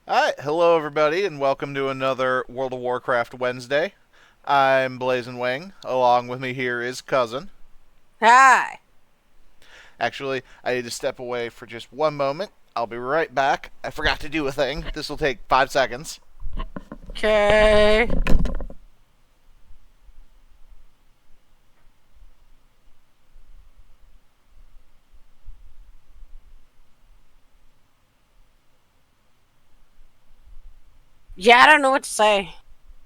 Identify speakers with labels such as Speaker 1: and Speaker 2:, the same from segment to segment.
Speaker 1: Alright, hello everybody, and welcome to another World of Warcraft Wednesday. I'm Blazing Wing. Along with me here is Cousin.
Speaker 2: Hi.
Speaker 1: Actually, I need to step away for just one moment. I'll be right back. I forgot to do a thing. This will take 5 seconds.
Speaker 2: Okay. Yeah, I don't know what to say.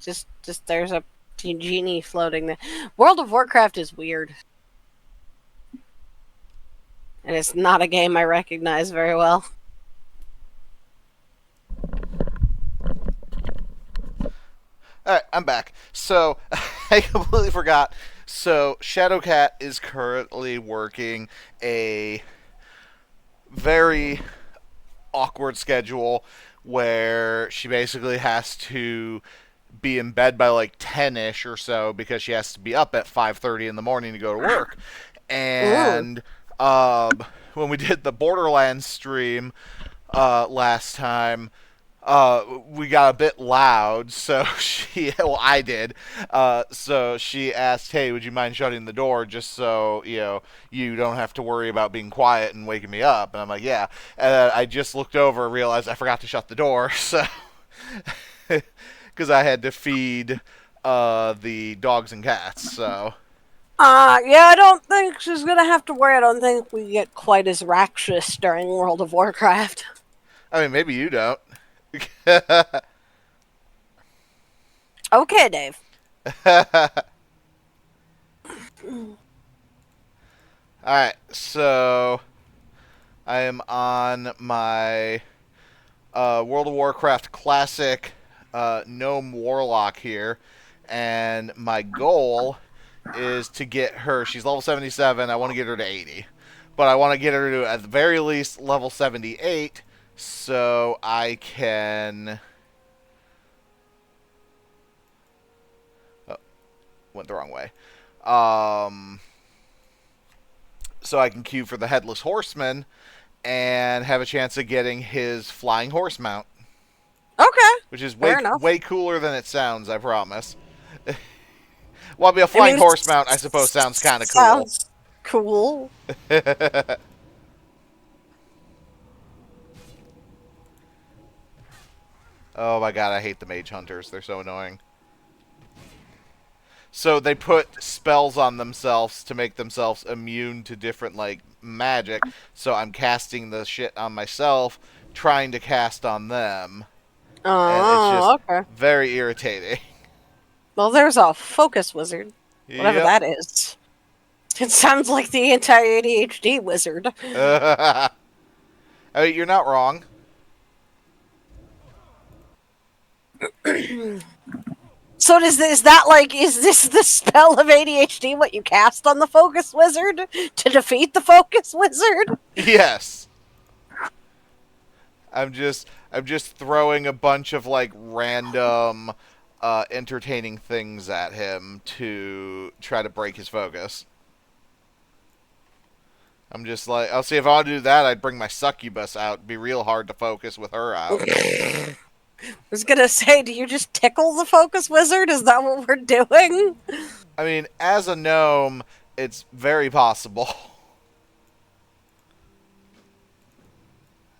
Speaker 2: Just there's a genie floating there. World of Warcraft is weird, and it's not a game I recognize very well.
Speaker 1: Alright, I'm back. So, I completely forgot. So, Shadowcat is currently working a very awkward schedule where she basically has to be in bed by like 10ish or so because she has to be up at 5:30 in the morning to go to work.
Speaker 2: Ooh.
Speaker 1: And when we did the Borderlands stream last time, we got a bit loud, so I did. So she asked, "Hey, would you mind shutting the door just so you don't have to worry about being quiet and waking me up?" And I'm like, "Yeah." And I just looked over and realized I forgot to shut the door, so because I had to feed the dogs and cats. So
Speaker 2: Yeah, I don't think she's gonna have to worry. I don't think we get quite as rakshas during World of Warcraft.
Speaker 1: I mean, maybe you don't.
Speaker 2: Okay, Dave.
Speaker 1: All right, so I am on my World of Warcraft Classic Gnome Warlock here, and my goal is to get her. She's level 77. I want to get her to 80, but I want to get her to at the very least level 78, so I can. Oh, went the wrong way. Um, so I can queue for the Headless Horseman and have a chance of getting his flying horse mount,
Speaker 2: Okay,
Speaker 1: which is
Speaker 2: fair
Speaker 1: way
Speaker 2: enough.
Speaker 1: cooler than it sounds. I promise. Well, be a
Speaker 2: I mean,
Speaker 1: flying horse mount, I suppose, sounds kind of cool.
Speaker 2: sounds cool.
Speaker 1: Oh my god, I hate the mage hunters. They're so annoying. So they put spells on themselves to make themselves immune to different like magic. So I'm casting the shit on myself, trying to cast on them, and it's just
Speaker 2: Oh, okay.
Speaker 1: very irritating.
Speaker 2: Well, there's a focus wizard, whatever
Speaker 1: Yep.
Speaker 2: that is. It sounds like the anti-ADHD wizard.
Speaker 1: I mean, you're not wrong.
Speaker 2: So is that like is this the spell of ADHD what you cast on the focus wizard to defeat the focus wizard?
Speaker 1: Yes. I'm just throwing a bunch of like random entertaining things at him to try to break his focus. I'm just like, I'll see if I want to do that. I'd bring my succubus out. It'd be real hard to focus with her out.
Speaker 2: I was gonna say, do you just tickle the focus wizard? Is that what we're doing?
Speaker 1: I mean, as a gnome, it's very possible.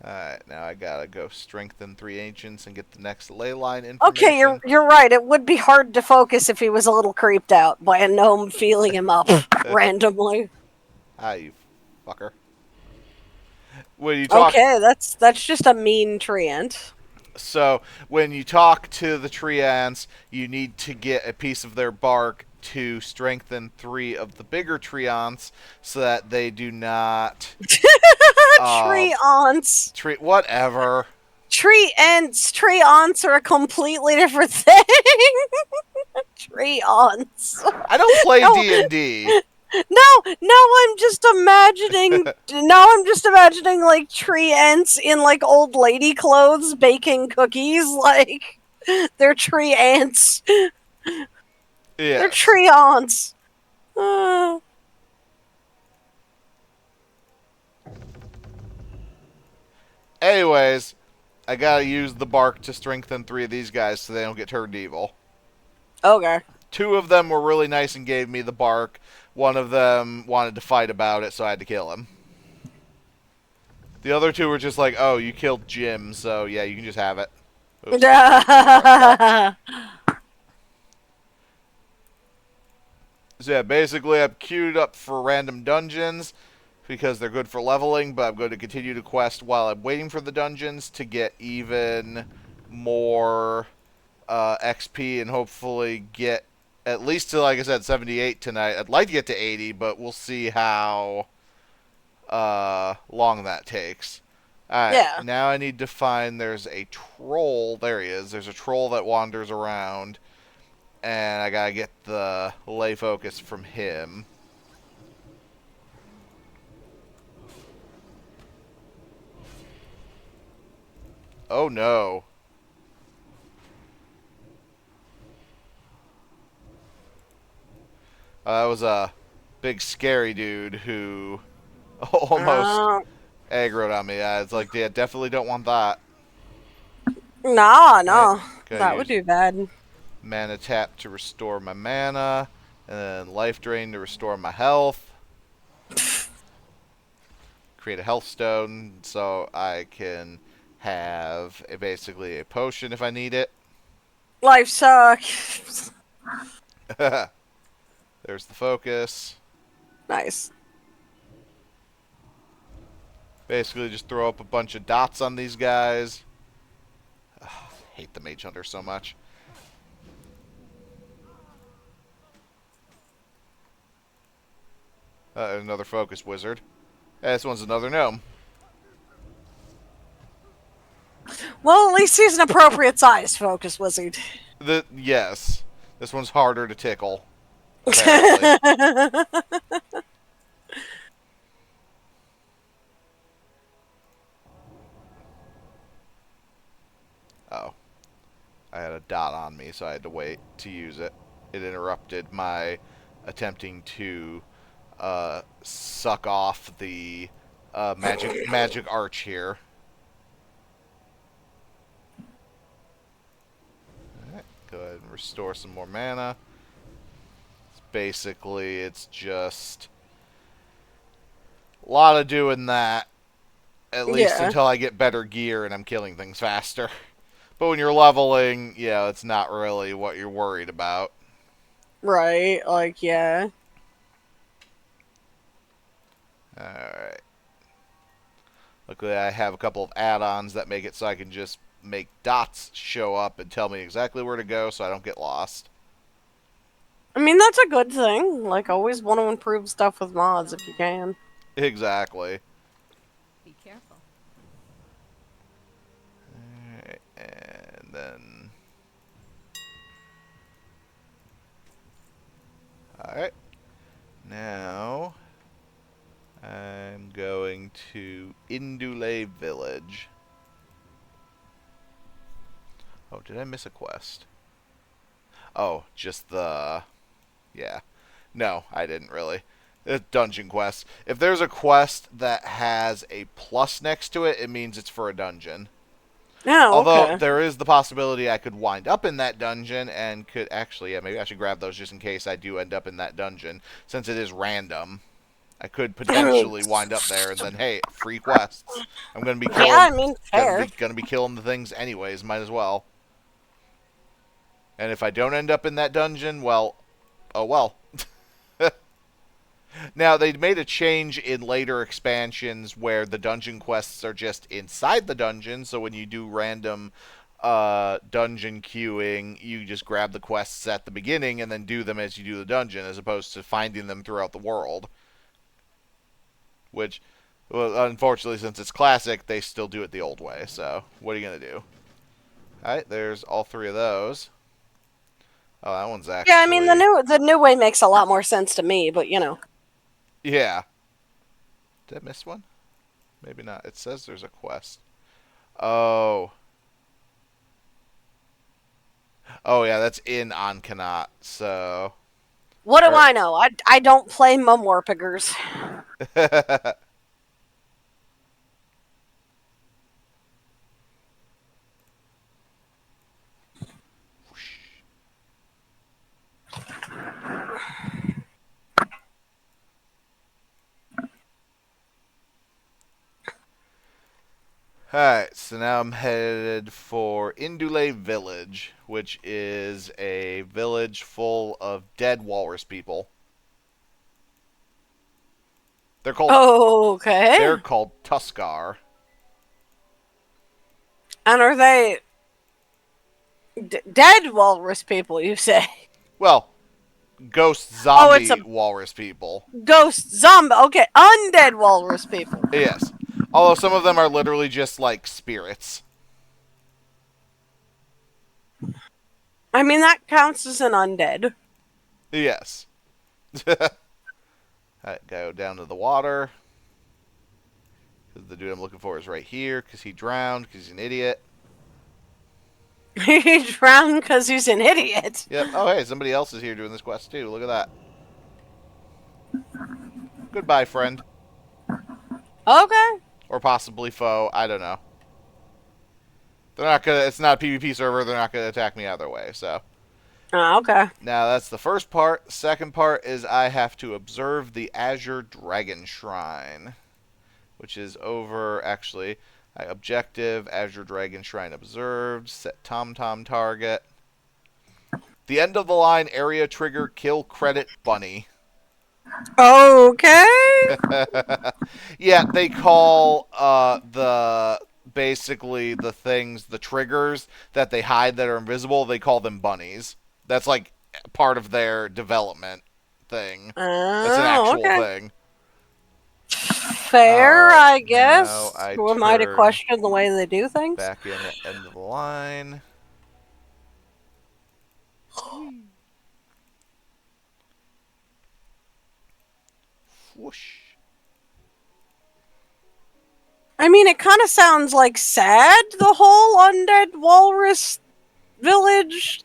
Speaker 1: Alright, now I gotta go strengthen 3 ancients and get the next ley line
Speaker 2: Okay, you're
Speaker 1: information.
Speaker 2: you're right. It would be hard to focus if he was a little creeped out by a gnome feeling him up randomly.
Speaker 1: Ah, you fucker. When you talk
Speaker 2: Okay, that's just a mean treant.
Speaker 1: So when you talk to the tree ants, you need to get a piece of their bark to strengthen 3 of the bigger tree ants so that they do not uh
Speaker 2: Tree aunts.
Speaker 1: tree whatever.
Speaker 2: Tree ants. Tree aunts are a completely different thing. Tree aunts.
Speaker 1: I don't play
Speaker 2: No,
Speaker 1: D&D.
Speaker 2: no, I'm just imagining. Now I'm just imagining like tree ants in like old lady clothes baking cookies. Like they're tree ants. They're
Speaker 1: Yes.
Speaker 2: tree aunts. Uh,
Speaker 1: Anyways, I gotta use the bark to strengthen 3 of these guys so they don't get turned evil.
Speaker 2: Okay.
Speaker 1: 2 of them were really nice and gave me the bark. 1 of them wanted to fight about it, so I had to kill him. The other 2 were just like, oh, you killed Jim, so yeah, you can just have it. Oops. So yeah, basically I'm queued up for random dungeons because they're good for leveling, but I'm going to continue to quest while I'm waiting for the dungeons to get even more XP and hopefully get at least to, like I said, 78 tonight. I'd like to get to 80, but we'll see how long that takes. Alright,
Speaker 2: Yeah.
Speaker 1: now I need to find, there's a troll. There he is. There's a troll that wanders around, and I gotta get the lay focus from him. Oh no. That was a big scary dude who almost
Speaker 2: Uh,
Speaker 1: aggroed on me. It's like, yeah, definitely don't want that.
Speaker 2: no,
Speaker 1: Alright,
Speaker 2: no.
Speaker 1: gotta
Speaker 2: That would
Speaker 1: use
Speaker 2: be bad.
Speaker 1: mana tap to restore my mana, and then life drain to restore my health. Create a health stone so I can have basically a potion if I need it.
Speaker 2: Life sucks.
Speaker 1: There's the focus.
Speaker 2: Nice.
Speaker 1: Basically just throw up a bunch of dots on these guys. Ugh, I hate the mage hunter so much. Another focus wizard. This one's another gnome.
Speaker 2: Well, at least he's an appropriate size focus wizard.
Speaker 1: Yes. This one's harder to tickle, apparently. Oh. I had a dot on me, so I had to wait to use it. It interrupted my attempting to suck off the magic arch here. Alright, go ahead and restore some more mana. Basically, it's just a lot of doing that, at least
Speaker 2: Yeah.
Speaker 1: until I get better gear and I'm killing things faster. But when you're leveling, yeah, it's not really what you're worried about.
Speaker 2: Right. Like, yeah.
Speaker 1: Alright. Luckily, I have a couple of add-ons that make it so I can just make dots show up and tell me exactly where to go so I don't get lost.
Speaker 2: I mean, that's a good thing. Like, always want to improve stuff with mods if you can.
Speaker 1: Exactly.
Speaker 3: Be careful.
Speaker 1: Alright, and then... Alright. Now... I'm going to Indule Village. Oh, did I miss a quest? Oh, just the... Yeah. No, I didn't really. It's dungeon quest. If there's a quest that has a plus next to it, it means it's for a dungeon.
Speaker 2: Oh,
Speaker 1: Although,
Speaker 2: okay.
Speaker 1: there is the possibility I could wind up in that dungeon and could actually... Yeah, maybe I should grab those just in case I do end up in that dungeon, since it is random. I could potentially wind up there and then, hey, free quests. I'm gonna be killing,
Speaker 2: Yeah, I mean, fair.
Speaker 1: gonna be killing the things anyways. Might as well. And if I don't end up in that dungeon, well, oh well. Now they made a change in later expansions where the dungeon quests are just inside the dungeon. So when you do random dungeon queuing, you just grab the quests at the beginning and then do them as you do the dungeon, as opposed to finding them throughout the world. Which, well, unfortunately, since it's classic, they still do it the old way. So, what are you going to do? Alright, there's all 3 of those. Oh, that one's actually...
Speaker 2: Yeah, I mean, the new way makes a lot more sense to me, but you know.
Speaker 1: Yeah. Did I miss one? Maybe not. It says there's a quest. Oh. Oh, yeah, that's in Ankanaut, so...
Speaker 2: What do I know? I don't play Mumwarpigers.
Speaker 1: Alright, so now I'm headed for Indule Village, which is a village full of dead walrus people. They're called
Speaker 2: Okay.
Speaker 1: they're called Tuskar.
Speaker 2: And are they dead walrus people, you say?
Speaker 1: Well, ghost
Speaker 2: Oh, it's a
Speaker 1: zombie walrus people.
Speaker 2: ghost zombie. Okay, undead walrus people.
Speaker 1: Yes. Although some of them are literally just like spirits.
Speaker 2: I mean, that counts as an undead.
Speaker 1: Yes. Alright, go down to the water. Because the dude I'm looking for is right here. Because he drowned. Because he's an idiot.
Speaker 2: He drowned because he's an idiot.
Speaker 1: Yep. Oh, hey, somebody else is here doing this quest too. Look at that. Goodbye, friend.
Speaker 2: Okay.
Speaker 1: Or possibly foe. I don't know. They're not gonna. It's not a PvP server. They're not gonna attack me either way. So
Speaker 2: Okay.
Speaker 1: now that's the first part. Second part is I have to observe the Azure Dragon Shrine, which is over actually. Objective Azure Dragon Shrine observed. Set TomTom target. The end of the line area trigger kill credit bunny.
Speaker 2: Okay.
Speaker 1: Yeah, they call the basically the things, the triggers that they hide that are invisible, they call them bunnies. That's like part of their development thing. That's an
Speaker 2: Oh,
Speaker 1: actual
Speaker 2: okay.
Speaker 1: thing.
Speaker 2: Fair,
Speaker 1: Alright,
Speaker 2: I
Speaker 1: now
Speaker 2: guess.
Speaker 1: I
Speaker 2: Who am I to
Speaker 1: turn
Speaker 2: question the way they do things?
Speaker 1: back in at end of the line. Whoosh.
Speaker 2: I mean, it kind of sounds like sad, the whole undead walrus village.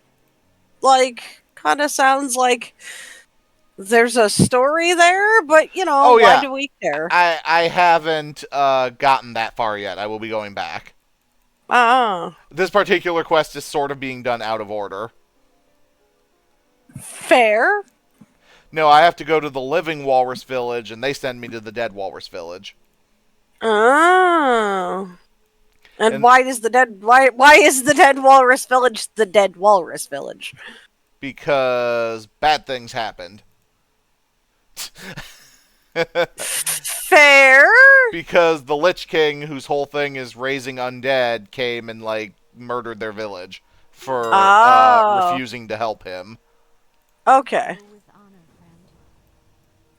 Speaker 2: Like, kind of sounds like there's a story there, but, you know,
Speaker 1: Oh
Speaker 2: why
Speaker 1: yeah,
Speaker 2: do we care?
Speaker 1: I haven't gotten that far yet. I will be going back.
Speaker 2: Ah,
Speaker 1: This particular quest is sort of being done out of order.
Speaker 2: fair.
Speaker 1: No, I have to go to the living walrus village, and they send me to the dead walrus village.
Speaker 2: Oh. And
Speaker 1: And
Speaker 2: why is the dead walrus village the dead walrus village?
Speaker 1: because bad things happened.
Speaker 2: Fair.
Speaker 1: Because the Lich King, whose whole thing is raising undead, came and like murdered their village for
Speaker 2: Oh.
Speaker 1: refusing to help him.
Speaker 2: Okay.
Speaker 3: Go with honor, friend.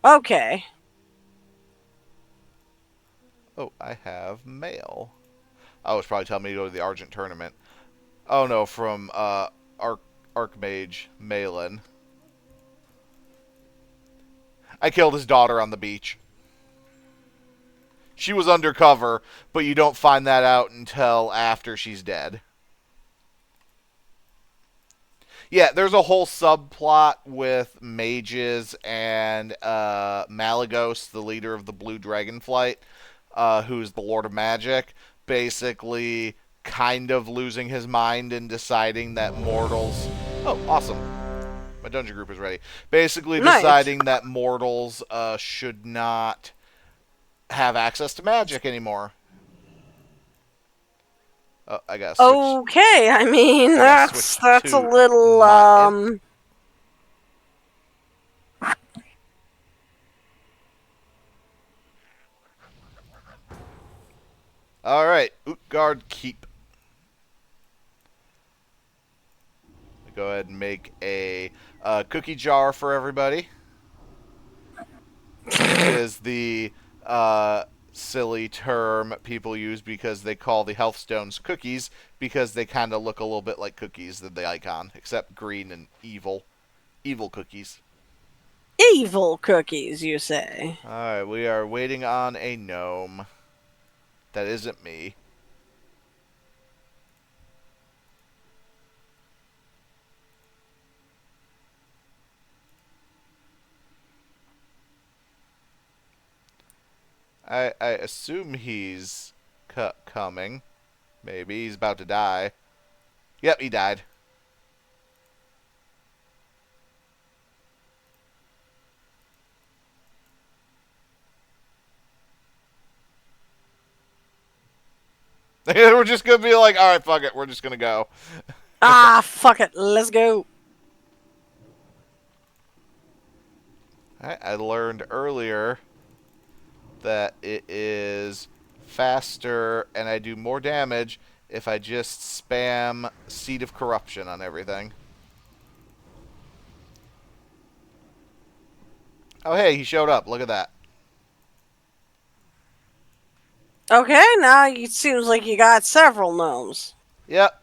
Speaker 2: Okay.
Speaker 1: Oh, I have mail. Oh, it's probably telling me to go to the Argent tournament. Oh no, from Archmage Malin. I killed his daughter on the beach. She was undercover, but you don't find that out until after she's dead. Yeah, there's a whole subplot with mages and Malagos, the leader of the Blue Dragonflight, who's the Lord of Magic, basically kind of losing his mind and deciding that mortals... Oh, awesome. My dungeon group is ready. Basically
Speaker 2: Nice.
Speaker 1: deciding that mortals should not have access to magic anymore. Oh, I gotta switch.
Speaker 2: Okay, I mean
Speaker 1: I gotta switch
Speaker 2: that's a
Speaker 1: to
Speaker 2: little
Speaker 1: my Alright, Utgard Keep. Go ahead and make a cookie jar for everybody. Which is the silly term people use because they call the Healthstones cookies because they kind of look a little bit like cookies than the icon, except green and evil. Evil cookies.
Speaker 2: evil cookies, you say.
Speaker 1: Alright, we are waiting on a gnome. That isn't me. I assume he's coming. Maybe. He's about to die. Yep, he died. We're just gonna be like, all right, fuck it, we're just gonna go.
Speaker 2: Ah, fuck it. Let's go.
Speaker 1: I learned earlier that it is faster and I do more damage if I just spam Seed of Corruption on everything. Oh, hey, he showed up. Look at that.
Speaker 2: Okay, now it seems like you got several gnomes.
Speaker 1: Yep.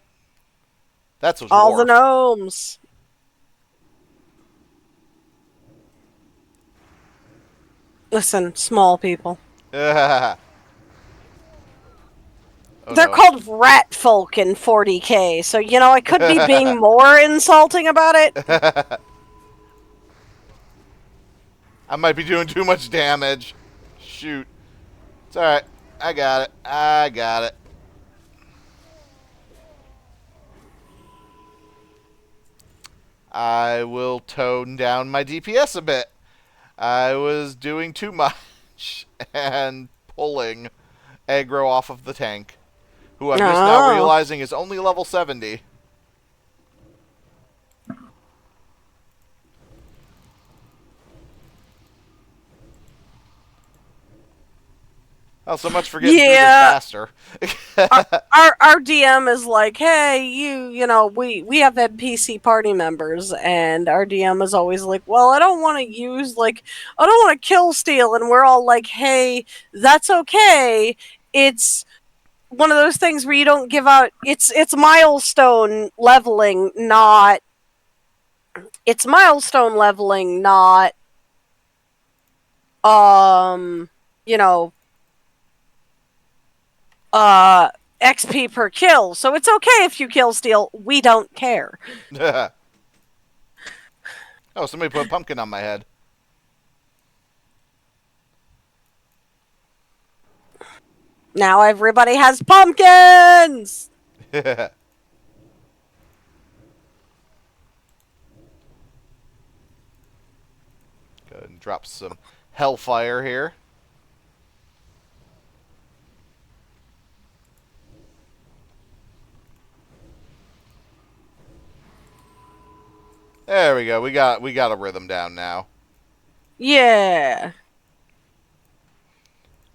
Speaker 1: That's what's
Speaker 2: All the
Speaker 1: Worf.
Speaker 2: gnomes. Listen, small people.
Speaker 1: Oh,
Speaker 2: They're
Speaker 1: no.
Speaker 2: called rat folk in 40k, so you know I could be being more insulting about it.
Speaker 1: I might be doing too much damage. Shoot. It's alright. I got it. I got it. I will tone down my DPS a bit. I was doing too much and pulling aggro off of the tank, who I'm just now
Speaker 2: Oh.
Speaker 1: realizing is only level 70. Oh, so much for getting through this
Speaker 2: Yeah,
Speaker 1: faster.
Speaker 2: our DM is like, hey, you know, we have NPC party members, and our DM is always like, well, I don't want to use I don't want to kill steal, and we're all like, hey, that's okay. It's one of those things where you don't give out. It's milestone leveling, not it's milestone leveling, not you know, uh XP per kill. So it's okay if you kill steal. We don't care.
Speaker 1: Oh, somebody put a pumpkin on my head.
Speaker 2: Now everybody has pumpkins.
Speaker 1: Go ahead and drop some hellfire here. There we go. We got a rhythm down now.
Speaker 2: Yeah.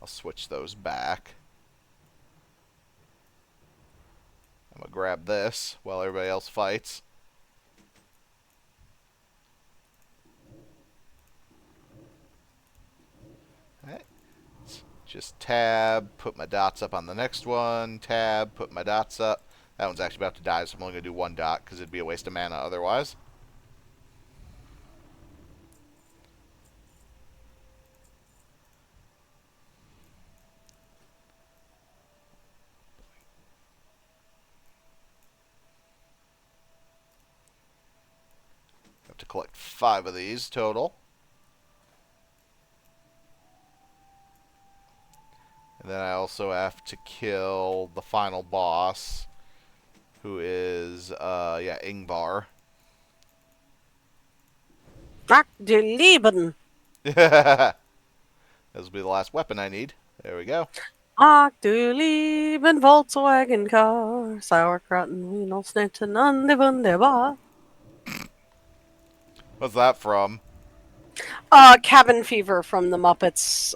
Speaker 1: I'll switch those back. I'm gonna grab this while everybody else fights. Alright. Just tab, put my dots up on the next one. Tab, put my dots up. That one's actually about to die, so I'm only gonna do one dot because it'd be a waste of mana otherwise. Have to collect 5 of these total. And then I also have to kill the final boss, who is, Ingvar.
Speaker 2: Ach, du Lieben.
Speaker 1: This will be the last weapon I need. There we go.
Speaker 2: Ach, du Lieben Volkswagen-Car. Sauerkraut und Wiener an die Wunderbar.
Speaker 1: What's that from?
Speaker 2: Cabin Fever from the Muppets.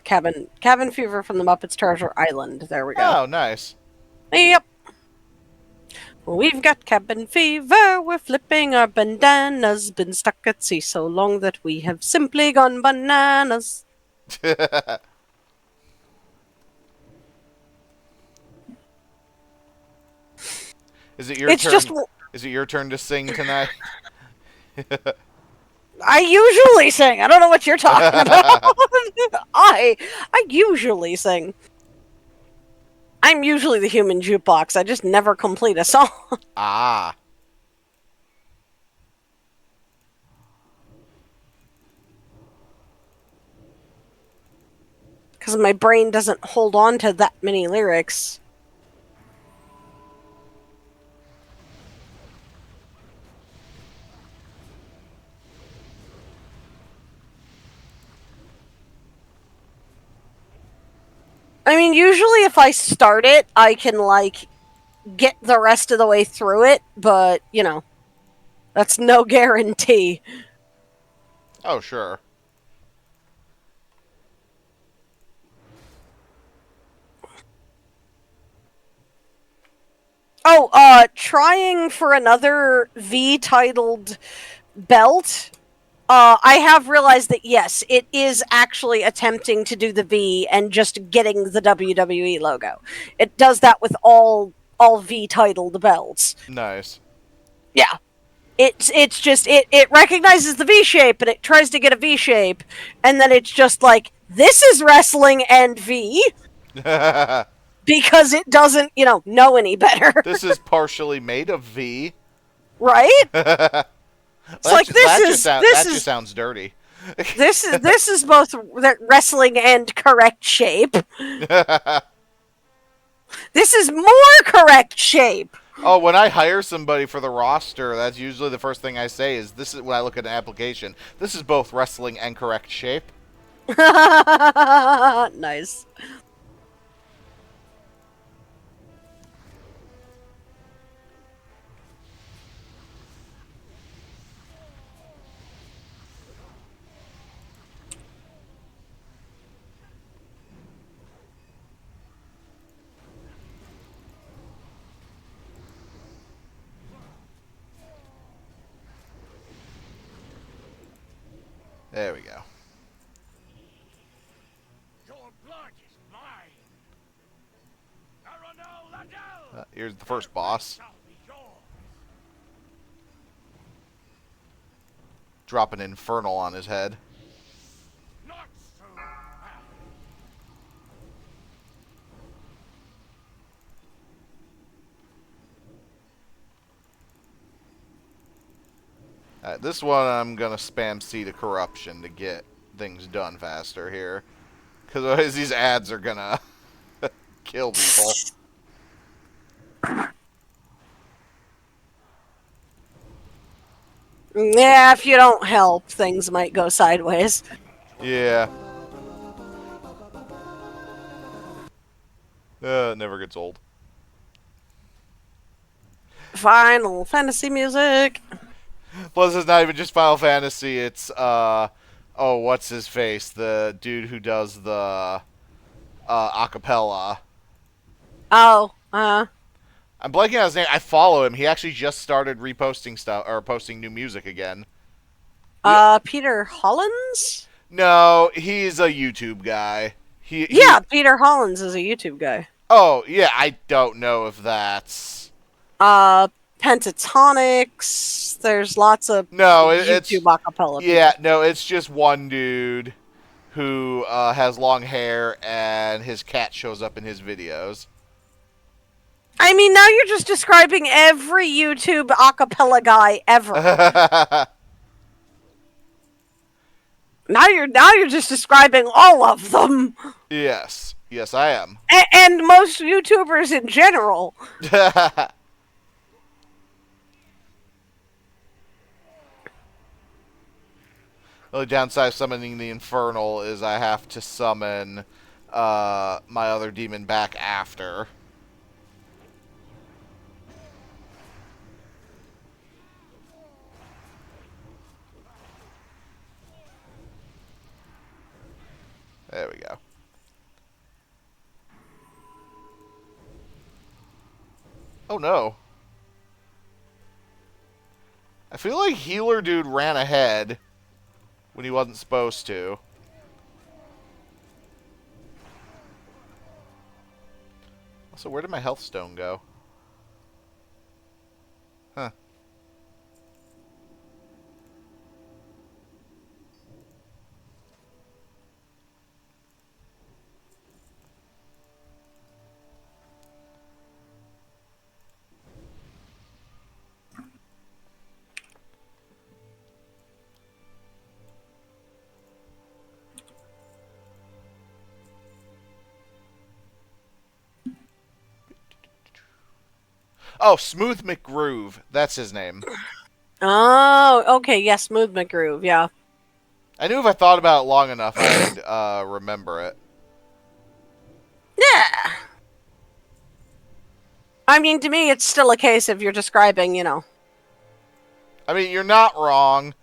Speaker 2: Cabin Fever from the Muppets Treasure Island. There we go.
Speaker 1: Oh, nice.
Speaker 2: Yep. We've got cabin fever, we're flipping our bandanas, been stuck at sea so long that we have simply gone bananas.
Speaker 1: Is it your
Speaker 2: It's
Speaker 1: turn?
Speaker 2: just,
Speaker 1: Is it your turn to sing tonight?
Speaker 2: I usually sing. I don't know what you're talking about. I usually sing. I'm usually the human jukebox. I just never complete a song.
Speaker 1: Ah.
Speaker 2: Because my brain doesn't hold on to that many lyrics. I mean, usually if I start it, I can, like, get the rest of the way through it, but, you know, that's no guarantee.
Speaker 1: Oh, sure.
Speaker 2: Oh, trying for another V-titled belt. I have realized that yes, it is actually attempting to do the V and just getting the WWE logo. It does that with all V-titled belts.
Speaker 1: Nice.
Speaker 2: Yeah. It's just it recognizes the V shape and it tries to get a V shape, and then it's just like, this is wrestling and V, because it doesn't, know any better.
Speaker 1: This is partially made of V.
Speaker 2: Right?
Speaker 1: Well,
Speaker 2: It's like,
Speaker 1: that just sounds dirty.
Speaker 2: this is both wrestling and correct shape. This is more correct shape.
Speaker 1: Oh, when I hire somebody for the roster, that's usually the first thing I say is, this is when I look at an application. This is both wrestling and correct shape.
Speaker 2: Nice.
Speaker 1: There we go.
Speaker 4: Your blood is mine.
Speaker 1: Here's the first boss.
Speaker 4: Shall be yours.
Speaker 1: Drop an infernal on his head.
Speaker 4: Not so fast.
Speaker 1: This one I'm going to spam Seed of Corruption to get things done faster here. Because otherwise these ads are going to kill people.
Speaker 2: Yeah, if you don't help, things might go sideways.
Speaker 1: Yeah. It never gets old.
Speaker 2: Final Fantasy music.
Speaker 1: Plus, it's not even just Final Fantasy. It's, oh, what's his face? The dude who does the acapella.
Speaker 2: Oh,
Speaker 1: I'm blanking on his name. I follow him. He actually just started reposting stuff, or posting new music again.
Speaker 2: Peter Hollins?
Speaker 1: No, he's a YouTube guy.
Speaker 2: Yeah, Peter Hollins is a YouTube guy.
Speaker 1: Oh, yeah, I don't know if that's...
Speaker 2: Pentatonics. There's lots of
Speaker 1: No,
Speaker 2: YouTube acapella.
Speaker 1: Yeah, no, it's just one dude who has long hair and his cat shows up in his videos.
Speaker 2: I mean, now you're just describing every YouTube acapella guy ever. Now you're just describing all of them.
Speaker 1: Yes. Yes, I am.
Speaker 2: And most YouTubers in general.
Speaker 1: The only downside of summoning the Infernal is I have to summon my other demon back after. There we go. Oh no. I feel like Healer Dude ran ahead when he wasn't supposed to. Also, where did my health stone go? Huh. Oh, Smooth McGroove. That's his name.
Speaker 2: Oh, okay, yeah, Smooth McGroove, yeah.
Speaker 1: I knew if I thought about it long enough, I'd remember it.
Speaker 2: Yeah. I mean, to me, it's still a case of you're describing,
Speaker 1: I mean, you're not wrong.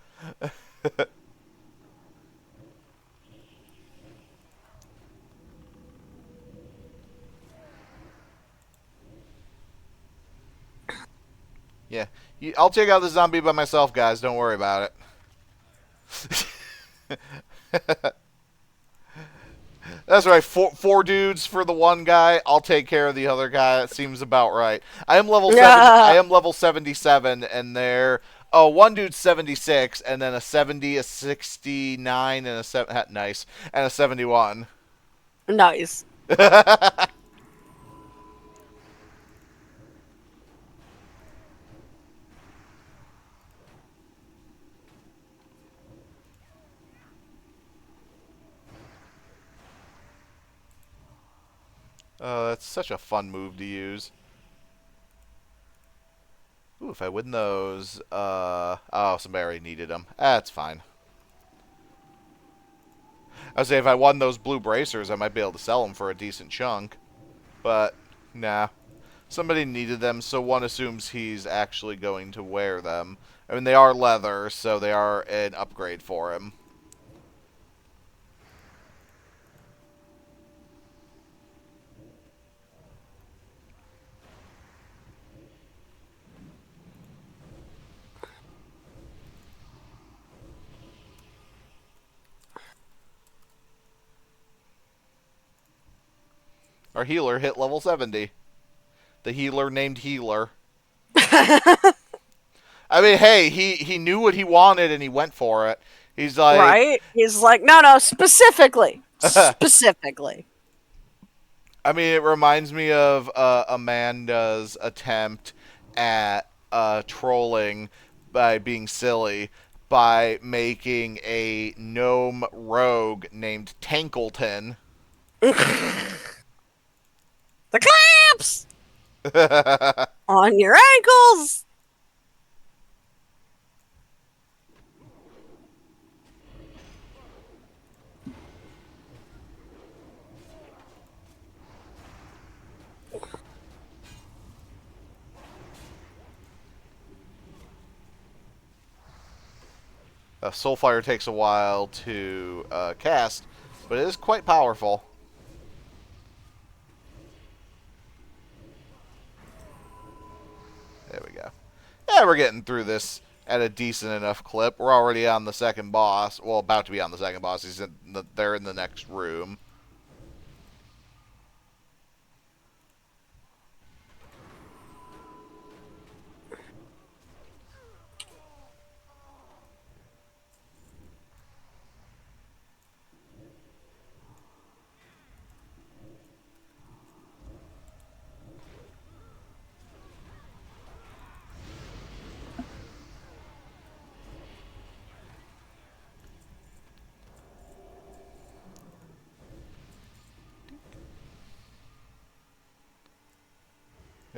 Speaker 1: Yeah. I'll take out the zombie by myself, guys. Don't worry about it. That's right. Four dudes for the one guy. I'll take care of the other guy. That seems about right. I am level 70. I am level 77, and there. Oh, one dude's 76, and then a 70, a 69, and a nice, and a 71.
Speaker 2: Nice.
Speaker 1: Oh, that's such a fun move to use. Ooh, if I win those, oh, somebody already needed them. That's fine. I would say if I won those blue bracers, I might be able to sell them for a decent chunk. But, nah. Somebody needed them, so one assumes he's actually going to wear them. I mean, they are leather, so they are an upgrade for him. Our healer hit level 70. The healer named Healer. I mean, hey, he knew what he wanted and he went for it. He's like...
Speaker 2: Right? He's like, no, specifically. Specifically.
Speaker 1: I mean, it reminds me of Amanda's attempt at trolling by being silly by making a gnome rogue named Tankleton.
Speaker 2: The clamps! On your ankles!
Speaker 1: Soulfire takes a while to cast, but it is quite powerful. There we go. Yeah, we're getting through this at a decent enough clip. We're already on the second boss. Well, about to be on the second boss. They're in the next room.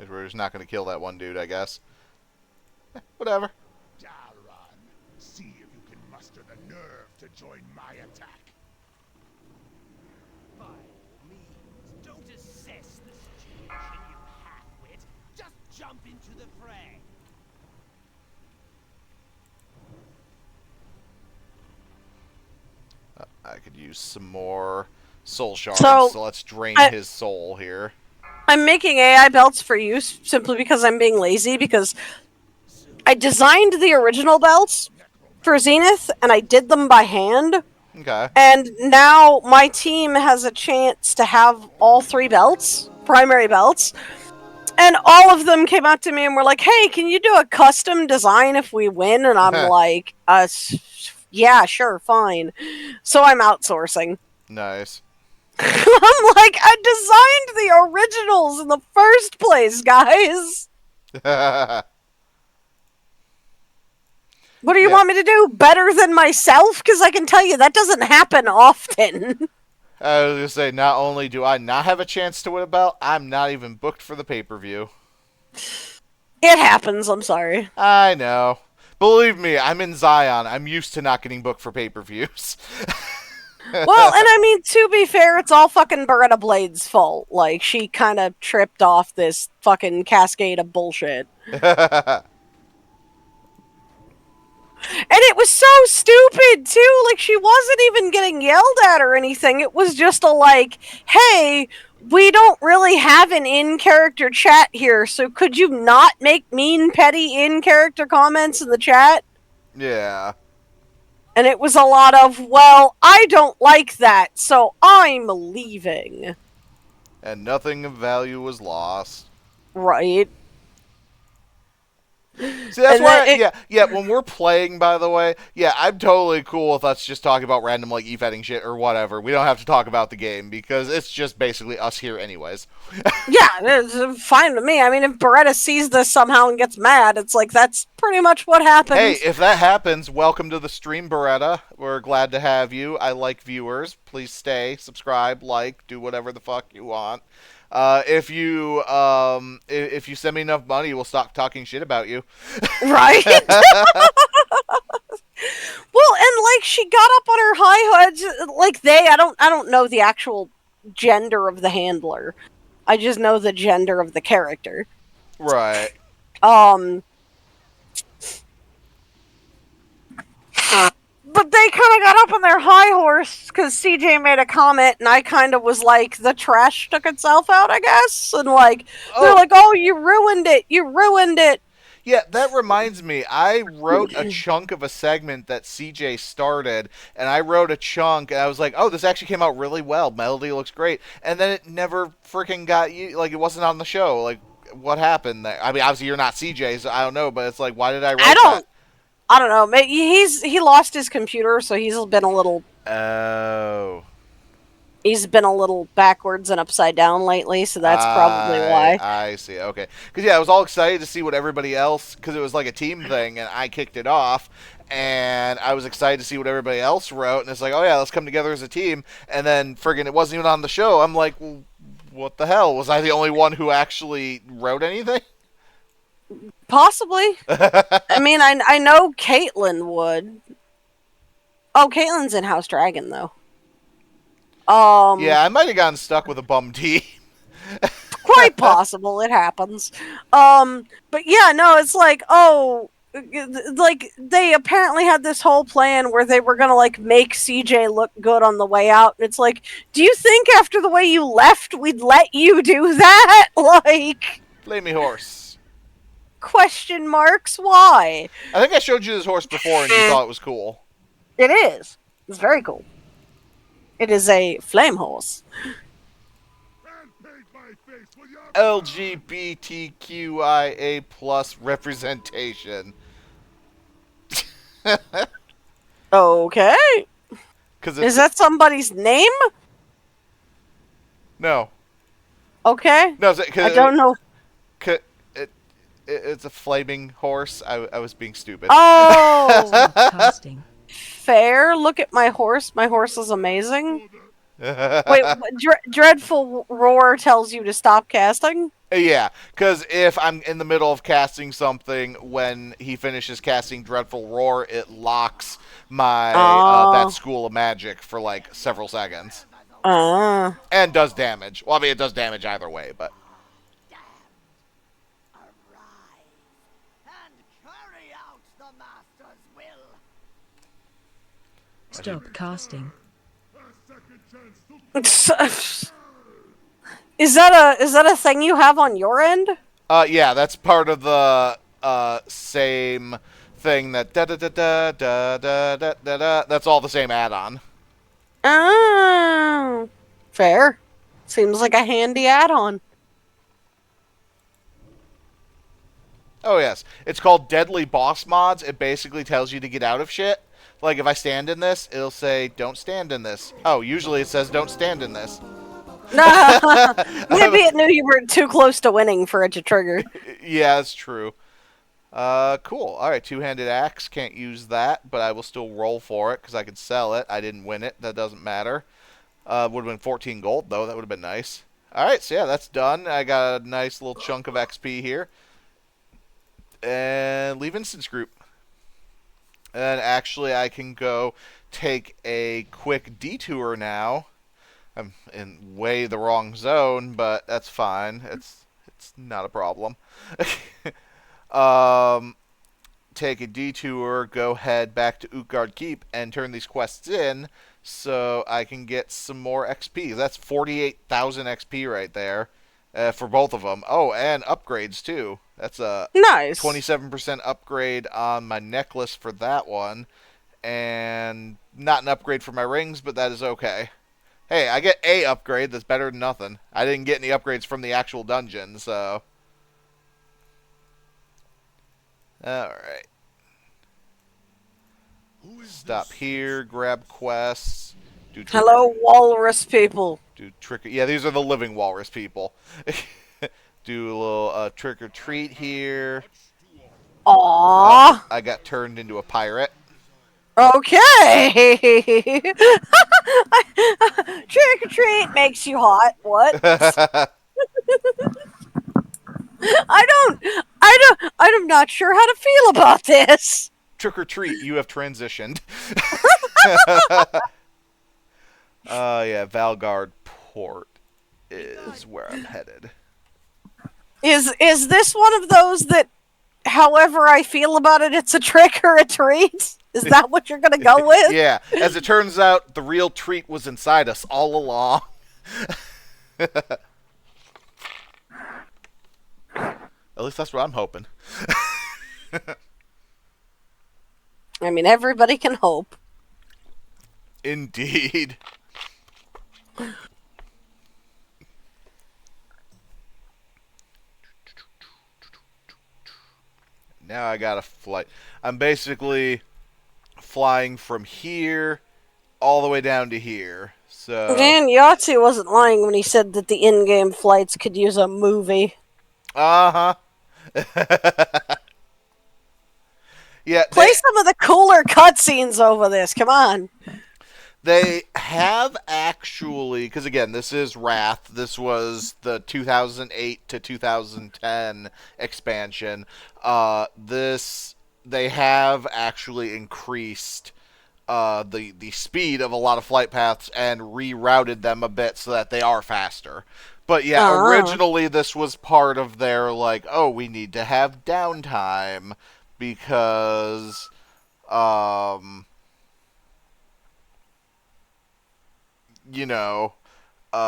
Speaker 1: We're just not going to kill that one dude, I guess. Whatever.
Speaker 4: Dalron, see if you can muster the nerve to join my attack.
Speaker 5: By all means, don't assess the situation, you half-wit. Just jump into the fray.
Speaker 1: I could use some more soul shards,
Speaker 2: So,
Speaker 1: so let's drain his soul here.
Speaker 2: I'm making AI belts for use simply because I'm being lazy, because I designed the original belts for Zenith, and I did them by hand.
Speaker 1: Okay.
Speaker 2: And now my team has a chance to have all three belts, primary belts. And all of them came out to me and were like, hey, can you do a custom design if we win? And I'm like, yeah, sure, fine. So I'm outsourcing.
Speaker 1: Nice.
Speaker 2: I'm like, I designed the originals in the first place, guys. What do you want me to do? Better than myself? Because I can tell you that doesn't happen often.
Speaker 1: I was going to say, not only do I not have a chance to win a belt, I'm not even booked for the pay-per-view.
Speaker 2: It happens, I'm sorry.
Speaker 1: I know. Believe me, I'm in Zion. I'm used to not getting booked for pay-per-views.
Speaker 2: Well, and I mean, to be fair, it's all fucking Beretta Blade's fault. Like, she kind of tripped off this fucking cascade of bullshit. And it was so stupid, too. Like, she wasn't even getting yelled at or anything. It was just a, like, hey, we don't really have an in-character chat here, so could you not make mean, petty in-character comments in the chat?
Speaker 1: Yeah.
Speaker 2: And it was a lot of, well, I don't like that, so I'm leaving.
Speaker 1: And nothing of value was lost.
Speaker 2: Right.
Speaker 1: See, that's
Speaker 2: And
Speaker 1: why, yeah, when we're playing, by the way, yeah, I'm totally cool with us just talking about random, like, e-fetting shit or whatever. We don't have to talk about the game, because it's just basically us here anyways.
Speaker 2: Yeah, it's fine with me. I mean, if Beretta sees this somehow and gets mad, it's like, that's pretty much what happens.
Speaker 1: Hey, if that happens, welcome to the stream, Beretta. We're glad to have you. I like viewers. Please stay, subscribe, like, do whatever the fuck you want. If you send me enough money, we'll stop talking shit about you.
Speaker 2: Right? Well, and like she got up on her high horse, like I don't know the actual gender of the handler. I just know the gender of the character.
Speaker 1: Right.
Speaker 2: But they kind of got up on their high horse because CJ made a comment, and I kind of was like, the trash took itself out, I guess. And like, they're like, oh, you ruined it. You ruined it.
Speaker 1: Yeah, that reminds me. I wrote a chunk of a segment that CJ started, and I wrote a chunk, and I was like, oh, this actually came out really well. Melody looks great. And then it never freaking got you. Like, it wasn't on the show. Like, what happened there? I mean, obviously you're not CJ, so I don't know, but it's like, why did I write that?
Speaker 2: I don't know. Maybe he lost his computer, so he's been a little.
Speaker 1: Oh.
Speaker 2: He's been a little backwards and upside down lately, so that's probably why.
Speaker 1: I see. Okay. Because, yeah, I was all excited to see what everybody else, because it was like a team thing, and I kicked it off, and I was excited to see what everybody else wrote, and it's like, oh, yeah, let's come together as a team, and then, friggin', it wasn't even on the show. I'm like, well, what the hell? Was I the only one who actually wrote anything?
Speaker 2: Possibly. I mean, I know Caitlyn would. Oh, Caitlyn's in House Dragon, though.
Speaker 1: Yeah, I might have gotten stuck with a bum team.
Speaker 2: Quite possible. It happens. But yeah, no, it's like, oh, like, they apparently had this whole plan where they were gonna, like, make CJ look good on the way out. And it's like, do you think after the way you left, we'd let you do that? Like...
Speaker 1: Play me horse.
Speaker 2: Question marks? Why?
Speaker 1: I think I showed you this horse before and you thought it was cool.
Speaker 2: It is. It's very cool. It is a flame horse.
Speaker 1: LGBTQIA plus representation.
Speaker 2: Okay. Is that somebody's name?
Speaker 1: No.
Speaker 2: Okay.
Speaker 1: No,
Speaker 2: I don't know.
Speaker 1: It's a flaming horse. I was being stupid.
Speaker 2: Oh!
Speaker 3: Casting.
Speaker 2: Fair. Look at my horse. My horse is amazing. Wait, Dreadful Roar tells you to stop casting?
Speaker 1: Yeah, because if I'm in the middle of casting something, when he finishes casting Dreadful Roar, it locks my that school of magic for like several seconds. And does damage. Well, I mean, it does damage either way, but...
Speaker 3: Stop casting.
Speaker 2: Is that a thing you have on your end?
Speaker 1: Yeah, that's part of the same thing that da da da da da da da da da. That's all the same add-on.
Speaker 2: Oh, fair. Seems like a handy add-on.
Speaker 1: Oh yes, it's called Deadly Boss Mods. It basically tells you to get out of shit. Like, if I stand in this, it'll say, don't stand in this. Oh, usually it says, don't stand in this.
Speaker 2: No, maybe it knew you were too close to winning for it to trigger.
Speaker 1: Yeah, that's true. Cool. All right, two-handed axe. Can't use that, but I will still roll for it because I could sell it. I didn't win it. That doesn't matter. Would have been 14 gold, though. That would have been nice. All right, so yeah, that's done. I got a nice little chunk of XP here. And leave instance group. And actually, I can go take a quick detour now. I'm in way the wrong zone, but that's fine. It's not a problem. um, Take a detour, go head back to Utgard Keep, and turn these quests in so I can get some more XP. That's 48,000 XP right there for both of them. Oh, and upgrades too. That's a
Speaker 2: Nice.
Speaker 1: 27% upgrade on my necklace for that one, and not an upgrade for my rings, but that is okay. Hey, I get a upgrade that's better than nothing. I didn't get any upgrades from the actual dungeon, so. Alright.
Speaker 4: Who is
Speaker 1: Stop
Speaker 4: this?
Speaker 1: here, grab quests, do trick
Speaker 2: Hello, walrus people.
Speaker 1: do trick. Yeah, these are the living walrus people. Do a little trick or treat here. Oh,
Speaker 2: Aww.
Speaker 1: I got turned into a pirate.
Speaker 2: Okay. Trick or treat makes you hot. What? I'm not sure how to feel about this.
Speaker 1: Trick or treat, you have transitioned. Yeah, Valgard Port is where I'm headed.
Speaker 2: Is this one of those that, however I feel about it, it's a trick or a treat? Is that what you're gonna go with?
Speaker 1: Yeah, as it turns out, the real treat was inside us all along. At least that's what I'm hoping.
Speaker 2: I mean, everybody can hope.
Speaker 1: Indeed. Now I got a flight. I'm basically flying from here all the way down to here. So,
Speaker 2: Dan Yahtzee wasn't lying when he said that the in-game flights could use a movie.
Speaker 1: uh-huh. Yeah,
Speaker 2: Play some of the cooler cutscenes over this. Come on.
Speaker 1: they have actually, because again, this is Wrath. This was the 2008 to 2010 expansion. They have actually increased the speed of a lot of flight paths and rerouted them a bit so that they are faster. But yeah, originally this was part of their like, oh, we need to have downtime because you know,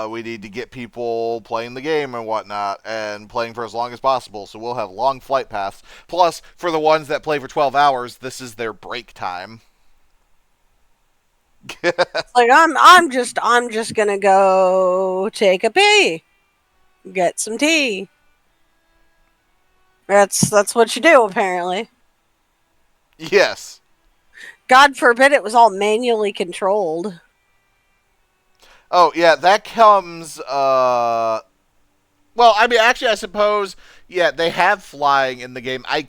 Speaker 1: we need to get people playing the game and whatnot and playing for as long as possible. So we'll have long flight paths. Plus, for the ones that play for 12 hours, this is their break time.
Speaker 2: Like I'm just gonna go take a pee, get some tea. That's what you do apparently.
Speaker 1: Yes.
Speaker 2: God forbid it was all manually controlled.
Speaker 1: Oh, yeah, that comes, well, I mean, actually, I suppose, yeah, they have flying in the game. I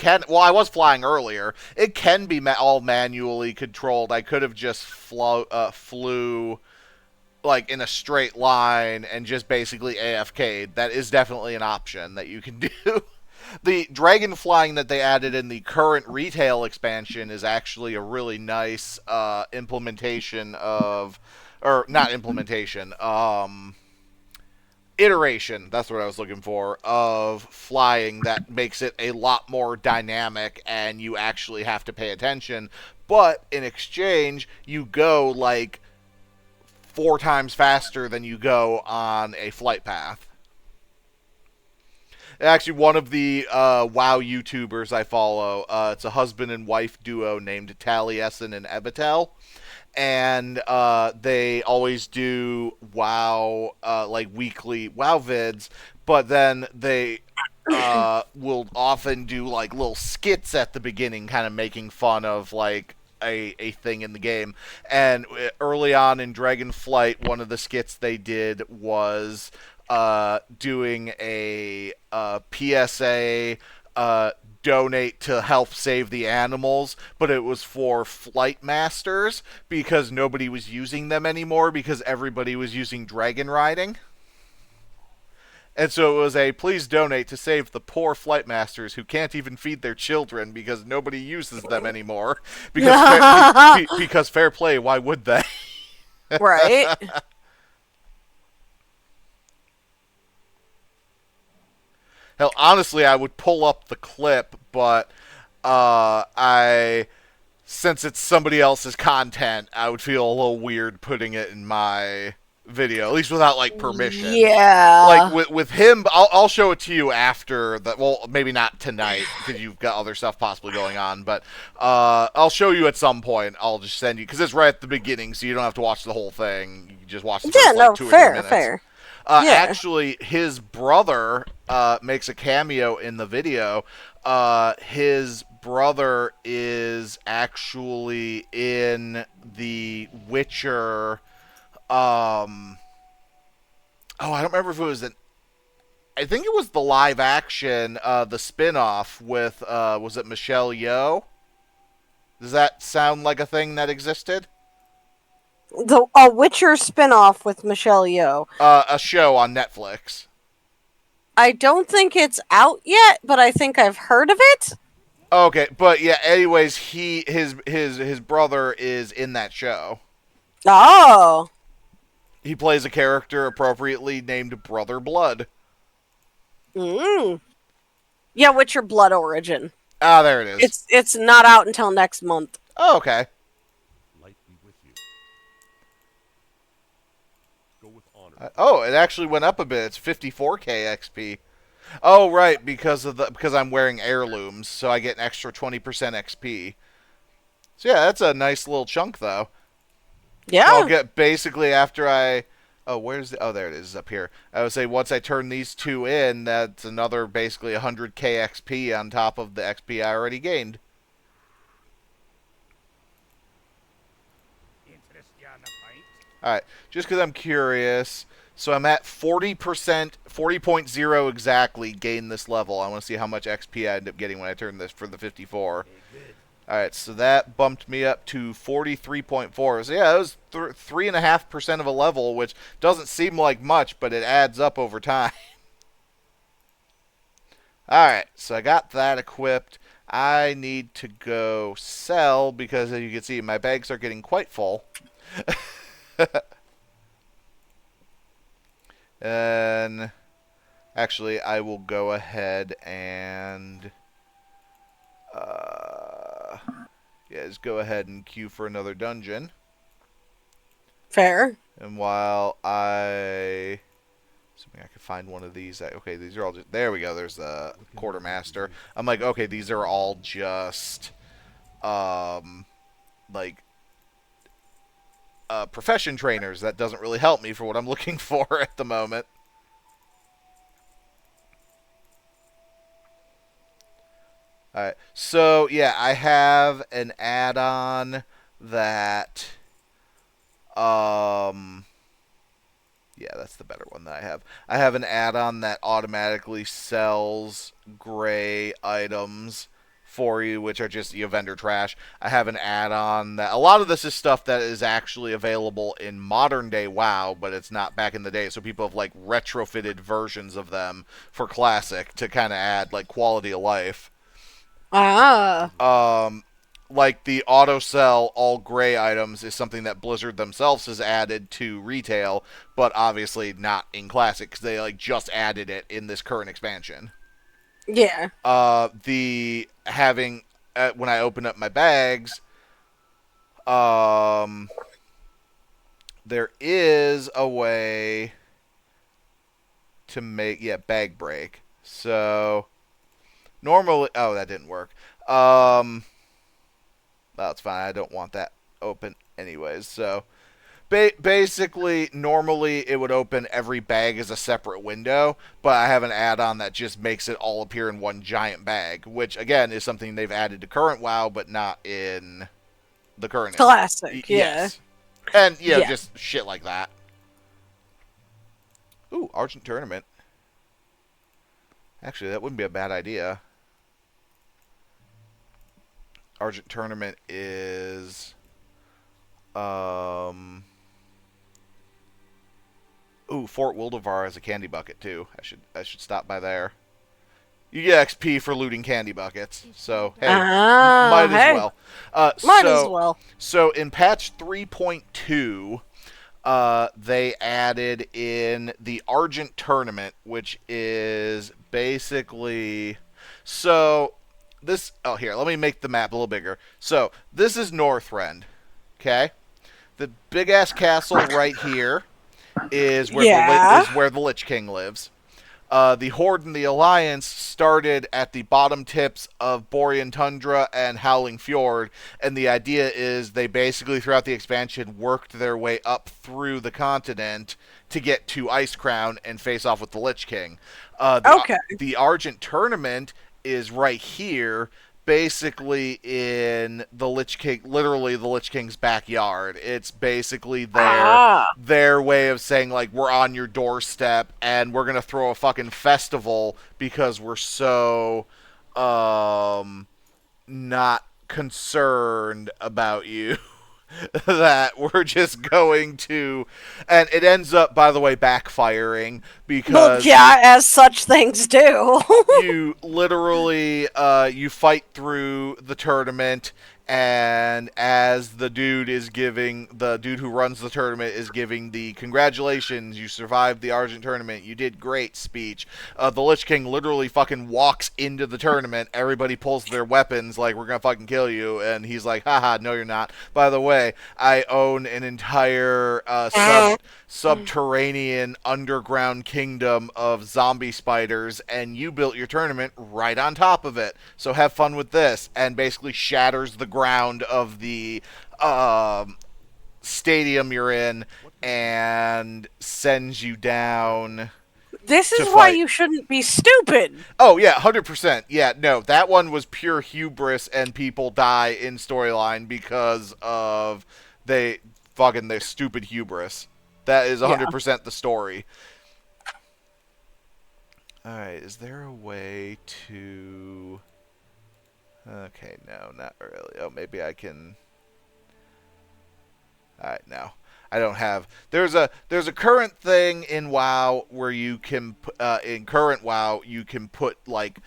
Speaker 1: was flying earlier. It can be all manually controlled. I could have just flew, like, in a straight line and just basically AFK'd. That is definitely an option that you can do. The dragon flying that they added in the current retail expansion is actually a really nice implementation of, or not implementation, iteration, that's what I was looking for, of flying that makes it a lot more dynamic and you actually have to pay attention. But in exchange, you go like 4 times faster than you go on a flight path. Actually, one of the WoW YouTubers I follow, it's a husband and wife duo named Taliesin and Evitel. And they always do WoW, like weekly WoW vids, but then they will often do like little skits at the beginning, kind of making fun of like a thing in the game. And early on in Dragonflight, one of the skits they did was doing a PSA. Donate to help save the animals, but it was for flight masters because nobody was using them anymore because everybody was using dragon riding. And so it was a please donate to save the poor flight masters who can't even feed their children because nobody uses them anymore. Because fair play, why would they?
Speaker 2: Right.
Speaker 1: Hell, honestly, I would pull up the clip, but I since it's somebody else's content, I would feel a little weird putting it in my video, at least without like permission. Like
Speaker 2: Yeah.
Speaker 1: with him, I'll show it to you after that. Well, maybe not tonight because you've got other stuff possibly going on, but I'll show you at some point. I'll just send you because it's right at the beginning, so you don't have to watch the whole thing. You can just watch the
Speaker 2: Yeah,
Speaker 1: first like
Speaker 2: no,
Speaker 1: 2 or 3
Speaker 2: fair,
Speaker 1: minutes.
Speaker 2: fair. Yeah.
Speaker 1: Actually, his brother makes a cameo in the video. His brother is actually in the Witcher. Oh, I don't remember if it was I think it was the live action, the spin-off with, was it Michelle Yeoh? Does that sound like a thing that existed?
Speaker 2: The a Witcher spinoff with Michelle Yeoh.
Speaker 1: A show on Netflix.
Speaker 2: I don't think it's out yet, but I think I've heard of it.
Speaker 1: Okay, but yeah, anyways, his brother is in that show.
Speaker 2: Oh.
Speaker 1: He plays a character appropriately named Brother Blood.
Speaker 2: Mm. Yeah, Witcher Blood Origin.
Speaker 1: Ah, there it is.
Speaker 2: It's not out until next month.
Speaker 1: Oh, okay.
Speaker 4: Light be with you. Go with honor.
Speaker 1: Oh, it actually went up a bit. It's 54k XP. Oh, right, because I'm wearing heirlooms, so I get an extra 20% XP. So yeah, that's a nice little chunk, though.
Speaker 2: Yeah.
Speaker 1: I'll get basically after I... Oh, where's the... Oh, there it is, up here. I would say once I turn these 2 in, that's another basically 100k XP on top of the XP I already gained.
Speaker 4: Interest ya in a pint?
Speaker 1: Alright, just because I'm curious... So I'm at 40%, 40.0 exactly gain this level. I want to see how much XP I end up getting when I turn this for the 54. Alright, so that bumped me up to 43.4. So yeah, that was 3.5% of a level, which doesn't seem like much, but it adds up over time. Alright, so I got that equipped. I need to go sell, because as you can see, my bags are getting quite full. And actually, I will go ahead and yeah, just go ahead and queue for another dungeon.
Speaker 2: Fair.
Speaker 1: And while assuming I can find one of these, okay, these are all just, there we go. There's the quartermaster. I'm like, okay, these are all just like profession trainers. That doesn't really help me for what I'm looking for at the moment. Alright, so yeah, I have an add-on that, yeah, that's the better one that I have. I have an add-on that automatically sells gray items for you, which are just your vendor trash. I have an add-on that, a lot of this is stuff that is actually available in modern day WoW, but it's not back in the day, so people have like retrofitted versions of them for Classic to kind of add like quality of life.
Speaker 2: Ah.
Speaker 1: Like the auto sell all gray items is something that Blizzard themselves has added to retail, but obviously not in Classic because they like just added it in this current expansion.
Speaker 2: Yeah.
Speaker 1: The having when I open up my bags, there is a way to make bag break. So normally, oh, that didn't work. That's fine. I don't want that open anyways. So basically, normally it would open every bag as a separate window, but I have an add-on that just makes it all appear in one giant bag, which again is something they've added to current WoW, but not in the current
Speaker 2: Classic. Yeah.
Speaker 1: Yes. And
Speaker 2: Yeah.
Speaker 1: just shit like that. Ooh, Argent Tournament. Actually, that wouldn't be a bad idea. Argent Tournament is Ooh, Fort Wildevar has a candy bucket too. I should stop by there. You get XP for looting candy buckets, so hey, might as
Speaker 2: Hey,
Speaker 1: well.
Speaker 2: might as well.
Speaker 1: So in patch 3.2, they added in the Argent Tournament, which is basically so this. Oh, here, let me make the map a little bigger. So this is Northrend, okay? The big ass castle right here is where
Speaker 2: Yeah.
Speaker 1: the Lich King lives. The Horde and the Alliance started at the bottom tips of Borean Tundra and Howling Fjord, and the idea is they basically, throughout the expansion, worked their way up through the continent to get to Ice Crown and face off with the Lich King.
Speaker 2: Okay.
Speaker 1: The Argent Tournament is right here, basically in the Lich King, literally the Lich King's backyard. It's basically their way of saying, like, we're on your doorstep and we're gonna throw a fucking festival because we're so not concerned about you. That we're just going to, and it ends up, by the way, backfiring
Speaker 2: Well,
Speaker 1: because
Speaker 2: yeah, as such things do.
Speaker 1: you literally you fight through the tournament, and as the dude who runs the tournament is giving the congratulations, you survived the Argent Tournament, you did great speech, the Lich King literally fucking walks into the tournament, everybody pulls their weapons like, we're gonna fucking kill you, and he's like, haha, no you're not, by the way, I own an entire subterranean underground kingdom of zombie spiders, and you built your tournament right on top of it, so have fun with this, and basically shatters the ground of the stadium you're in and sends you down.
Speaker 2: This is
Speaker 1: To
Speaker 2: why
Speaker 1: fight.
Speaker 2: you shouldn't be stupid.
Speaker 1: Oh yeah, 100%. Yeah, no, that one was pure hubris, and people die in storyline because of their stupid hubris. That is 100% the story. Alright, is there a way to... Okay, no, not really. Oh, maybe I can... Alright, no. I don't have... There's a current thing in WoW where you can... in current WoW, you can put, like...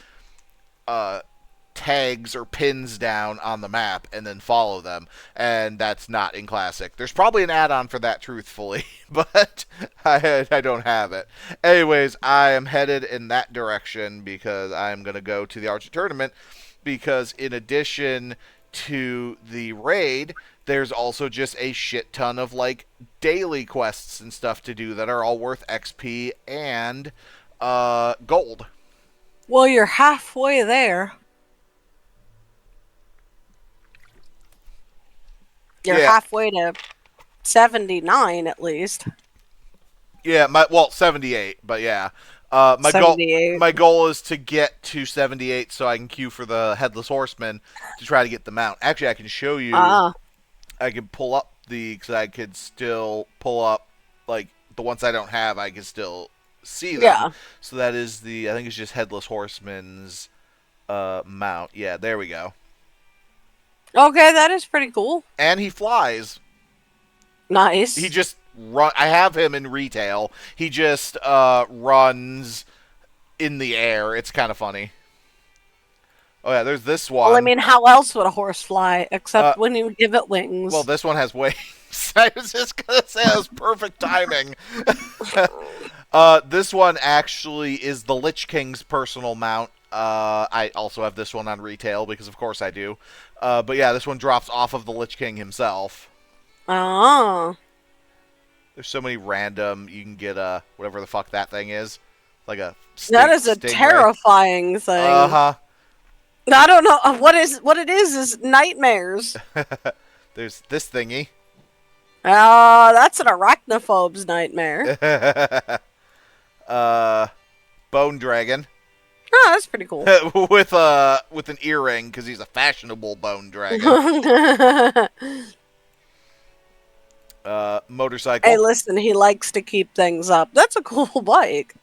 Speaker 1: tags or pins down on the map and then follow them, and that's not in Classic. There's probably an add-on for that, truthfully, but I don't have it. Anyways, I am headed in that direction because I'm going to go to the Archer Tournament, because in addition to the raid, there's also just a shit ton of, like, daily quests and stuff to do that are all worth XP and gold.
Speaker 2: Well, you're halfway there. You're
Speaker 1: Yeah.
Speaker 2: halfway to 79 at least.
Speaker 1: Yeah, 78, but yeah. My
Speaker 2: 78.
Speaker 1: goal is to get to 78 so I can queue for the Headless Horseman to try to get the mount. Actually, I can show you. I can pull up because I could still pull up, like, the ones I don't have, I can still see them.
Speaker 2: Yeah.
Speaker 1: So that is I think it's just Headless Horseman's mount. Yeah, there we go.
Speaker 2: Okay, that is pretty cool.
Speaker 1: And he flies.
Speaker 2: Nice.
Speaker 1: He just I have him in retail. He just runs in the air. It's kind of funny. Oh yeah, there's this one.
Speaker 2: Well, I mean, how else would a horse fly except when you give it wings?
Speaker 1: Well, this one has wings. I was just gonna say that was perfect timing. This one actually is the Lich King's personal mount. I also have this one on retail because of course I do. But yeah, this one drops off of the Lich King himself.
Speaker 2: Oh.
Speaker 1: There's so many random. You can get whatever the fuck that thing is, like a.
Speaker 2: That is a
Speaker 1: stingray.
Speaker 2: Terrifying thing.
Speaker 1: Uh-huh.
Speaker 2: I don't know what it is nightmares.
Speaker 1: There's this thingy.
Speaker 2: That's an arachnophobe's nightmare.
Speaker 1: Bone dragon.
Speaker 2: Oh, that's pretty cool.
Speaker 1: with an earring because he's a fashionable bone dragon. Motorcycle.
Speaker 2: Hey, listen, he likes to keep things up. That's a cool bike.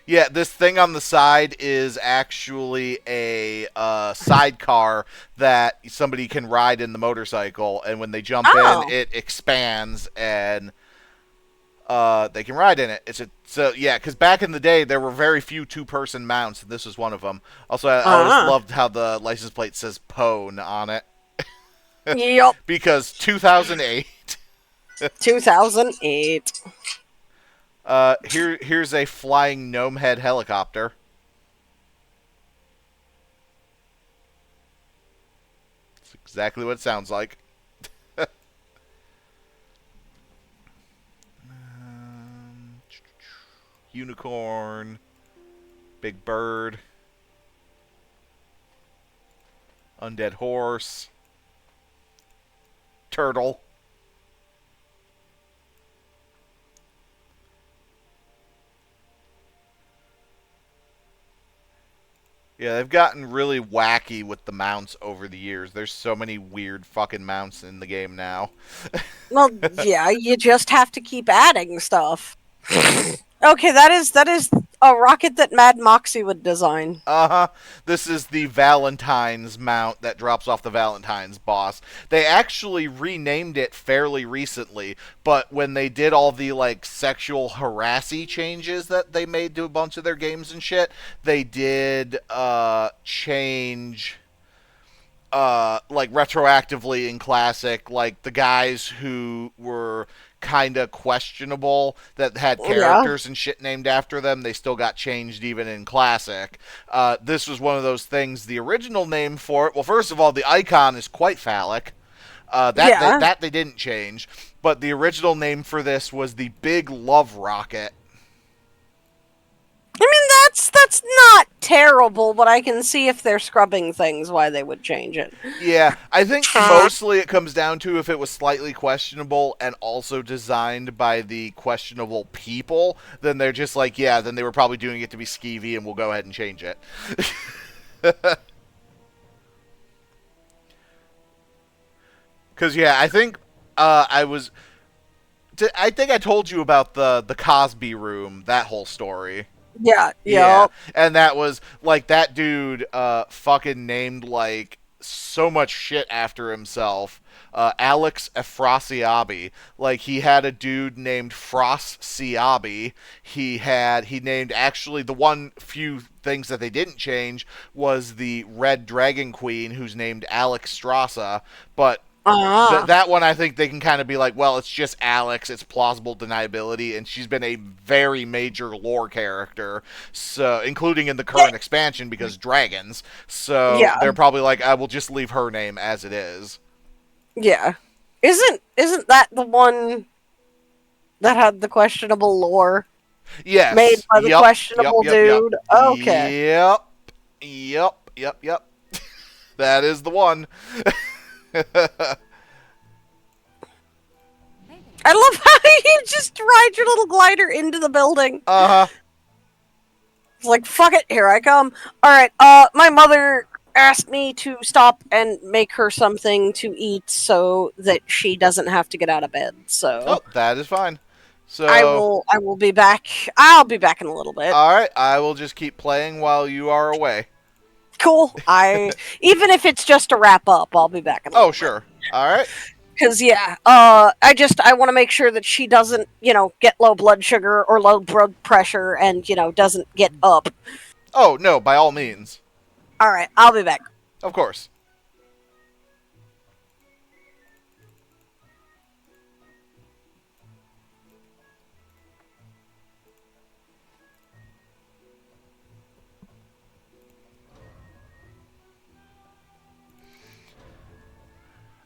Speaker 1: Yeah, this thing on the side is actually a sidecar that somebody can ride in the motorcycle, and when they jump in, it expands, and they can ride in it. So yeah, because back in the day there were very few two-person mounts, and this was one of them. Also, I always loved how the license plate says "Pone" on it
Speaker 2: Yep.
Speaker 1: because 2008.
Speaker 2: 2008.
Speaker 1: Here's a flying gnome head helicopter. It's exactly what it sounds like. Unicorn, big bird, undead horse, turtle. Yeah, they've gotten really wacky with the mounts over the years. There's so many weird fucking mounts in the game now.
Speaker 2: Well, yeah, you just have to keep adding stuff. Okay, that is a rocket that Mad Moxie would design.
Speaker 1: Uh-huh. This is the Valentine's mount that drops off the Valentine's boss. They actually renamed it fairly recently, but when they did all the, like, sexual harassy changes that they made to a bunch of their games and shit, they did, change... like retroactively in Classic, like the guys who were kind of questionable that had characters and shit named after them, they still got changed even in Classic. This was one of those things. The original name for it, well, first of all, the icon is quite phallic. That they didn't change, but the original name for this was the Big Love Rocket.
Speaker 2: I mean, that's not terrible, but I can see if they're scrubbing things why they would change it.
Speaker 1: Yeah, I think mostly it comes down to if it was slightly questionable and also designed by the questionable people, then they're just like, yeah, then they were probably doing it to be skeevy and we'll go ahead and change it. Because, yeah, I think I think I told you about the Cosby room, that whole story.
Speaker 2: Yeah.
Speaker 1: And that was, like, that dude fucking named, like, so much shit after himself. Alex Efrasiabi. Like, he had a dude named Frost Siabi. He named, actually, the one few things that they didn't change was the Red Dragon Queen, who's named Alex Strassa, but that one, I think they can kind of be like, well, it's just Alex, it's plausible deniability, and she's been a very major lore character, so including in the current expansion because dragons. So they're probably like, I will just leave her name as it is.
Speaker 2: Yeah. Isn't that the one that had the questionable lore?
Speaker 1: Yes.
Speaker 2: Made by the questionable dude? Okay.
Speaker 1: Yep. That is the one.
Speaker 2: I love how you just ride your little glider into the building.
Speaker 1: Uh-huh.
Speaker 2: It's like, fuck it, here I come. Alright, my mother asked me to stop and make her something to eat so that she doesn't have to get out of bed, so...
Speaker 1: Oh, that is fine. So
Speaker 2: I will be back. I'll be back in a little bit.
Speaker 1: Alright, I will just keep playing while you are away.
Speaker 2: Cool. Even if it's just a wrap up, I'll be back in a little bit.
Speaker 1: Sure. Alright.
Speaker 2: Because, I want to make sure that she doesn't, get low blood sugar or low blood pressure and, doesn't get up.
Speaker 1: Oh, no, by all means.
Speaker 2: Alright, I'll be back.
Speaker 1: Of course.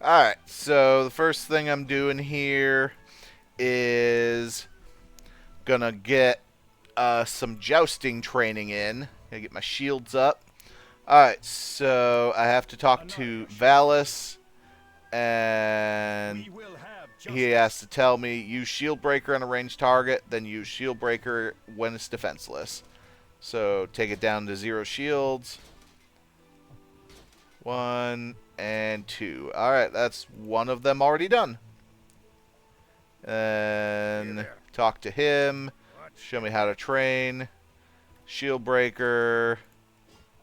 Speaker 1: Alright, so the first thing I'm doing here is gonna get some jousting training in. Gonna get my shields up. Alright, so I have to talk to Valis, and he has to tell me use shield breaker on a ranged target, then use shield breaker when it's defenseless. So take it down to 0 shields. 1 and 2. Alright, that's one of them already done. And talk to him. Show me how to train. Shield breaker.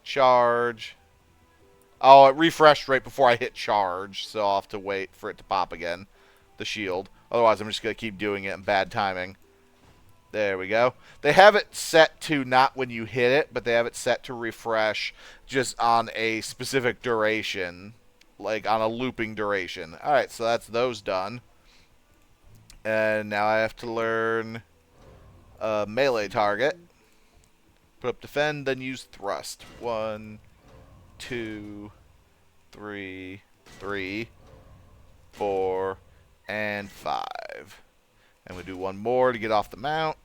Speaker 1: Charge. Oh, it refreshed right before I hit charge, so I'll have to wait for it to pop again. The shield. Otherwise, I'm just going to keep doing it in bad timing. There we go. They have it set to not when you hit it, but they have it set to refresh just on a specific duration, like on a looping duration. Alright, so that's those done. And now I have to learn melee target. Put up defend, then use thrust. 1, 2, 3, 4, and 5. And we do one more to get off the mount.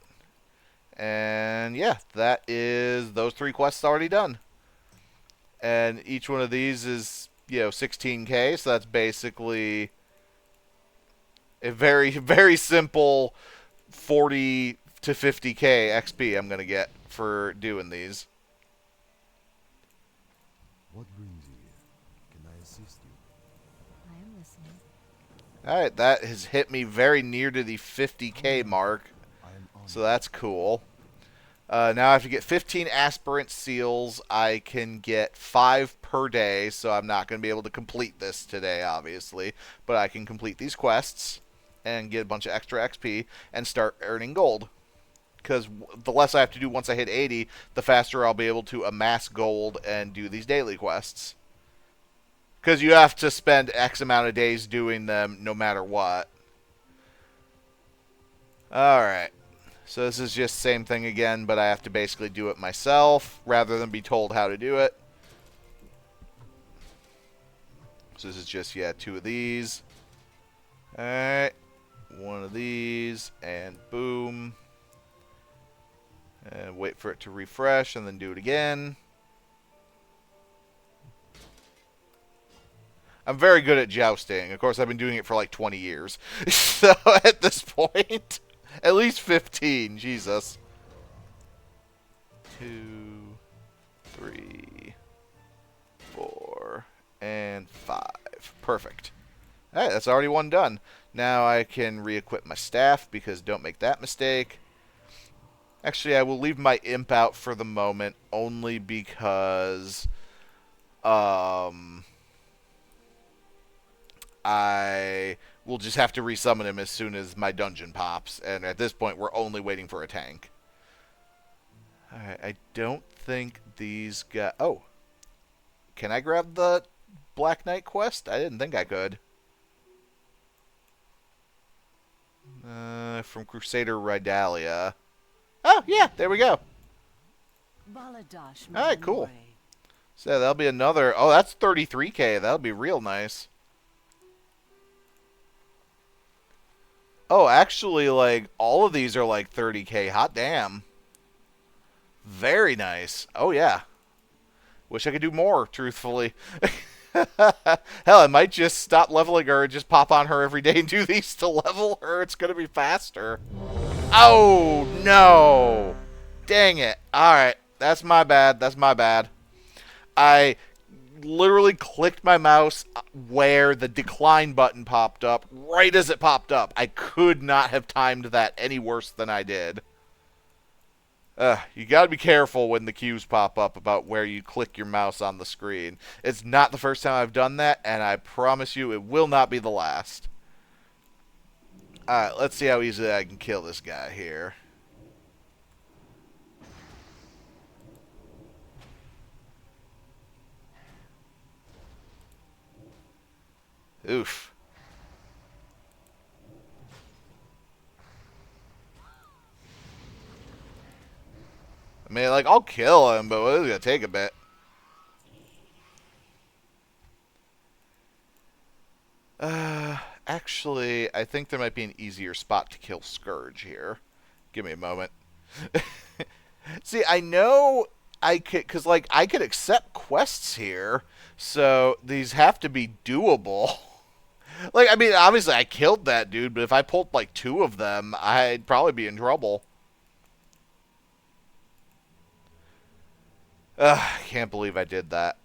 Speaker 1: And yeah, that is those 3 quests already done. And each one of these is, 16k, so that's basically a very, very simple 40 to 50k XP I'm going to get for doing these.
Speaker 6: What brings you here? Can I assist you?
Speaker 3: I am listening.
Speaker 1: Alright, that has hit me very near to the 50k mark,
Speaker 6: I am honored.
Speaker 1: so that's cool. Now I have to get 15 aspirant seals. I can get 5 per day, so I'm not going to be able to complete this today, obviously. But I can complete these quests and get a bunch of extra XP and start earning gold. Because the less I have to do once I hit 80, the faster I'll be able to amass gold and do these daily quests. Because you have to spend X amount of days doing them no matter what. Alright. So this is just the same thing again, but I have to basically do it myself rather than be told how to do it. So this is just, 2 of these. Alright. 1 of these, and boom. And wait for it to refresh, and then do it again. I'm very good at jousting. Of course, I've been doing it for like 20 years. So at this point... At least 15, Jesus. 2, 3, 4, and 5. Perfect. Alright, that's already one done. Now I can re-equip my staff, because don't make that mistake. Actually, I will leave my imp out for the moment, only because... I will just have to resummon him as soon as my dungeon pops. And at this point, we're only waiting for a tank. Alright, I don't think these got... Oh. Can I grab the Black Knight quest? I didn't think I could. From Crusader Rydalia. Oh, yeah, there we go. Alright, cool. So that'll be another... Oh, that's 33k. That'll be real nice. Oh, actually, like, all of these are like 30k. Hot damn. Very nice. Oh, yeah. Wish I could do more, truthfully. Hell, I might just stop leveling her and just pop on her every day and do these to level her. It's going to be faster. Oh, no. Dang it. Alright. That's my bad. That's my bad. I literally clicked my mouse where the decline button popped up right as it popped up. I could not have timed that any worse than I did. You gotta be careful when the cues pop up about where you click your mouse on the screen. It's not the first time I've done that, and I promise you it will not be the last. Alright, let's see how easily I can kill this guy here. Oof. I mean, like, I'll kill him, but it's gonna take a bit. Actually, I think there might be an easier spot to kill Scourge here. Give me a moment. See, I know I could, because, like, I could accept quests here, so these have to be doable. Like, I mean, obviously I killed that dude, but if I pulled, like, 2 of them, I'd probably be in trouble. I can't believe I did that.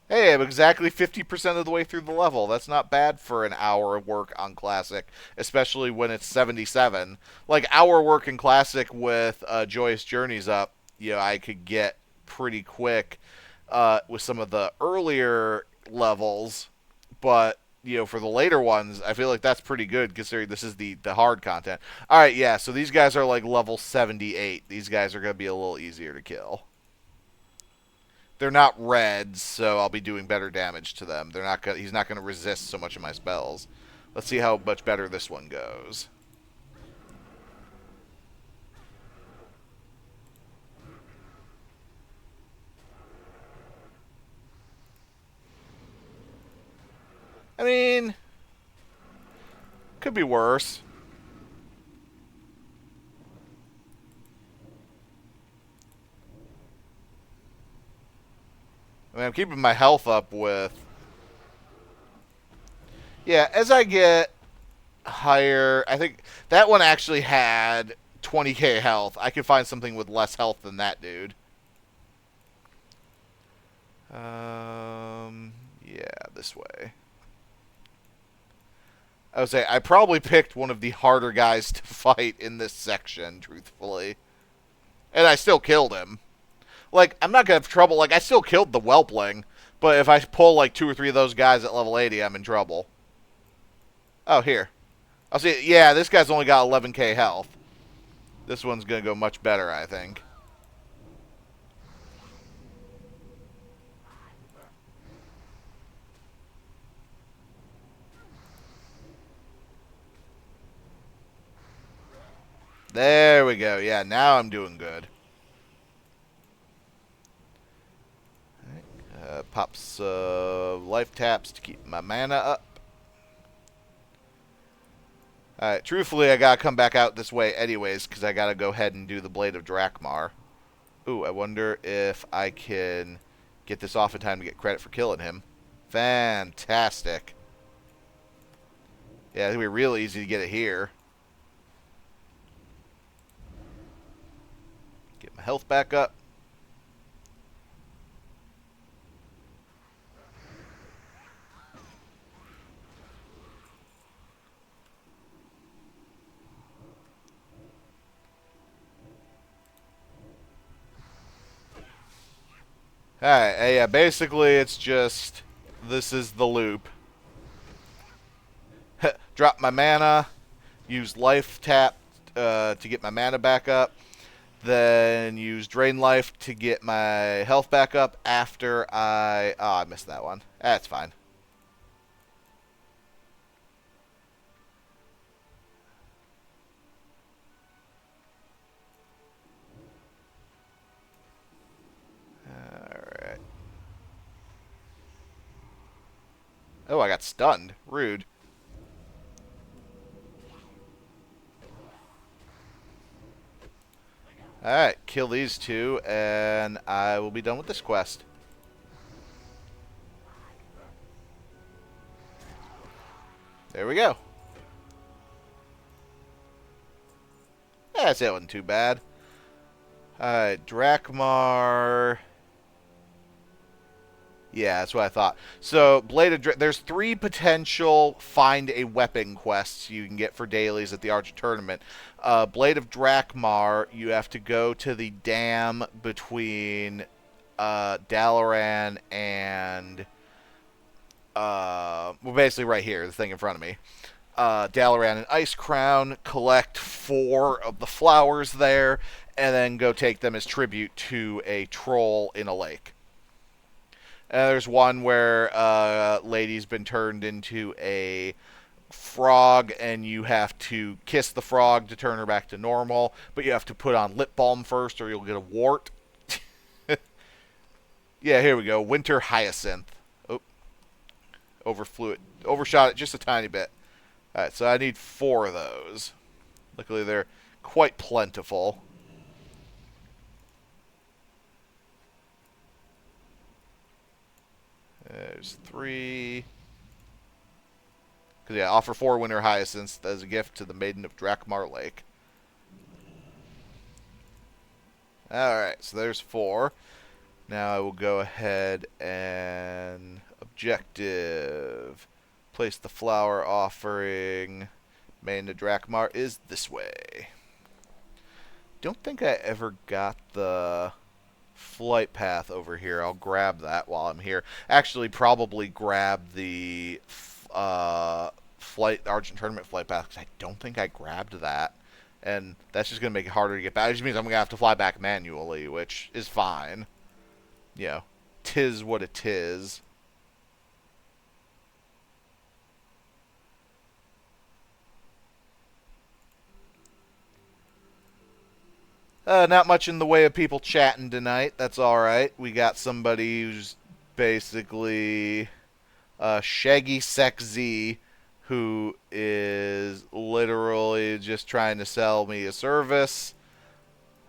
Speaker 1: Hey, I'm exactly 50% of the way through the level. That's not bad for an hour of work on Classic, especially when it's 77. Like, hour work in Classic with Joyous Journeys up, I could get pretty quick with some of the earlier levels, but for the later ones, I feel like that's pretty good considering this is the hard content. All right, yeah. So these guys are like level 78. These guys are gonna be a little easier to kill. They're not reds, so I'll be doing better damage to them. They're not gonna. He's not gonna resist so much of my spells. Let's see how much better this one goes. I mean, could be worse. I mean, I'm keeping my health up with... Yeah, as I get higher... I think that one actually had 20k health. I could find something with less health than that dude. Yeah, this way. I would say I probably picked one of the harder guys to fight in this section, truthfully. And I still killed him. Like, I'm not going to have trouble. Like, I still killed the Whelpling. But if I pull, like, 2 or 3 of those guys at level 80, I'm in trouble. Oh, here. I'll see. Yeah, this guy's only got 11k health. This one's going to go much better, I think. There we go. Yeah, now I'm doing good. Pops life taps to keep my mana up. Alright, truthfully, I gotta come back out this way anyways, because I gotta go ahead and do the Blade of Drakmar. Ooh, I wonder if I can get this off in time to get credit for killing him. Fantastic. Yeah, it's gonna be real easy to get it here. Get my health back up. Alright, yeah, basically it's just, this is the loop. Drop my mana, use life tap to get my mana back up, then use drain life to get my health back up after I... Oh, I missed that one. That's fine. Alright. Oh, I got stunned. Rude. Alright, kill these two, and I will be done with this quest. There we go. Yeah, that wasn't too bad. Alright, Drakmar... Yeah, that's what I thought. So, there's 3 potential find a weapon quests you can get for dailies at the Archer Tournament. Blade of Drakmar, you have to go to the dam between Dalaran and... well, basically right here, the thing in front of me. Dalaran and Ice Crown, collect 4 of the flowers there, and then go take them as tribute to a troll in a lake. There's one where lady's been turned into a frog, and you have to kiss the frog to turn her back to normal, but you have to put on lip balm first or you'll get a wart. Yeah, here we go. Winter Hyacinth. Oh, overshot it just a tiny bit. Alright, so I need 4 of those. Luckily, they're quite plentiful. There's 3. Because, yeah, offer 4 Winter Hyacinths as a gift to the Maiden of Drakmar Lake. Alright, so there's 4. Now I will go ahead and... Objective. Place the flower offering. Maiden of Drakmar is this way. Don't think I ever got the... flight path over here. I'll grab that while I'm here. Actually, probably grab the Argent Tournament flight path, because I don't think I grabbed that. And that's just going to make it harder to get back. It just means I'm going to have to fly back manually, which is fine. You know, 'tis what it is. Not much in the way of people chatting tonight. That's alright. We got somebody who's basically Shaggy Sex Z, who is literally just trying to sell me a service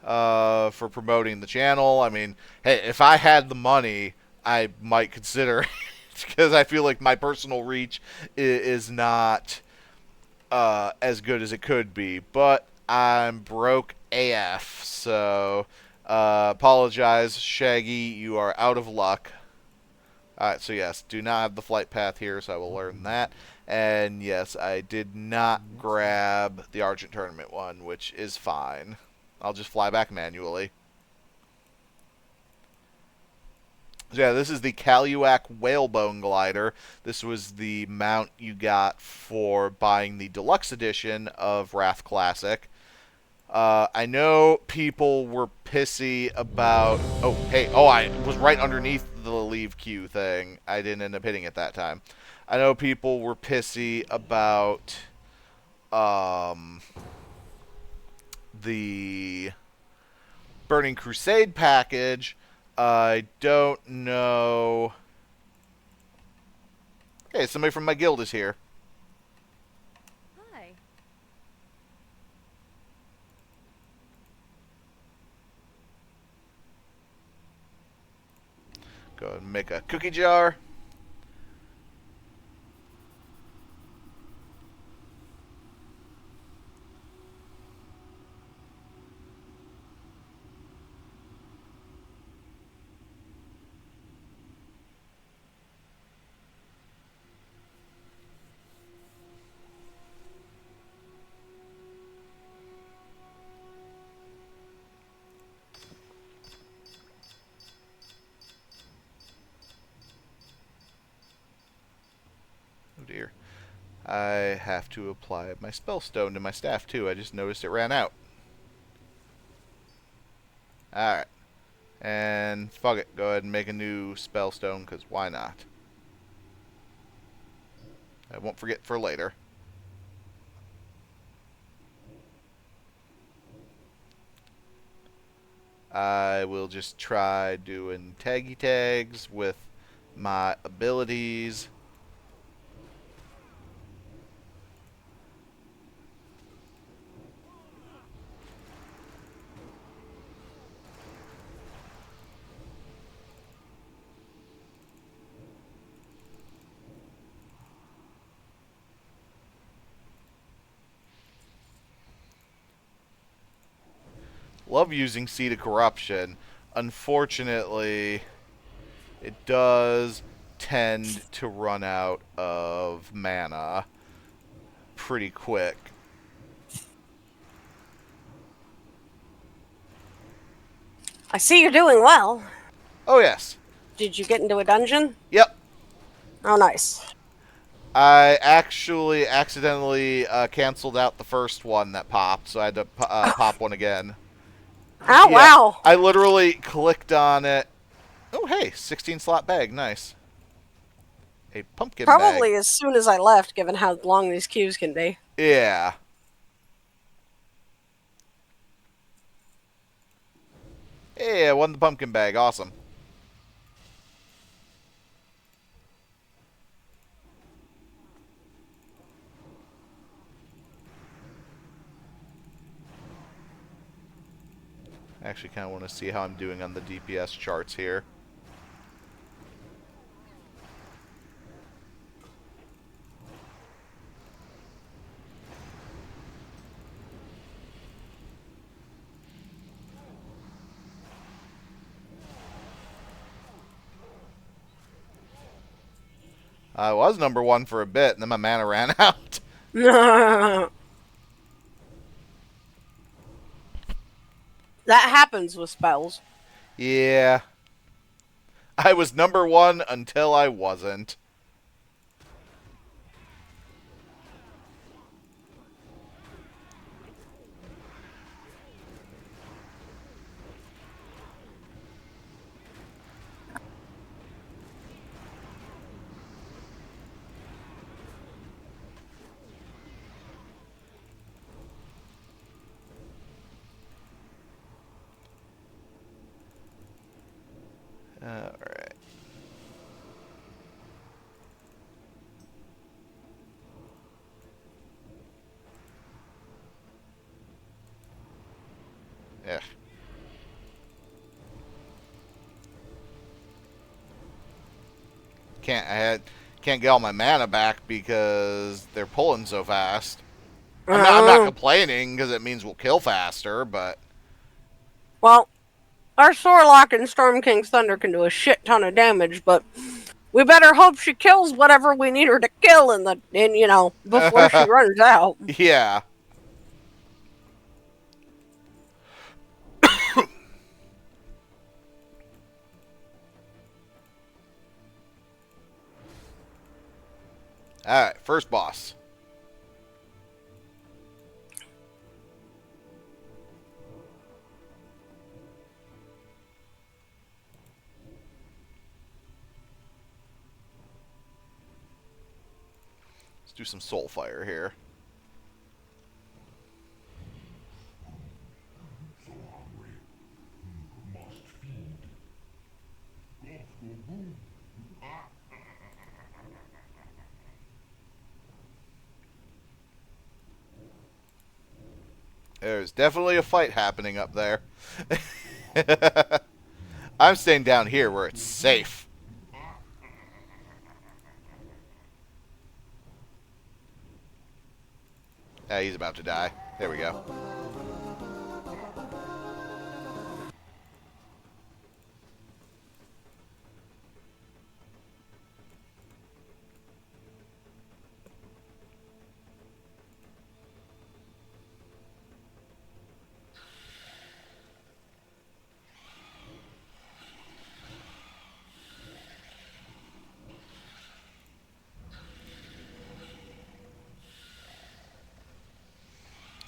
Speaker 1: for promoting the channel. I mean, hey, if I had the money, I might consider it, because I feel like my personal reach is not as good as it could be, but I'm broke AF, so apologize, Shaggy, you are out of luck. Alright, so yes, do not have the flight path here, so I will learn that. And yes, I did not grab the Argent Tournament one, which is fine. I'll just fly back manually. So yeah, this is the Kaluak Whalebone Glider. This was the mount you got for buying the deluxe edition of Wrath Classic. I know people were pissy about... Oh, hey. Oh, I was right underneath the leave queue thing. I didn't end up hitting it that time. I know people were pissy about the Burning Crusade package. I don't know... Hey, somebody from my guild is here.
Speaker 3: Hi.
Speaker 1: Go ahead and make a cookie jar. Oh dear. I have to apply my spell stone to my staff too. I just noticed it ran out. Alright. And fuck it. Go ahead and make a new spell stone, because why not? I won't forget for later. I will just try doing taggy tags with my abilities. Love using Seed of Corruption. Unfortunately, it does tend to run out of mana pretty quick.
Speaker 2: I see you're doing well.
Speaker 1: Oh, yes.
Speaker 2: Did you get into a dungeon?
Speaker 1: Yep.
Speaker 2: Oh, nice.
Speaker 1: I actually accidentally canceled out the first one that popped, so I had to pop one again.
Speaker 2: Oh,
Speaker 1: Yeah,
Speaker 2: wow.
Speaker 1: I literally clicked on it. Oh, hey, 16 slot bag. Nice. A pumpkin
Speaker 2: Probably
Speaker 1: bag.
Speaker 2: as soon as I left, given how long these queues can be.
Speaker 1: Yeah. Hey, I won the pumpkin bag. Awesome. I actually kind of want to see how I'm doing on the DPS charts here. I was number one for a bit, and then my mana ran out.
Speaker 2: That happens with spells.
Speaker 1: Yeah. I was number one until I wasn't. Alright. Yeah. Can't get all my mana back because they're pulling so fast. I'm not complaining because it means we'll kill faster, but
Speaker 2: Well, our Warlock and Storm King's Thunder can do a shit ton of damage, but we better hope she kills whatever we need her to kill before she runs out.
Speaker 1: yeah. Alright, first boss. Let's do some soul fire here. There's definitely a fight happening up there. I'm staying down here where it's safe. He's about to die. There we go.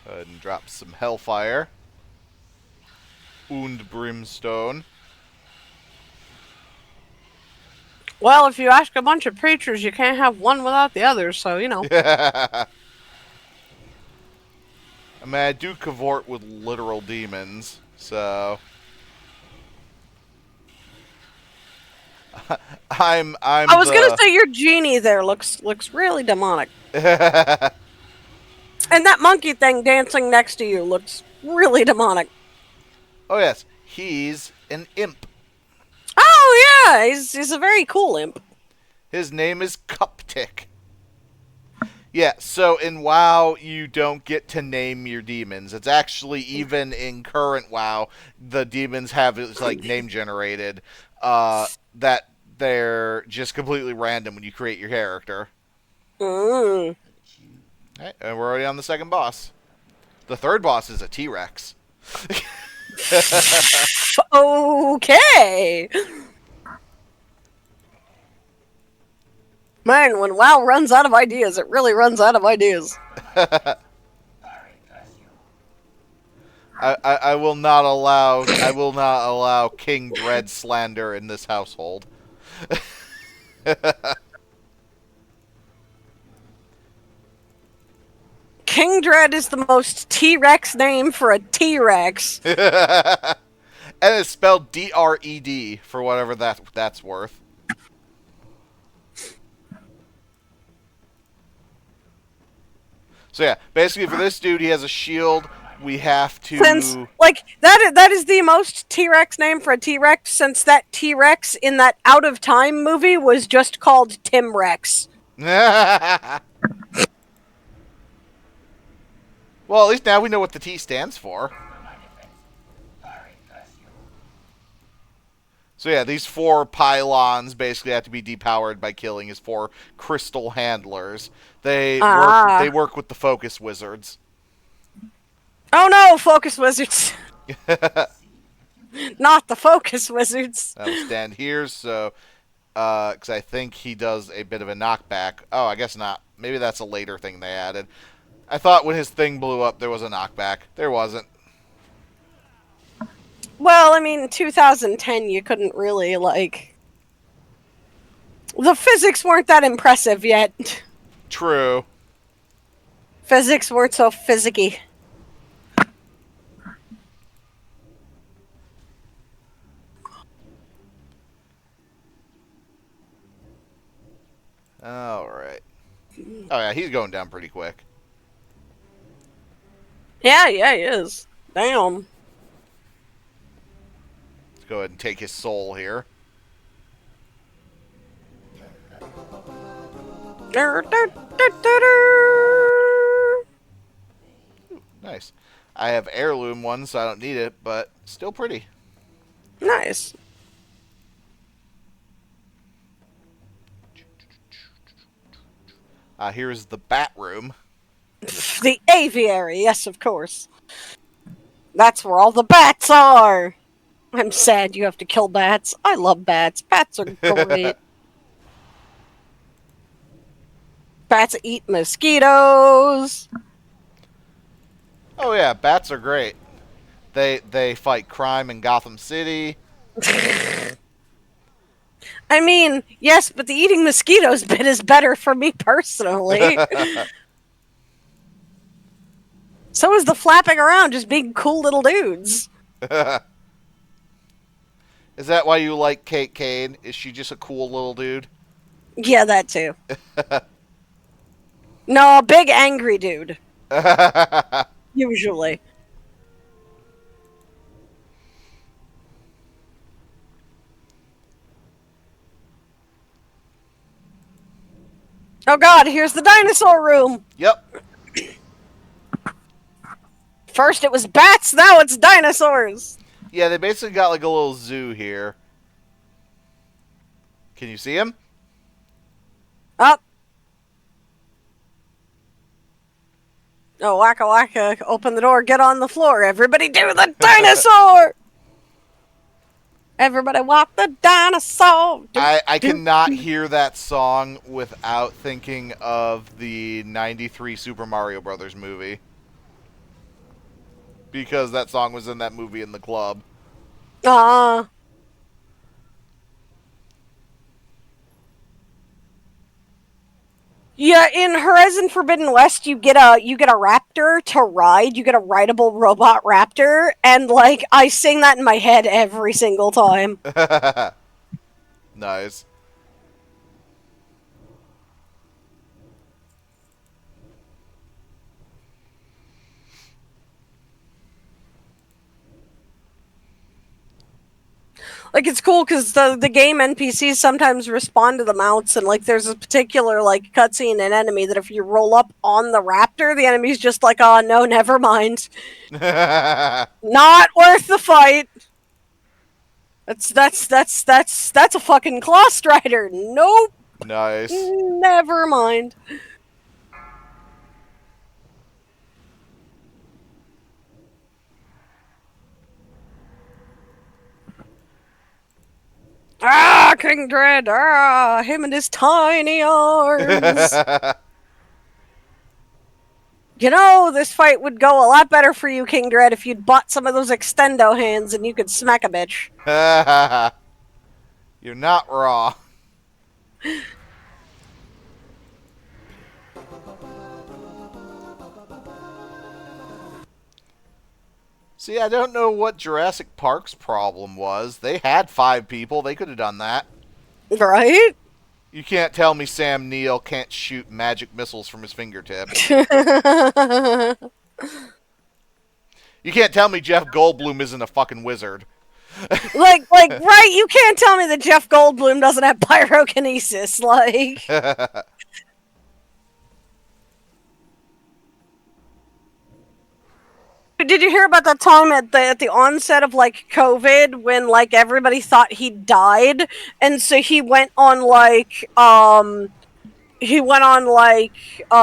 Speaker 1: Go ahead and drop some hellfire. Und brimstone.
Speaker 2: Well, if you ask a bunch of preachers, you can't have one without the other, so,
Speaker 1: I mean, I do cavort with literal demons, so I
Speaker 2: was gonna say your genie there looks really demonic. And that monkey thing dancing next to you looks really demonic.
Speaker 1: Oh yes, he's an imp.
Speaker 2: Oh yeah, he's a very cool imp.
Speaker 1: His name is Cuptic. Yeah, so in WoW, you don't get to name your demons. It's actually, even in current WoW, the demons have, it's like, name generated, that they're just completely random when you create your character.
Speaker 2: Mm.
Speaker 1: Alright, and we're already on the second boss. The third boss is a T-Rex.
Speaker 2: Okay. Man, when WoW runs out of ideas, it really runs out of ideas.
Speaker 1: I will not allow King Dread slander in this household.
Speaker 2: King Dread is the most T-Rex name for a T-Rex.
Speaker 1: And it's spelled D-R-E-D for whatever that's worth. So yeah, basically for this dude, he has a shield. We have to...
Speaker 2: Since, like, that is the most T-Rex name for a T-Rex, since that T-Rex in that Out of Time movie was just called Tim Rex.
Speaker 1: Well, at least now we know what the T stands for. So yeah, these 4 pylons basically have to be depowered by killing his 4 crystal handlers. They work with the focus wizards.
Speaker 2: Oh no, Focus Wizards. Not the Focus Wizards.
Speaker 1: I'll stand here, so... because I think he does a bit of a knockback. Oh, I guess not. Maybe that's a later thing they added. I thought when his thing blew up there was a knockback. There wasn't.
Speaker 2: Well, I mean, 2010, you couldn't really, like... The physics weren't that impressive yet.
Speaker 1: True.
Speaker 2: Physics weren't so physicky.
Speaker 1: Alright. Oh yeah, he's going down pretty quick.
Speaker 2: Yeah, he is. Damn.
Speaker 1: Let's go ahead and take his soul here. Nice. I have heirloom ones, so I don't need it, but still pretty.
Speaker 2: Nice.
Speaker 1: Here's the bat room.
Speaker 2: The aviary, yes, of course. That's where all the bats are. I'm sad you have to kill bats. I love bats. Bats are great. Bats eat mosquitoes.
Speaker 1: Oh yeah, bats are great. They fight crime in Gotham City.
Speaker 2: I mean, yes, but the eating mosquitoes bit is better for me personally. So is the flapping around, just being cool little dudes.
Speaker 1: Is that why you like Kate Kane? Is she just a cool little dude?
Speaker 2: Yeah, that too. No, a big angry dude. Usually. Oh god, here's the dinosaur room!
Speaker 1: Yep.
Speaker 2: First it was bats, now it's dinosaurs!
Speaker 1: Yeah, they basically got like a little zoo here. Can you see him?
Speaker 2: Up. Oh, wacka wacka, open the door, get on the floor, everybody do the dinosaur! Everybody walk the dinosaur!
Speaker 1: I cannot hear that song without thinking of the 93 Super Mario Brothers movie. Because that song was in that movie in the club.
Speaker 2: Yeah, in Horizon Forbidden West, you get a raptor to ride. You get a rideable robot raptor, and like I sing that in my head every single time.
Speaker 1: Nice.
Speaker 2: Like it's cool because the game NPCs sometimes respond to the mounts, and like there's a particular like cutscene and enemy that if you roll up on the raptor, the enemy's just like, oh no, never mind, not worth the fight. That's a fucking claw strider. Nope.
Speaker 1: Nice.
Speaker 2: Never mind. Ah, King Dread! Ah, him and his tiny arms! You know, this fight would go a lot better for you, King Dread, if you'd bought some of those extendo hands and you could smack a bitch.
Speaker 1: You're not raw. See, I don't know what Jurassic Park's problem was. They had 5 people. They could have done that.
Speaker 2: Right?
Speaker 1: You can't tell me Sam Neill can't shoot magic missiles from his fingertip. You can't tell me Jeff Goldblum isn't a fucking wizard.
Speaker 2: Right, you can't tell me that Jeff Goldblum doesn't have pyrokinesis, like... Did you hear about that time at the onset of like COVID when like everybody thought he died, and so he went on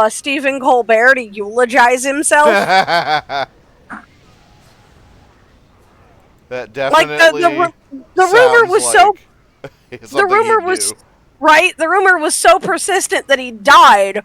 Speaker 2: Stephen Colbert to eulogize himself.
Speaker 1: That definitely
Speaker 2: like the rumor was the rumor was so persistent that he died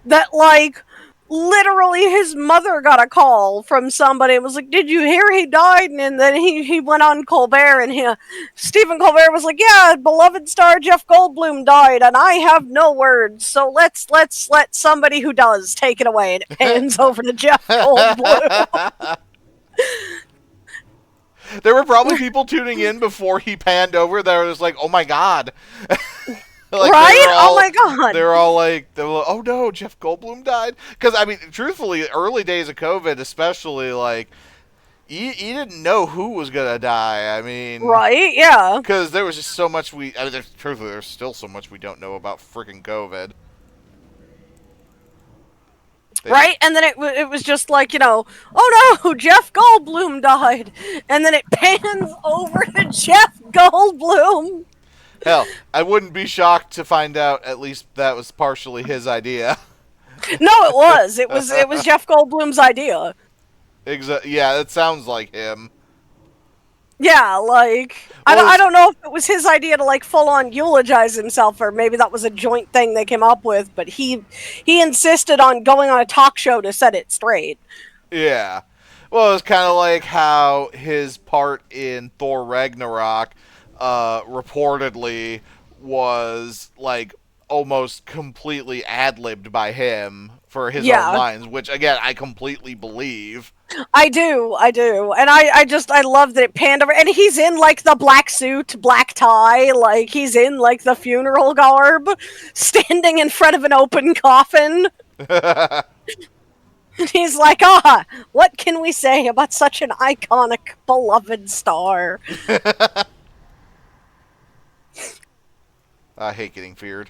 Speaker 2: that like literally his mother got a call from somebody and was like, did you hear he died? And then he went on Colbert, and Stephen Colbert was like, yeah, beloved star Jeff Goldblum died and I have no words, so let's let somebody who does take it away. And it pans over to Jeff Goldblum.
Speaker 1: There were probably people tuning in before he panned over that was like, oh my god. Like
Speaker 2: Right? Oh my god.
Speaker 1: they were all like, oh no, Jeff Goldblum died. Because I mean, truthfully, early days of COVID, especially, like you didn't know who was gonna die. I mean,
Speaker 2: Right? Yeah.
Speaker 1: because there was just so much I mean, truthfully, there's still so much we don't know about freaking COVID.
Speaker 2: Right? And then it was just like, oh no, Jeff Goldblum died. And then it pans over to Jeff Goldblum.
Speaker 1: Hell, I wouldn't be shocked to find out at least that was partially his idea.
Speaker 2: No, it was. It was Jeff Goldblum's idea.
Speaker 1: Yeah, it sounds like him.
Speaker 2: Yeah, like I don't know if it was his idea to like full on eulogize himself, or maybe that was a joint thing they came up with. But he insisted on going on a talk show to set it straight.
Speaker 1: Yeah. Well, it's kind of like how his part in Thor Ragnarok reportedly was like almost completely ad-libbed by him for his own lines, which again I completely believe.
Speaker 2: I do, and I love that it panned over, and he's in like the black suit, black tie, like he's in like the funeral garb, standing in front of an open coffin. And he's like, what can we say about such an iconic, beloved star?
Speaker 1: I hate getting feared.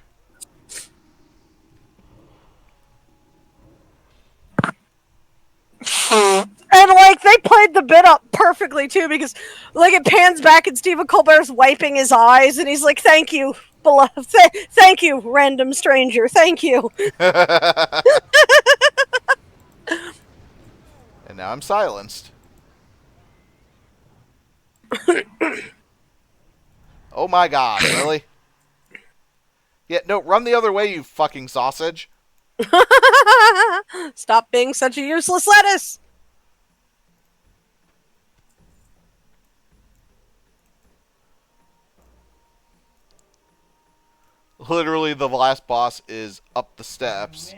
Speaker 2: And like they played the bit up perfectly too, because like it pans back and Stephen Colbert's wiping his eyes, and he's like, "Thank you, beloved. Thank you, random stranger. Thank you."
Speaker 1: And now I'm silenced. Oh my god, really? Yeah, no, run the other way, you fucking sausage.
Speaker 2: Stop being such a useless lettuce.
Speaker 1: Literally, the last boss is up the steps.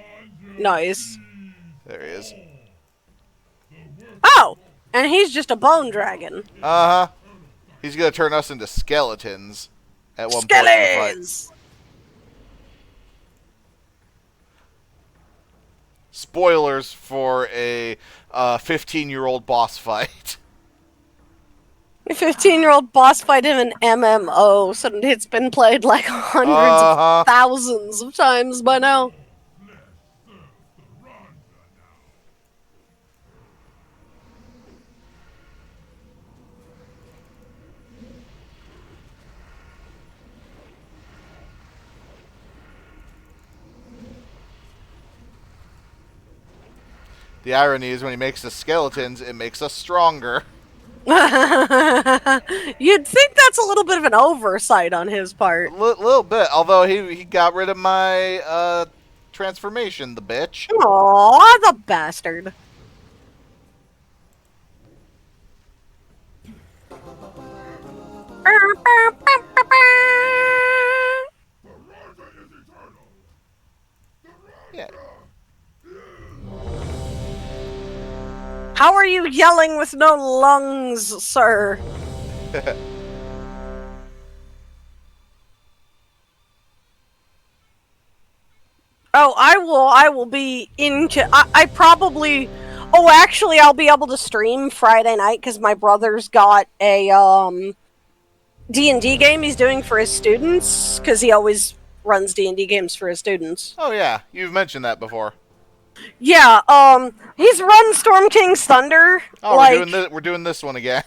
Speaker 2: Nice.
Speaker 1: There he is.
Speaker 2: Oh, and he's just a bone dragon.
Speaker 1: Uh-huh. He's gonna turn us into skeletons at one point in the fight. Spoilers for a 15-year-old boss fight.
Speaker 2: A 15-year-old boss fight in an MMO, so it's been played like hundreds of thousands of times by now.
Speaker 1: The irony is when he makes us skeletons, it makes us stronger.
Speaker 2: You'd think that's a little bit of an oversight on his part.
Speaker 1: Little bit, although he got rid of my transformation, the bitch.
Speaker 2: Aw, the bastard.
Speaker 1: Yeah.
Speaker 2: How are you yelling with no lungs, sir? Oh, I will be into... I probably... Oh, actually, I'll be able to stream Friday night, because my brother's got a, D&D game he's doing for his students, because he always runs D&D games for his students.
Speaker 1: Oh, yeah. You've mentioned that before.
Speaker 2: Yeah, he's run Storm King's Thunder.
Speaker 1: Oh,
Speaker 2: like,
Speaker 1: we're doing this one again.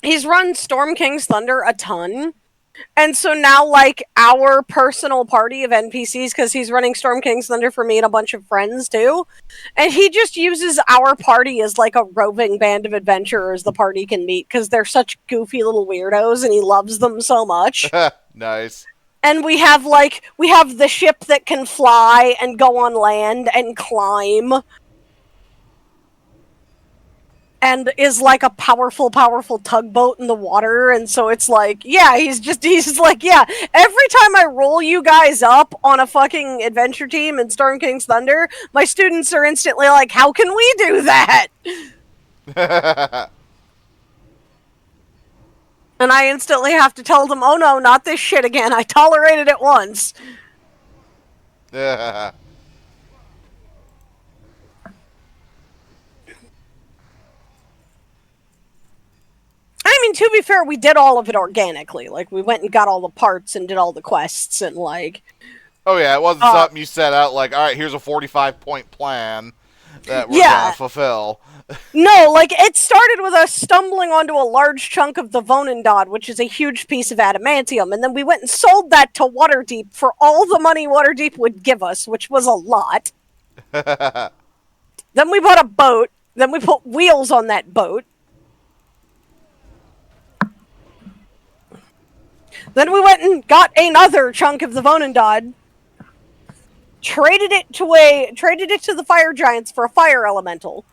Speaker 2: He's run Storm King's Thunder a ton. And so now, like, our personal party of NPCs, because he's running Storm King's Thunder for me and a bunch of friends, too. And he just uses our party as, like, a roving band of adventurers the party can meet, because they're such goofy little weirdos, and he loves them so much.
Speaker 1: Nice.
Speaker 2: And we have the ship that can fly and go on land and climb. And is like a powerful tugboat in the water. And so it's like, yeah, he's like, yeah, every time I roll you guys up on a fucking adventure team in Storm King's Thunder, my students are instantly like, how can we do that? And I instantly have to tell them, oh no, not this shit again. I tolerated it once. I mean, to be fair, we did all of it organically. Like, we went and got all the parts and did all the quests and, like...
Speaker 1: Oh, yeah, it wasn't something you set out like, all right, here's a 45-point plan that we're gonna fulfill.
Speaker 2: No, like, it started with us stumbling onto a large chunk of the Vonendod, which is a huge piece of adamantium, and then we went and sold that to Waterdeep for all the money Waterdeep would give us, which was a lot. Then we bought a boat, then we put wheels on that boat. Then we went and got another chunk of the Vonendod, traded it to the fire giants for a fire elemental.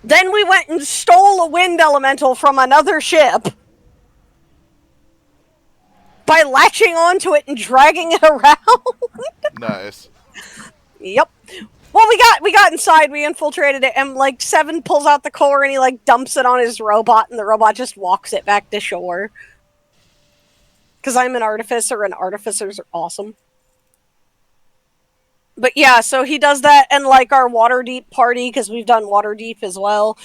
Speaker 2: Then we went and stole a wind elemental from another ship by latching onto it and dragging it around.
Speaker 1: Nice.
Speaker 2: Yep. Well, we got inside, we infiltrated it, and like Seven pulls out the core and he like dumps it on his robot, and the robot just walks it back to shore. Because I'm an artificer, and artificers are awesome. But yeah, so he does that, and like our Waterdeep party, because we've done Waterdeep as well,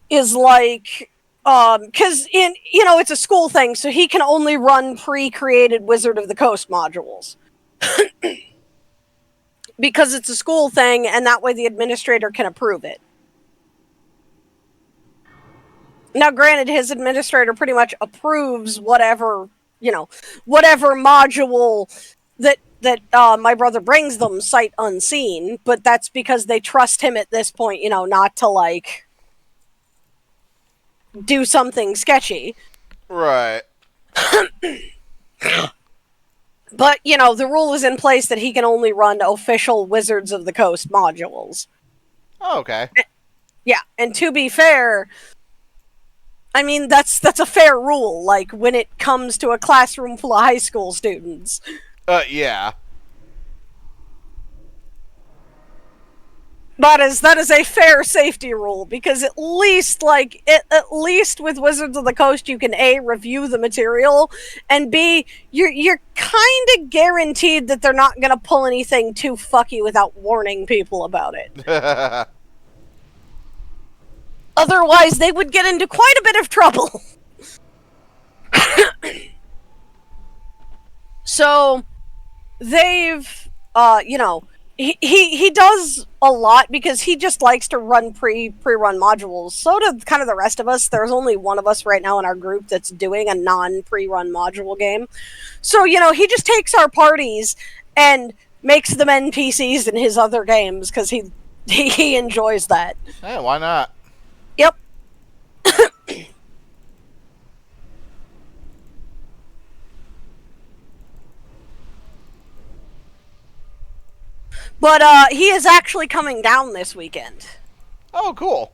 Speaker 2: is like, because it's a school thing, so he can only run pre-created Wizard of the Coast modules. Because it's a school thing, and that way the administrator can approve it. Now, granted, his administrator pretty much approves whatever module that my brother brings them sight unseen, but that's because they trust him at this point, not to, like, do something sketchy.
Speaker 1: Right.
Speaker 2: But, the rule is in place that he can only run official Wizards of the Coast modules.
Speaker 1: Oh, okay.
Speaker 2: Yeah, and to be fair, I mean, that's a fair rule, like, when it comes to a classroom full of high school students.
Speaker 1: Yeah.
Speaker 2: That is a fair safety rule, because at least with Wizards of the Coast, you can A, review the material, and B, you're kind of guaranteed that they're not going to pull anything too fucky without warning people about it. Otherwise, they would get into quite a bit of trouble. So, they've, he does a lot because he just likes to run pre-run modules. So do kind of the rest of us. There's only one of us right now in our group that's doing a non-pre-run module game. So, he just takes our parties and makes them NPCs in his other games because he enjoys that.
Speaker 1: Hey, why not?
Speaker 2: Yep. But he is actually coming down this weekend.
Speaker 1: Oh, cool.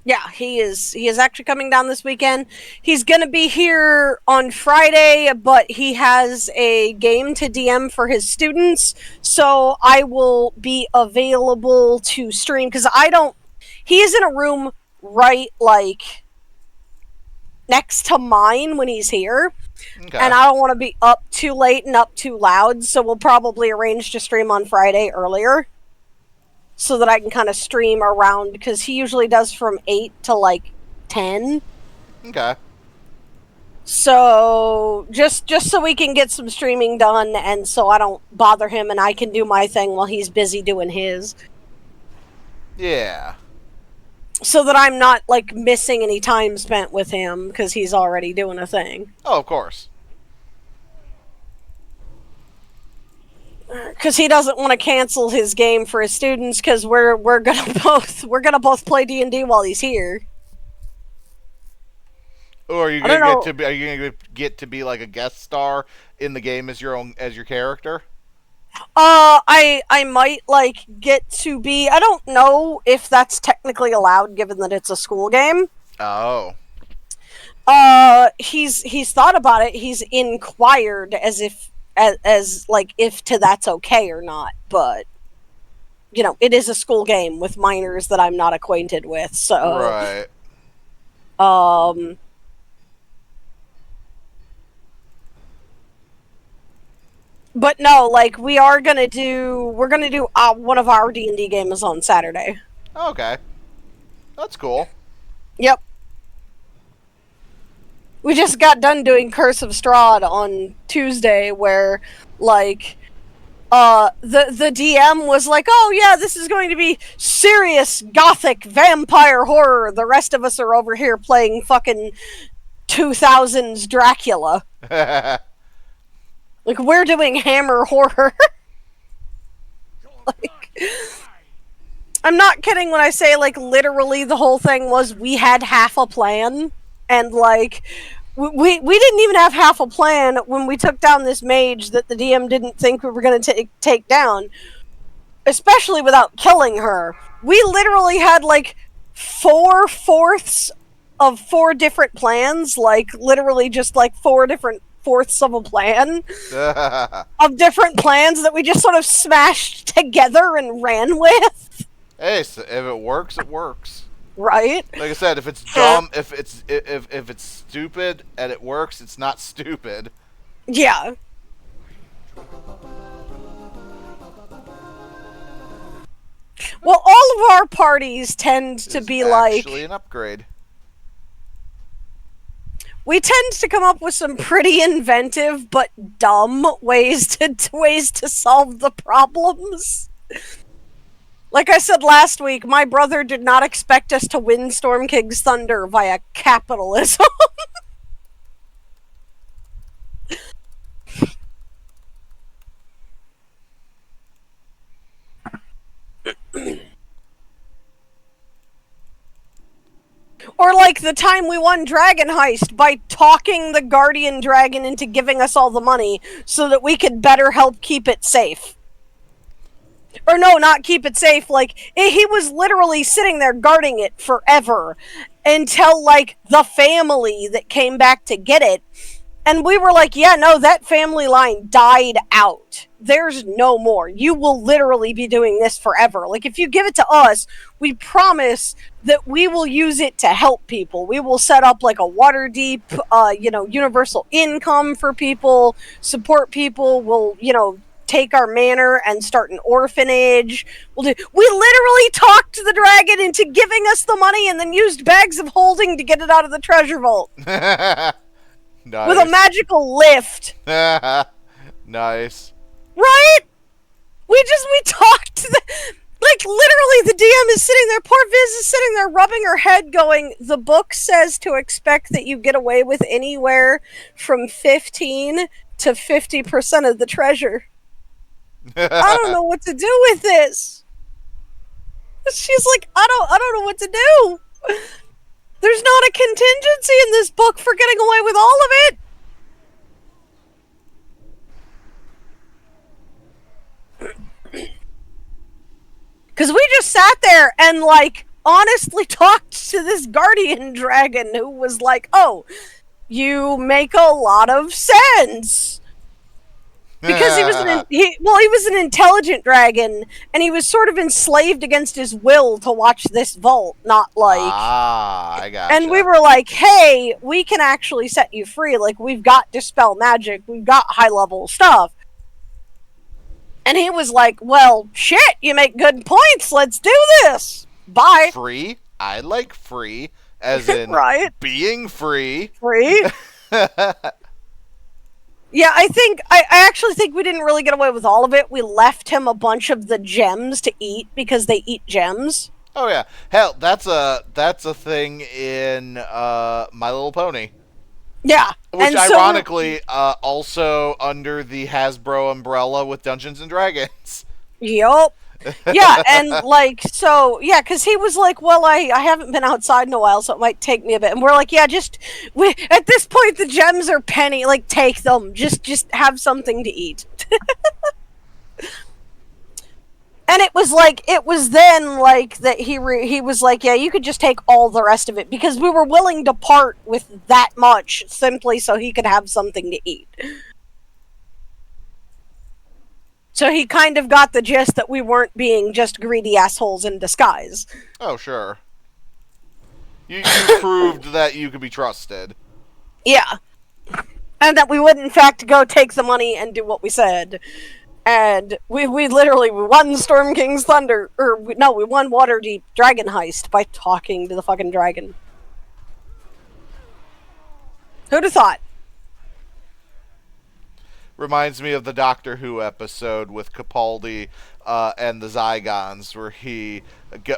Speaker 2: Yeah, he is actually coming down this weekend. He's going to be here on Friday, but he has a game to DM for his students, so I will be available to stream, because he is in a room right, like, next to mine when he's here. Okay. And I don't want to be up too late and up too loud, so we'll probably arrange to stream on Friday earlier so that I can kind of stream around, because he usually does from 8 to, like, 10.
Speaker 1: Okay.
Speaker 2: So, just so we can get some streaming done, and so I don't bother him and I can do my thing while he's busy doing his.
Speaker 1: Yeah.
Speaker 2: So that I'm not, like, missing any time spent with him, because he's already doing a thing.
Speaker 1: Oh, of course.
Speaker 2: Because he doesn't want to cancel his game for his students, because we're gonna both play D&D while he's here.
Speaker 1: Or are you gonna get to be like a guest star in the game as your character?
Speaker 2: I might, like, get to be... I don't know if that's technically allowed, given that it's a school game.
Speaker 1: Oh.
Speaker 2: He's thought about it. He's inquired as if to that's okay or not. But, it is a school game with minors that I'm not acquainted with, so...
Speaker 1: Right.
Speaker 2: But no, like we're gonna do one of our D&D games on Saturday.
Speaker 1: Okay. That's cool.
Speaker 2: Yep. We just got done doing Curse of Strahd on Tuesday, where like the DM was like, "Oh yeah, this is going to be serious gothic vampire horror." The rest of us are over here playing fucking 2000s Dracula. Like we're doing Hammer horror. Like, I'm not kidding when I say like literally the whole thing was we had half a plan, and like we didn't even have half a plan when we took down this mage that the DM didn't think we were going to take down, especially without killing her. We literally had like 4/4 of 4 different plans, like literally just like 4 different fourths of a plan of different plans that we just sort of smashed together and ran with.
Speaker 1: Hey, so if it works, it works.
Speaker 2: Right?
Speaker 1: Like I said, if it's dumb, if it's stupid and it works, it's not stupid.
Speaker 2: Yeah. Well, all of our parties tend to be like
Speaker 1: Actually, an upgrade.
Speaker 2: we tend to come up with some pretty inventive but dumb ways to solve the problems. Like I said last week, my brother did not expect us to win Storm King's Thunder via capitalism. Or like the time we won Dragon Heist by talking the Guardian Dragon into giving us all the money so that we could better help keep it safe. Or no, not keep it safe, like, he was literally sitting there guarding it forever until, like, the family that came back to get it. And we were like, yeah, no, that family line died out. There's no more. You will literally be doing this forever. Like, if you give it to us, we promise that we will use it to help people. We will set up, like, a Waterdeep, universal income for people, support people, we'll, take our manor and start an orphanage. We literally talked the dragon into giving us the money and then used bags of holding to get it out of the treasure vault.
Speaker 1: Nice.
Speaker 2: With a magical lift.
Speaker 1: Nice.
Speaker 2: Right? We talked like literally the DM is sitting there, poor Viz is sitting there rubbing her head going, the book says to expect that you get away with anywhere from 15 to 50% of the treasure. I don't know what to do with this. She's like, I don't know what to do. There's not a contingency in this book for getting away with all of it. Because we just sat there and, like, honestly talked to this guardian dragon who was like, oh, you make a lot of sense. Because he was an intelligent dragon, and he was sort of enslaved against his will to watch this vault, not like...
Speaker 1: I gotcha.
Speaker 2: And we were like, hey, we can actually set you free. Like, we've got Dispel Magic, we've got high-level stuff. And he was like, well, shit, you make good points, let's do this! Bye!
Speaker 1: Free? I like free, as in
Speaker 2: right?
Speaker 1: being free.
Speaker 2: Free? Yeah, I actually think we didn't really get away with all of it. We left him a bunch of the gems to eat because they eat gems.
Speaker 1: Oh yeah, hell, that's a thing in My Little Pony.
Speaker 2: Yeah,
Speaker 1: Which ironically also under the Hasbro umbrella with Dungeons and Dragons.
Speaker 2: Yup. Yeah, and like, so, yeah, because he was like, well, I haven't been outside in a while, so it might take me a bit. And we're like, yeah, at this point, the gems are penny, like, take them. Just have something to eat. And it was then, like, that he was like, yeah, you could just take all the rest of it, because we were willing to part with that much, simply so he could have something to eat. So he kind of got the gist that we weren't being just greedy assholes in disguise.
Speaker 1: Oh, sure. You proved that you could be trusted.
Speaker 2: Yeah. and that we would in fact go take the money and do what we said. And we literally won Storm King's Thunder, we won Waterdeep Dragon Heist by talking to the fucking dragon. Who'd have thought?
Speaker 1: Reminds me of the Doctor Who episode with Capaldi and the Zygons, where he...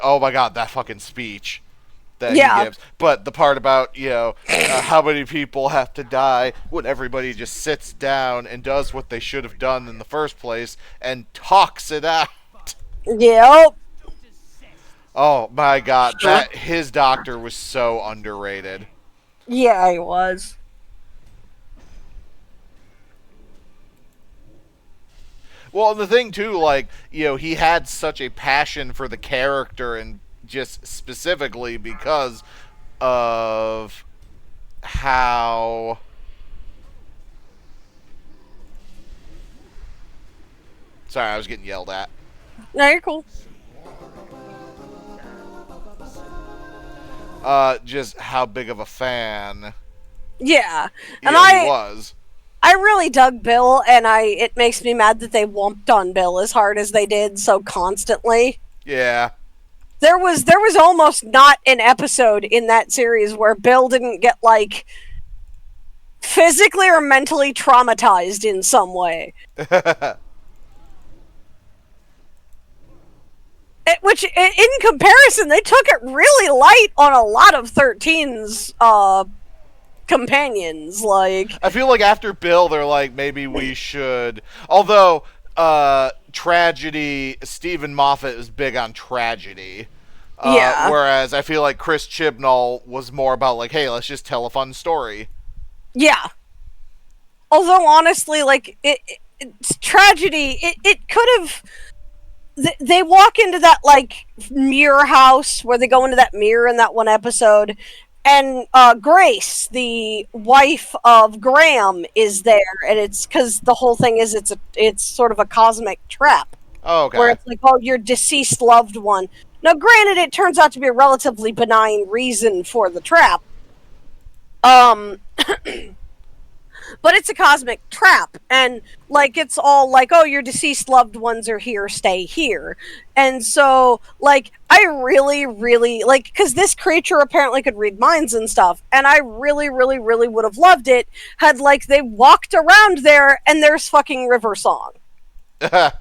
Speaker 1: Oh my god, that fucking speech that he gives. But the part about, how many people have to die when everybody just sits down and does what they should have done in the first place and talks it out.
Speaker 2: Yep.
Speaker 1: Oh my god, his Doctor was so underrated.
Speaker 2: Yeah, he was.
Speaker 1: Well, and the thing, too, he had such a passion for the character, and just specifically because of how... Sorry, I was getting yelled at.
Speaker 2: No, you're cool.
Speaker 1: Just how big of a fan
Speaker 2: Yeah. And
Speaker 1: he was.
Speaker 2: I really dug Bill, and it makes me mad that they whomped on Bill as hard as they did so constantly.
Speaker 1: Yeah.
Speaker 2: There was almost not an episode in that series where Bill didn't get, physically or mentally traumatized in some way. Which, in comparison, they took it really light on a lot of 13's, companions.
Speaker 1: I feel like after Bill, they're like, maybe we should... Although, tragedy, Stephen Moffat is big on tragedy.
Speaker 2: Yeah.
Speaker 1: Whereas I feel like Chris Chibnall was more about, hey, let's just tell a fun story.
Speaker 2: Yeah. Although, honestly, it's tragedy, it could have... They walk into that, mirror house, where they go into that mirror in that one episode, and Grace, the wife of Graham, is there, and it's because the whole thing is it's sort of a cosmic trap.
Speaker 1: Oh, okay.
Speaker 2: Where it's your deceased loved one. Now, granted, it turns out to be a relatively benign reason for the trap. But it's a cosmic trap, and, it's all oh, your deceased loved ones are here, stay here. And so, I really, really, because this creature apparently could read minds and stuff, and I really, really, really would have loved it had, they walked around there, and there's fucking River Song.
Speaker 1: Yeah.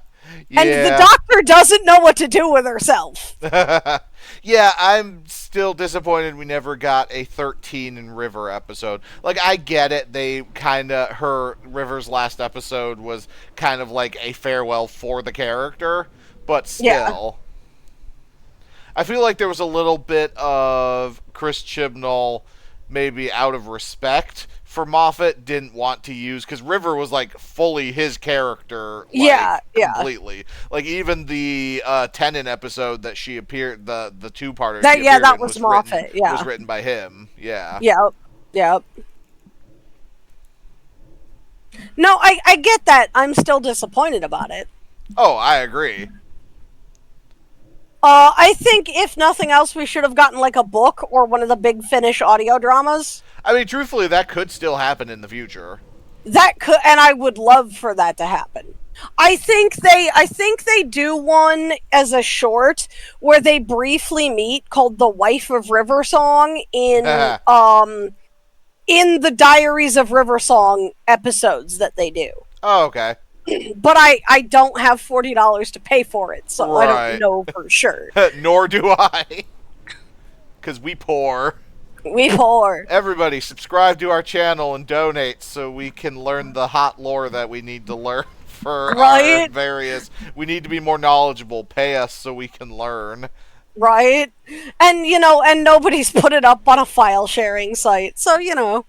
Speaker 2: And the Doctor doesn't know what to do with herself.
Speaker 1: Yeah, I'm still disappointed we never got a 13 in River episode. I get it. They River's last episode was kind of like a farewell for the character, but still. Yeah. I feel like there was a little bit of Chris Chibnall, maybe out of respect for Moffat, didn't want to use, because River was fully his character, completely. Even the Tennant episode that she appeared, the two-parter.
Speaker 2: That was Moffat.
Speaker 1: Was written by him. Yeah.
Speaker 2: Yep. No, I get that. I'm still disappointed about it.
Speaker 1: Oh, I agree.
Speaker 2: I think, if nothing else, we should have gotten, a book or one of the big Finnish audio dramas.
Speaker 1: I mean, truthfully, that could still happen in the future.
Speaker 2: That could, and I would love for that to happen. I think they do one as a short where they briefly meet, called The Wife of River Song, in the Diaries of River Song episodes that they do.
Speaker 1: Oh, okay.
Speaker 2: But I don't have $40 to pay for it, so
Speaker 1: right.
Speaker 2: I don't know for sure.
Speaker 1: Nor do I. Because we poor.
Speaker 2: We poor.
Speaker 1: Everybody, subscribe to our channel and donate so we can learn the hot lore that we need to learn for our various... We need to be more knowledgeable. Pay us so we can learn.
Speaker 2: Right? And, and nobody's put it up on a file sharing site, so,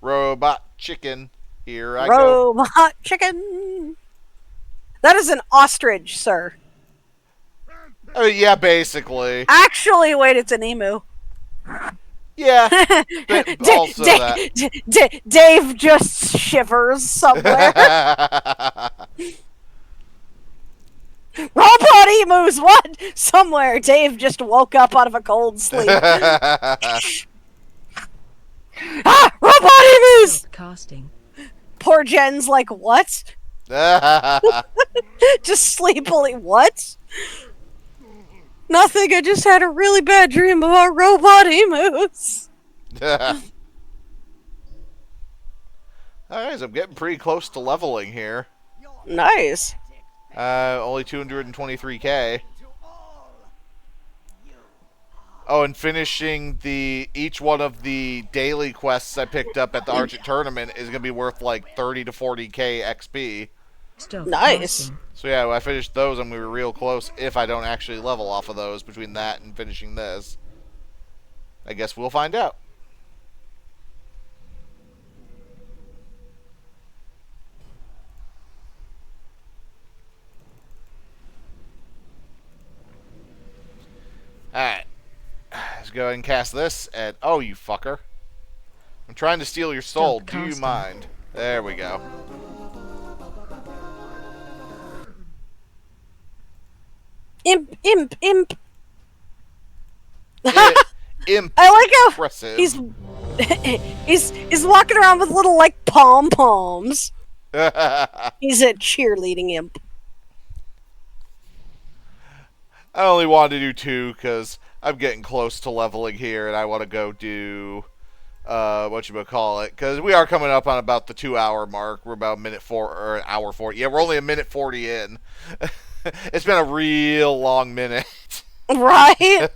Speaker 1: Robot chicken. Here I go.
Speaker 2: Robot chicken. That is an ostrich, sir.
Speaker 1: Oh, yeah, basically.
Speaker 2: Actually, wait, it's an emu.
Speaker 1: Yeah. Also that.
Speaker 2: Dave just shivers somewhere. Robot emus, what? Somewhere, Dave just woke up out of a cold sleep. Robot emus!
Speaker 3: exhausting.
Speaker 2: Poor Jen's like, what? Just sleepily, what? Nothing, I just had a really bad dream about robot emus.
Speaker 1: Alright, so I'm getting pretty close to leveling here.
Speaker 2: Nice.
Speaker 1: Only 223k. Oh, and finishing each one of the daily quests I picked up at the Argent tournament is going to be worth like 30 to 40k XP.
Speaker 3: Stuff
Speaker 2: Nice.
Speaker 3: exhausting.
Speaker 1: So yeah, when I finished those, I'm going to be real close if I don't actually level off of those between that and finishing this. I guess we'll find out. Alright. Let's go ahead and cast this, and oh, you fucker. I'm trying to steal your soul.
Speaker 3: Stop
Speaker 1: Do you
Speaker 3: casting.
Speaker 1: mind? There we go.
Speaker 2: Imp, imp, imp.
Speaker 1: Impressive.
Speaker 2: I like how he's walking around with little like pom poms. He's a cheerleading imp.
Speaker 1: I only wanted to do 2 because I'm getting close to leveling here, and I want to go do whatchamacallit, because we are coming up on about the 2-hour mark. We're about a minute 4 or an hour 40. Yeah, we're only a minute 40 in. It's been a real long minute.
Speaker 2: Right?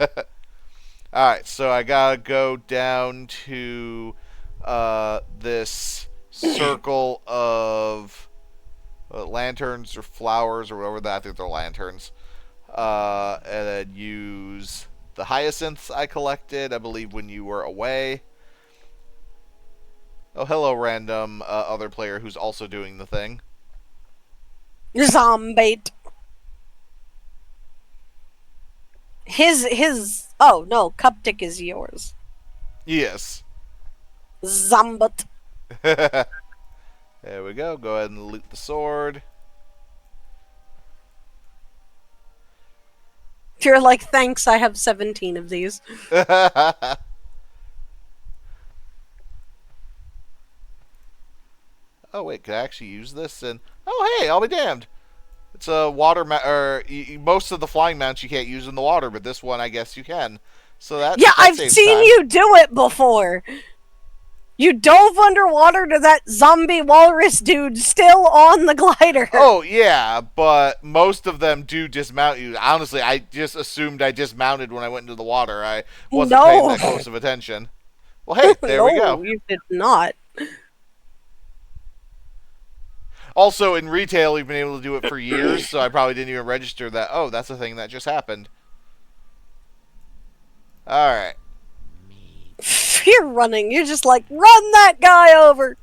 Speaker 1: Alright, so I gotta go down to this circle of lanterns or flowers or whatever that. I think they're lanterns. And then use the hyacinths I collected, I believe, when you were away. Oh, hello, random other player who's also doing the thing.
Speaker 2: Zombate. His oh no, Cuptic is yours.
Speaker 1: Yes.
Speaker 2: Zombat.
Speaker 1: There we go. Go ahead and loot the sword.
Speaker 2: You're like, thanks, I have 17 of these.
Speaker 1: Oh wait, could I actually use this? And oh hey, I'll be damned. It's a water most of the flying mounts you can't use in the water, but this one I guess you can. So that
Speaker 2: I've
Speaker 1: saves
Speaker 2: seen
Speaker 1: time.
Speaker 2: you do it before. You dove underwater to that zombie walrus dude still on the glider.
Speaker 1: Oh yeah, but most of them do dismount you. Honestly, I just assumed I dismounted when I went into the water. I wasn't paying that close of attention. Well, hey, there we go.
Speaker 2: No, you did not.
Speaker 1: Also, in retail, we've been able to do it for years, so I probably didn't even register that. Oh, that's a thing that just happened. Alright.
Speaker 2: You're running. You're just like, run that guy over.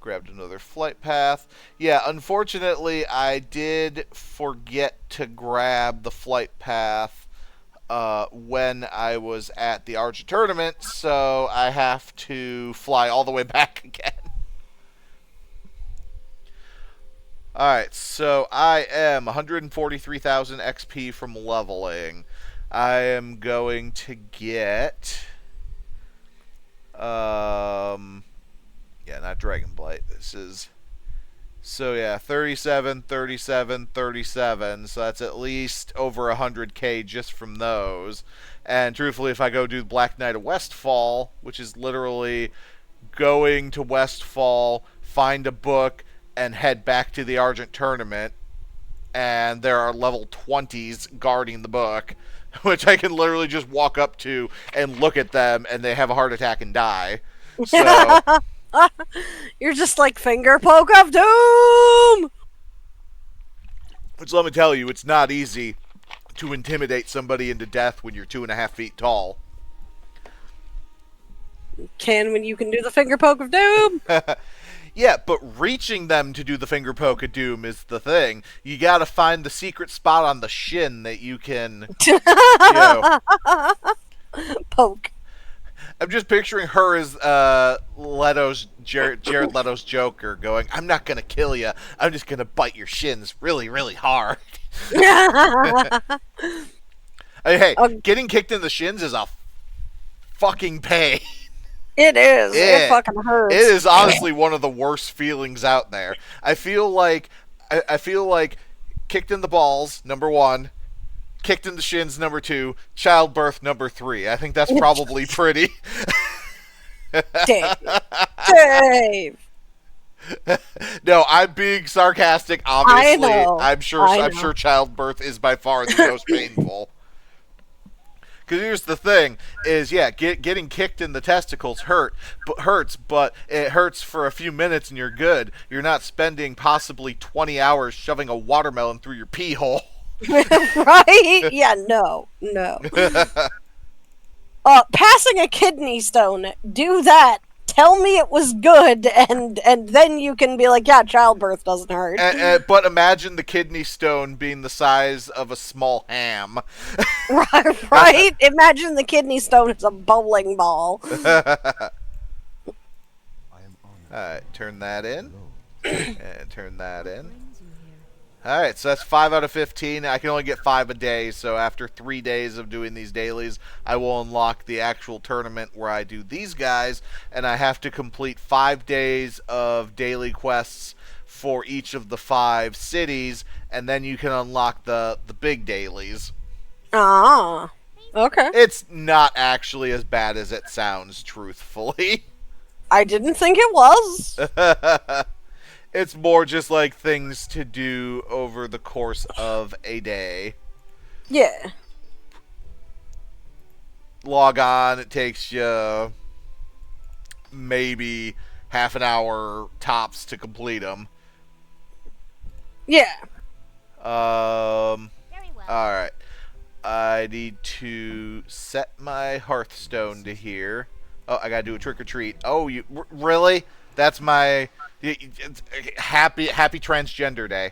Speaker 1: Grabbed another flight path. Yeah, unfortunately, I did forget to grab the flight path when I was at the Archer tournament, so I have to fly all the way back again. Alright, so I am 143,000 XP from leveling. I am going to get... yeah, not Dragon Blight. This is... So yeah, 37, 37, 37. So that's at least over 100k just from those. And truthfully, if I go do Black Knight of Westfall, which is literally going to Westfall, find a book, and head back to the Argent tournament, and there are level 20s guarding the book, which I can literally just walk up to and look at them, and they have a heart attack and die. So...
Speaker 2: You're just like finger poke of doom.
Speaker 1: Which, let me tell you, it's not easy to intimidate somebody into death when you're 2.5 feet tall.
Speaker 2: Can when you can do the finger poke of doom.
Speaker 1: Yeah, but reaching them to do the finger poke of doom is the thing. You gotta find the secret spot on the shin that you can, you know...
Speaker 2: Poke.
Speaker 1: I'm just picturing her as Jared Leto's Joker going, I'm not gonna kill you, I'm just gonna bite your shins really, really hard. Hey,
Speaker 2: Uh,
Speaker 1: getting kicked in the shins is a fucking pain.
Speaker 2: it is. It
Speaker 1: It
Speaker 2: fucking hurts.
Speaker 1: it is honestly one of the worst feelings out there. I feel like kicked in the balls, number one, kicked in the shins, number two, childbirth, number three. I think that's probably pretty.
Speaker 2: Dave. Dave.
Speaker 1: No, I'm being sarcastic.
Speaker 2: I
Speaker 1: Obviously,
Speaker 2: know.
Speaker 1: I'm
Speaker 2: I know.
Speaker 1: sure childbirth is by far the most painful. Because here's the thing: is getting kicked in the testicles hurts, but it hurts for a few minutes and you're good. You're not spending possibly 20 hours shoving a watermelon through your pee hole.
Speaker 2: Right? Yeah, no. Passing a kidney stone, do that. Tell me it was good, and then you can be like, yeah, childbirth doesn't hurt.
Speaker 1: But imagine the kidney stone being the size of a small ham.
Speaker 2: Right? Imagine the kidney stone is a bowling ball.
Speaker 6: I am honored.
Speaker 1: Alright, turn that in.
Speaker 6: Hello.
Speaker 1: And turn that in.
Speaker 3: Brings you here.
Speaker 1: Alright, so that's 5 out of 15. I can only get 5 a day, so after 3 days of doing these dailies, I will unlock the actual tournament where I do these guys, and I have to complete 5 days of daily quests for each of the 5 cities, and then you can unlock the big dailies.
Speaker 2: Ah. Okay.
Speaker 1: It's not actually as bad as it sounds, truthfully.
Speaker 2: I didn't think it was.
Speaker 1: It's more just like things to do over the course of a day.
Speaker 2: Yeah.
Speaker 1: Log on, it takes you maybe half an hour tops to complete them.
Speaker 2: Yeah.
Speaker 3: Very well.
Speaker 1: Alright. I need to set my Hearthstone to here. Oh, I gotta do a trick or treat. Oh, you really? That's my happy transgender day.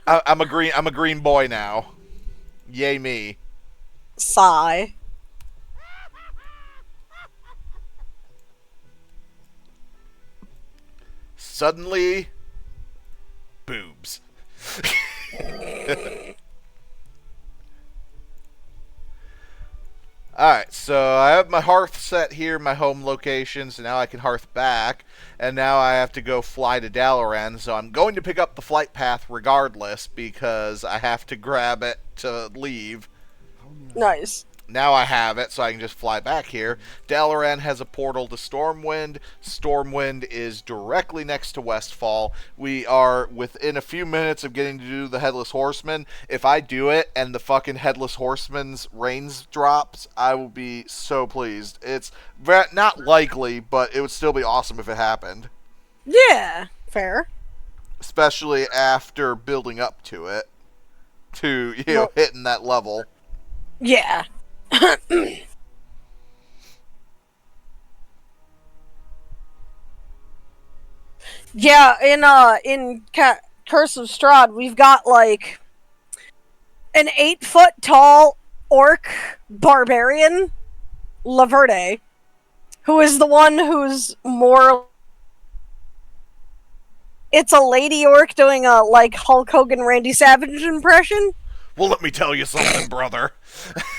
Speaker 1: I'm a green boy now. Yay me.
Speaker 2: Sigh.
Speaker 1: Suddenly, boobs. Alright, so I have my hearth set here, my home location, so now I can hearth back, and now I have to go fly to Dalaran, so I'm going to pick up the flight path regardless, because I have to grab it to leave.
Speaker 6: How may I
Speaker 2: Nice.
Speaker 1: Now I have it, so I can just fly back here. Dalaran has a portal to Stormwind. Stormwind is directly next to Westfall. We are within a few minutes of getting to do the Headless Horseman. If I do it and the fucking Headless Horseman's reigns drops, I will be so pleased. It's not likely, but it would still be awesome if it happened.
Speaker 2: Yeah. Fair.
Speaker 1: Especially after building up to it. To, hitting that level.
Speaker 2: Yeah. Yeah, in Curse of Strahd, we've got like an 8-foot tall orc barbarian, Laverde, who is the one who's more. It's a lady orc doing a like Hulk Hogan, Randy Savage impression.
Speaker 1: Well, let me tell you something, brother.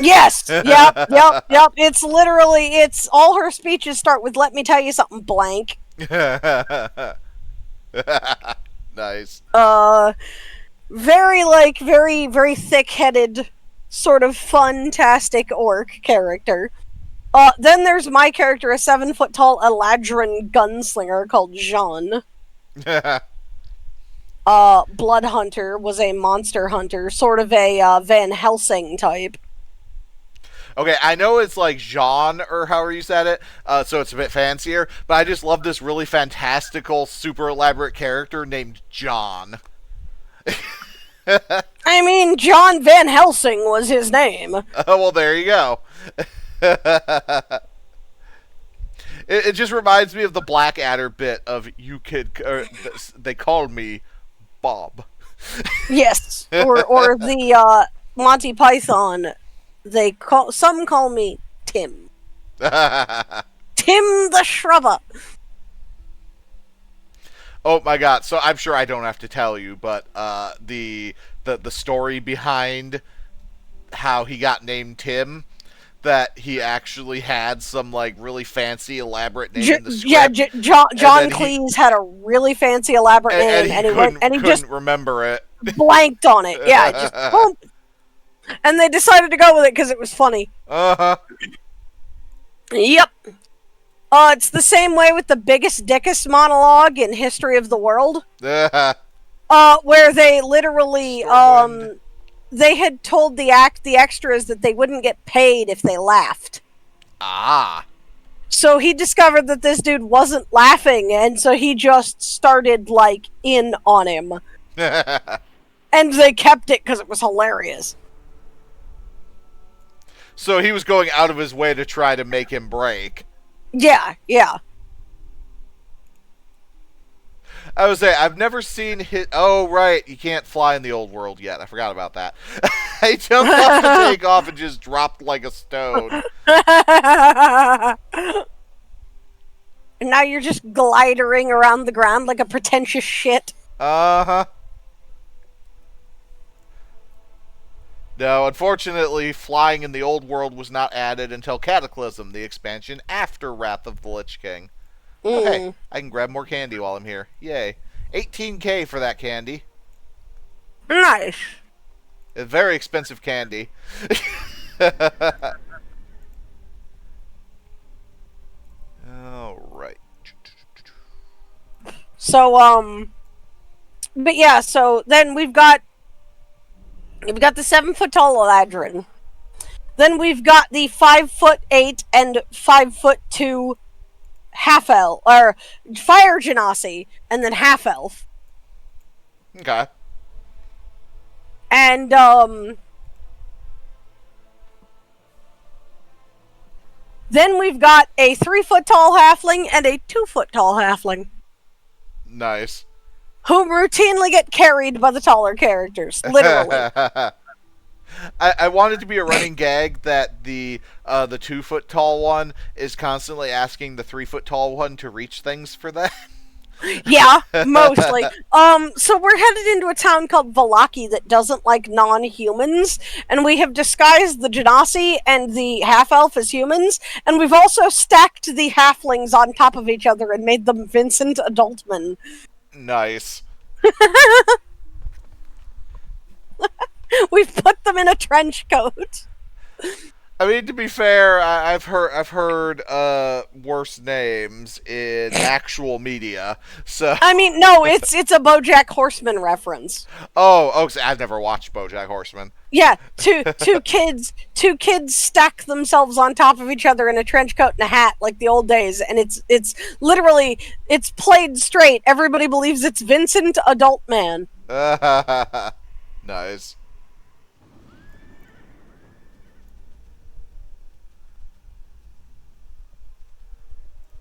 Speaker 2: Yes. Yep. It's literally. It's all her speeches start with "Let me tell you something," blank.
Speaker 1: Nice.
Speaker 2: Very thick-headed, sort of fun-tastic orc character. Then there's my character, a 7-foot tall Eladrin gunslinger called Jean. Blood Hunter was a monster hunter, sort of a Van Helsing type.
Speaker 1: Okay, I know it's like Jean, or however you said it, so it's a bit fancier, but I just love this really fantastical, super elaborate character named John.
Speaker 2: I mean, John Van Helsing was his name.
Speaker 1: Well, there you go. It just reminds me of the Blackadder bit of you could, they called me Bob.
Speaker 2: Yes, or the Monty Python. Some call me Tim. Tim the Shrubber.
Speaker 1: Oh my god, so I'm sure I don't have to tell you, but the story behind how he got named Tim, that he actually had some like really fancy, elaborate name in the
Speaker 2: Yeah,
Speaker 1: script,
Speaker 2: John
Speaker 1: and then
Speaker 2: Cleese had a really fancy, elaborate
Speaker 1: and
Speaker 2: name,
Speaker 1: he
Speaker 2: and he went and he just
Speaker 1: couldn't remember it.
Speaker 2: blanked on it. Yeah, just boom. And they decided to go with it because it was funny.
Speaker 1: Uh-huh.
Speaker 2: Yep. It's the same way with the biggest dickest monologue in history of the world. Where they literally
Speaker 1: Stormwind.
Speaker 2: they had told the extras that they wouldn't get paid if they laughed.
Speaker 1: Ah.
Speaker 2: So he discovered that this dude wasn't laughing, and so he just started like in on him, and they kept it because it was hilarious.
Speaker 1: So he was going out of his way to try to make him break.
Speaker 2: Yeah, yeah.
Speaker 1: I would say I've never seen his. Oh right, you can't fly in the old world yet. I forgot about that. He jumped off to take off and just dropped like a stone.
Speaker 2: And now you're just glidering around the ground like a pretentious shit.
Speaker 1: Uh-huh. No, unfortunately, flying in the old world was not added until Cataclysm, the expansion after Wrath of the Lich King. Oh, hey, I can grab more candy while I'm here. Yay. 18K for that candy.
Speaker 2: Nice.
Speaker 1: A very expensive candy. Alright.
Speaker 2: So, but yeah, so then we've got the 7-foot tall Eladrin. Then we've got the 5'8" and 5'2" half elf, or fire genasi, and then half elf.
Speaker 1: Okay.
Speaker 2: And, then we've got a 3-foot tall halfling and a 2-foot tall halfling,
Speaker 1: Nice.
Speaker 2: who routinely get carried by the taller characters, literally.
Speaker 1: I want it to be a running gag that the 2-foot tall one is constantly asking the 3-foot tall one to reach things for that.
Speaker 2: Yeah, mostly. So we're headed into a town called Valaki that doesn't like non-humans, and we have disguised the Genasi and the half-elf as humans, and we've also stacked the halflings on top of each other and made them Vincent Adultman.
Speaker 1: Nice.
Speaker 2: We've put them in a trench coat.
Speaker 1: I mean, to be fair, I've heard worse names in actual media. So
Speaker 2: I mean, no, it's a BoJack Horseman reference.
Speaker 1: oh, I've never watched BoJack Horseman.
Speaker 2: Yeah, two kids stack themselves on top of each other in a trench coat and a hat like the old days, and it's literally it's played straight. Everybody believes it's Vincent Adult Man.
Speaker 1: Nice.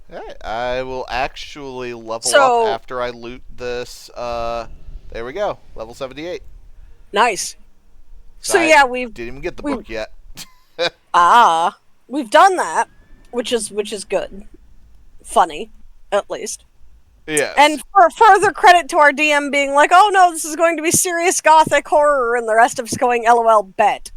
Speaker 1: Alright, I will actually level up after I loot this. There we go, level 78.
Speaker 2: Nice. So
Speaker 1: I
Speaker 2: yeah, we've
Speaker 1: didn't even get the book yet.
Speaker 2: we've done that, which is good, funny, at least.
Speaker 1: Yes.
Speaker 2: And for further credit to our DM being like, "Oh no, this is going to be serious gothic horror," and the rest of us going, "LOL, bet."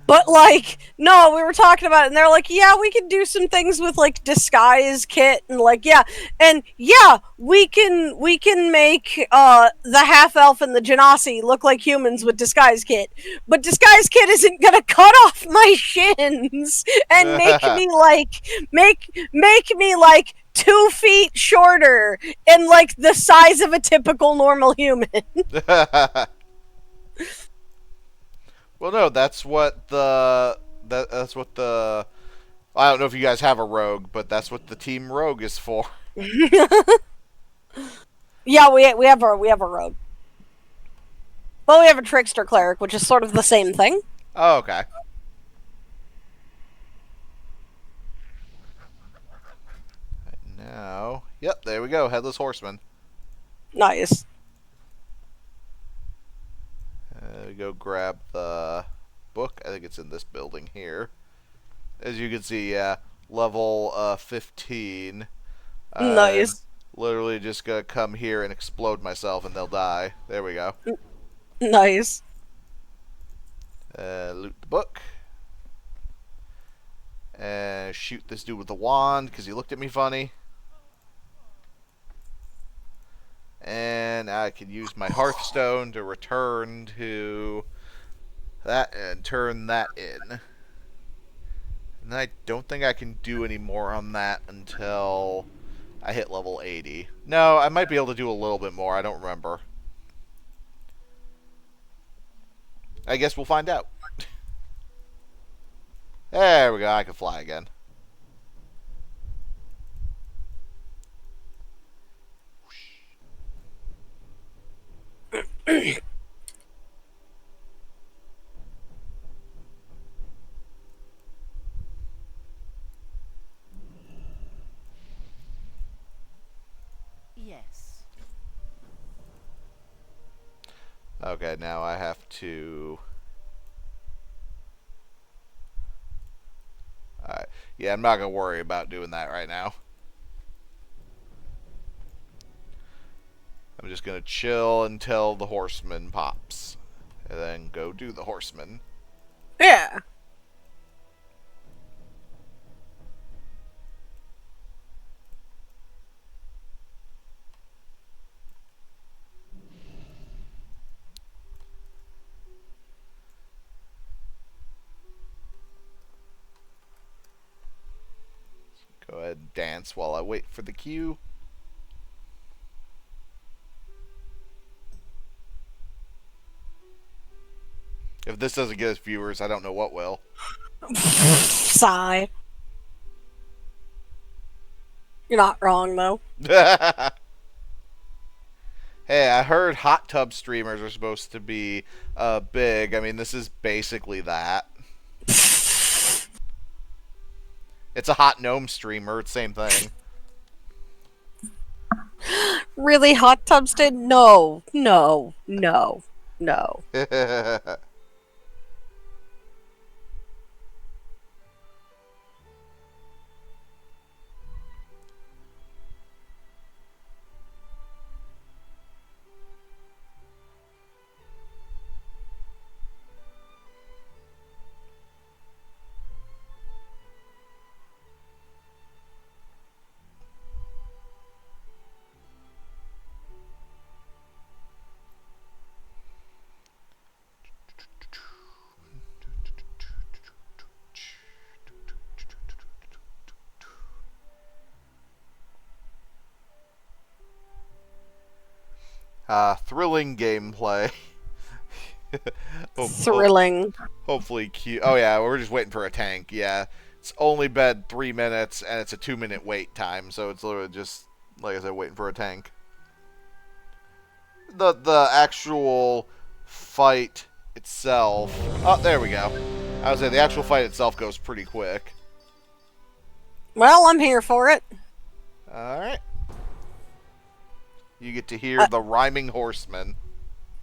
Speaker 2: But like, no, we were talking about it, and they're like, yeah, we can do some things with like disguise kit, and like, yeah, we can make the half elf and the Genasi look like humans with disguise kit, but disguise kit isn't gonna cut off my shins and make me like 2 feet shorter and like the size of a typical normal human.
Speaker 1: Well, no, that's what the I don't know if you guys have a rogue, but that's what the team rogue is for.
Speaker 2: Yeah, we have a rogue. Well, we have a trickster cleric, which is sort of the same thing.
Speaker 1: Oh, okay. Now, yep, there we go, headless horseman.
Speaker 2: Nice.
Speaker 1: We go grab the book. I think it's in this building here. As you can see, yeah, level 15.
Speaker 2: Nice.
Speaker 1: Literally just gonna come here and explode myself and they'll die. There we go.
Speaker 2: Nice.
Speaker 1: Loot the book. And shoot this dude with the wand because he looked at me funny. And I can use my Hearthstone to return to that and turn that in. And I don't think I can do any more on that until I hit level 80. No, I might be able to do a little bit more. I don't remember. I guess we'll find out. There we go. I can fly again.
Speaker 3: Yes.
Speaker 1: Okay, now I have to... Alright. Yeah, I'm not going to worry about doing that right now. I'm just going to chill until the horseman pops. And then go do the horseman.
Speaker 2: Yeah.
Speaker 1: Go ahead and dance while I wait for the cue. If this doesn't get us viewers, I don't know what will.
Speaker 2: Sigh. You're not wrong, though.
Speaker 1: Hey, I heard hot tub streamers are supposed to be big. I mean, this is basically that. It's a hot gnome streamer. It's the same thing.
Speaker 2: Really, hot tubs did? No, no, no, no.
Speaker 1: Thrilling gameplay.
Speaker 2: Thrilling.
Speaker 1: Hopefully cute. Oh yeah, we're just waiting for a tank. Yeah, it's only been 3 minutes and it's a 2-minute wait time, so it's literally just like I said, waiting for a tank. The actual fight itself. Oh, there we go. I was saying the actual fight itself goes pretty quick.
Speaker 2: Well, I'm here for it.
Speaker 1: All right. You get to hear the rhyming horseman.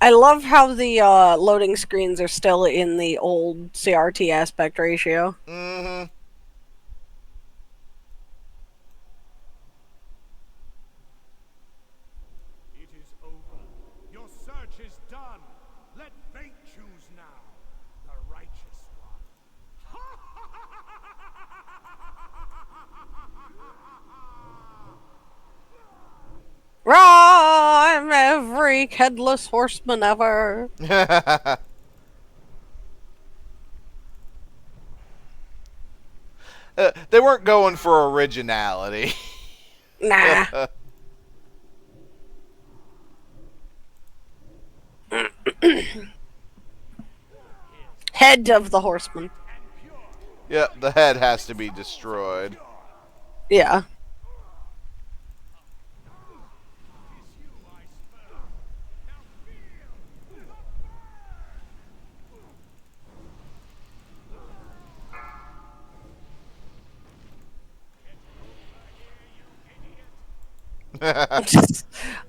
Speaker 2: I love how the loading screens are still in the old CRT aspect ratio.
Speaker 1: Mm-hmm.
Speaker 4: It is over. Your search is done. Let fate choose now. The righteous one.
Speaker 2: I'm every headless horseman ever.
Speaker 1: They weren't going for originality.
Speaker 2: Nah. Head of the horseman.
Speaker 1: Yep, the head has to be destroyed.
Speaker 2: Yeah.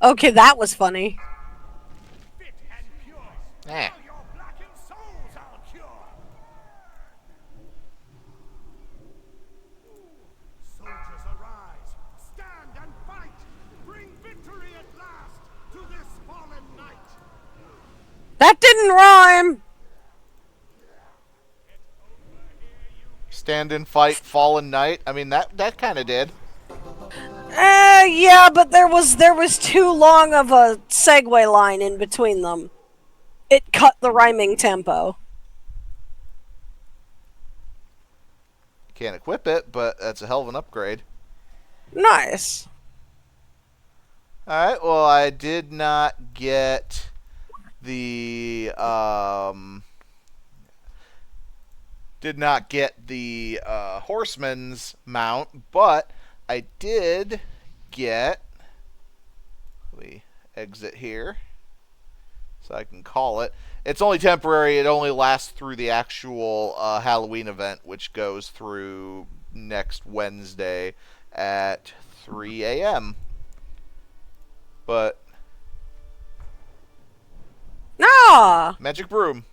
Speaker 2: Okay, that was funny.
Speaker 4: Fit and pure.
Speaker 1: Eh.
Speaker 4: Now your blackened souls I'll cure. Soldiers arise. Stand and fight. Free
Speaker 2: didn't rhyme.
Speaker 1: Stand and fight, fallen knight. I mean, that kind of did.
Speaker 2: Yeah, but there was too long of a segue line in between them. It cut the rhyming tempo.
Speaker 1: Can't equip it, but that's a hell of an upgrade.
Speaker 2: Nice.
Speaker 1: Alright, well, I did not get the, horseman's mount, but I did get, let me exit here so I can call it. It's only temporary. It only lasts through the actual Halloween event, which goes through next Wednesday at 3 a.m. But
Speaker 2: Ah,
Speaker 1: Magic Broom.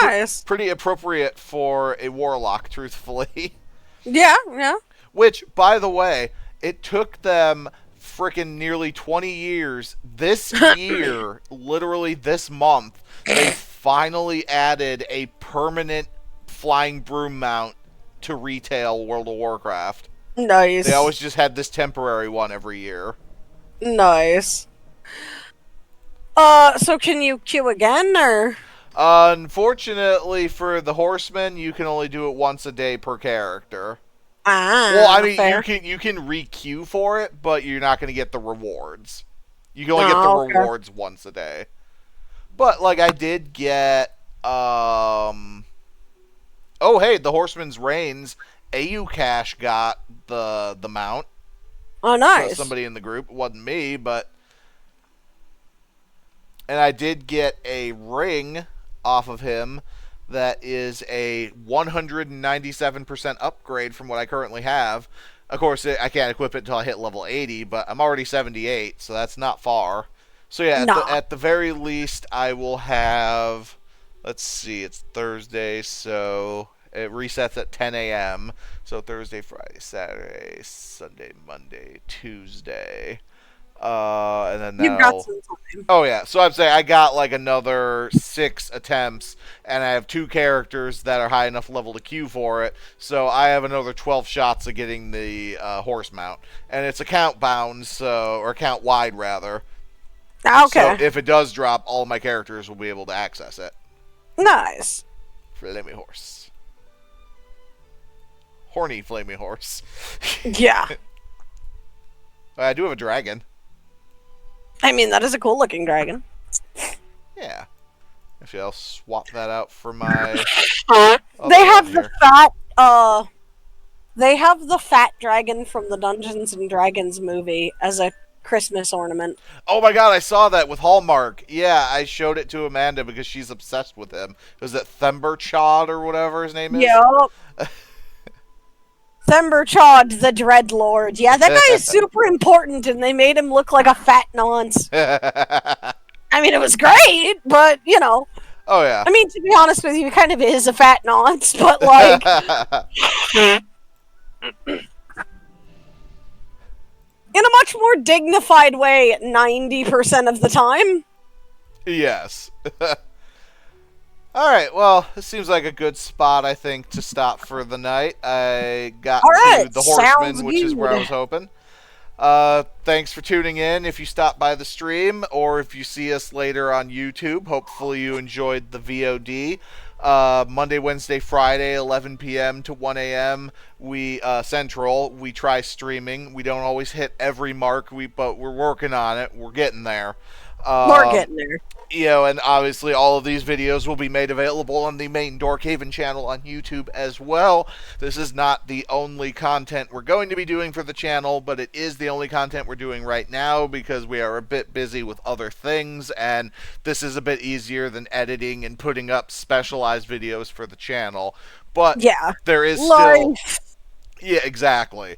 Speaker 2: nice.
Speaker 1: Pretty appropriate for a Warlock, truthfully.
Speaker 2: Yeah, yeah.
Speaker 1: Which, by the way, it took them frickin' nearly 20 years. This year, literally this month, they finally added a permanent flying broom mount to retail World of Warcraft.
Speaker 2: Nice.
Speaker 1: They always just had this temporary one every year.
Speaker 2: Nice. So can you queue again, or?
Speaker 1: Unfortunately for the Horseman, you can only do it once a day per character.
Speaker 2: Ah,
Speaker 1: Well, I mean,
Speaker 2: fair.
Speaker 1: you can re-queue for it, but you're not going to get the rewards. You can only get the
Speaker 2: Okay.
Speaker 1: rewards once a day. But like, I did get oh hey, the Horseman's Reigns. AU Cash got the mount.
Speaker 2: Oh, nice.
Speaker 1: Somebody in the group. It wasn't me, but. And I did get a ring off of him that is a 197% upgrade from what I currently have. Of course, I can't equip it until I hit level 80, but I'm already 78, so that's not far. So yeah,
Speaker 2: Nah.
Speaker 1: at the very least, I will have... Let's see, it's Thursday, so it resets at 10 a.m. So Thursday, Friday, Saturday, Sunday, Monday, Tuesday. And then
Speaker 2: You've
Speaker 1: that'll...
Speaker 2: got some time.
Speaker 1: Oh yeah, so I'd say I got like another 6 attempts, and I have 2 characters that are high enough level to queue for it, so I have another 12 shots of getting the horse mount. And it's account bound, so, or account wide rather.
Speaker 2: Okay.
Speaker 1: So if it does drop, all of my characters will be able to access it.
Speaker 2: Nice.
Speaker 1: Flamey horse. Horny flamey horse.
Speaker 2: Yeah.
Speaker 1: I do have a dragon.
Speaker 2: I mean, that is a cool looking dragon.
Speaker 1: Yeah. Actually, I'll swap that out for my...
Speaker 2: They have the fat, they have the fat dragon from the Dungeons and Dragons movie as a Christmas ornament.
Speaker 1: Oh my god, I saw that with Hallmark. Yeah, I showed it to Amanda because she's obsessed with him. Was it Themberchod or whatever his name is?
Speaker 2: Yep. Themberchod, the Dreadlord. Yeah, that guy is super important, and they made him look like a fat nonce. I mean, it was great, but, you know.
Speaker 1: Oh, yeah.
Speaker 2: I mean, to be honest with you, he kind of is a fat nonce, but, like... in a much more dignified way 90% of the time.
Speaker 1: Yes. Alright, well, this seems like a good spot, I think, to stop for the night. I got to the Horseman, which is where I was hoping. Thanks for tuning in if you stopped by the stream, or if you see us later on YouTube. Hopefully you enjoyed the VOD. Monday, Wednesday, Friday, 11 p.m. to 1 a.m. Central, we try streaming. We don't always hit every mark, but we're working on it. We're getting there.
Speaker 2: We're getting there.
Speaker 1: You know, and obviously all of these videos will be made available on the main Dorkhaven channel on YouTube as well. This is not the only content we're going to be doing for the channel, but it is the only content we're doing right now because we are a bit busy with other things, and this is a bit easier than editing and putting up specialized videos for the channel. But
Speaker 2: yeah,
Speaker 1: there is still... Yeah, exactly.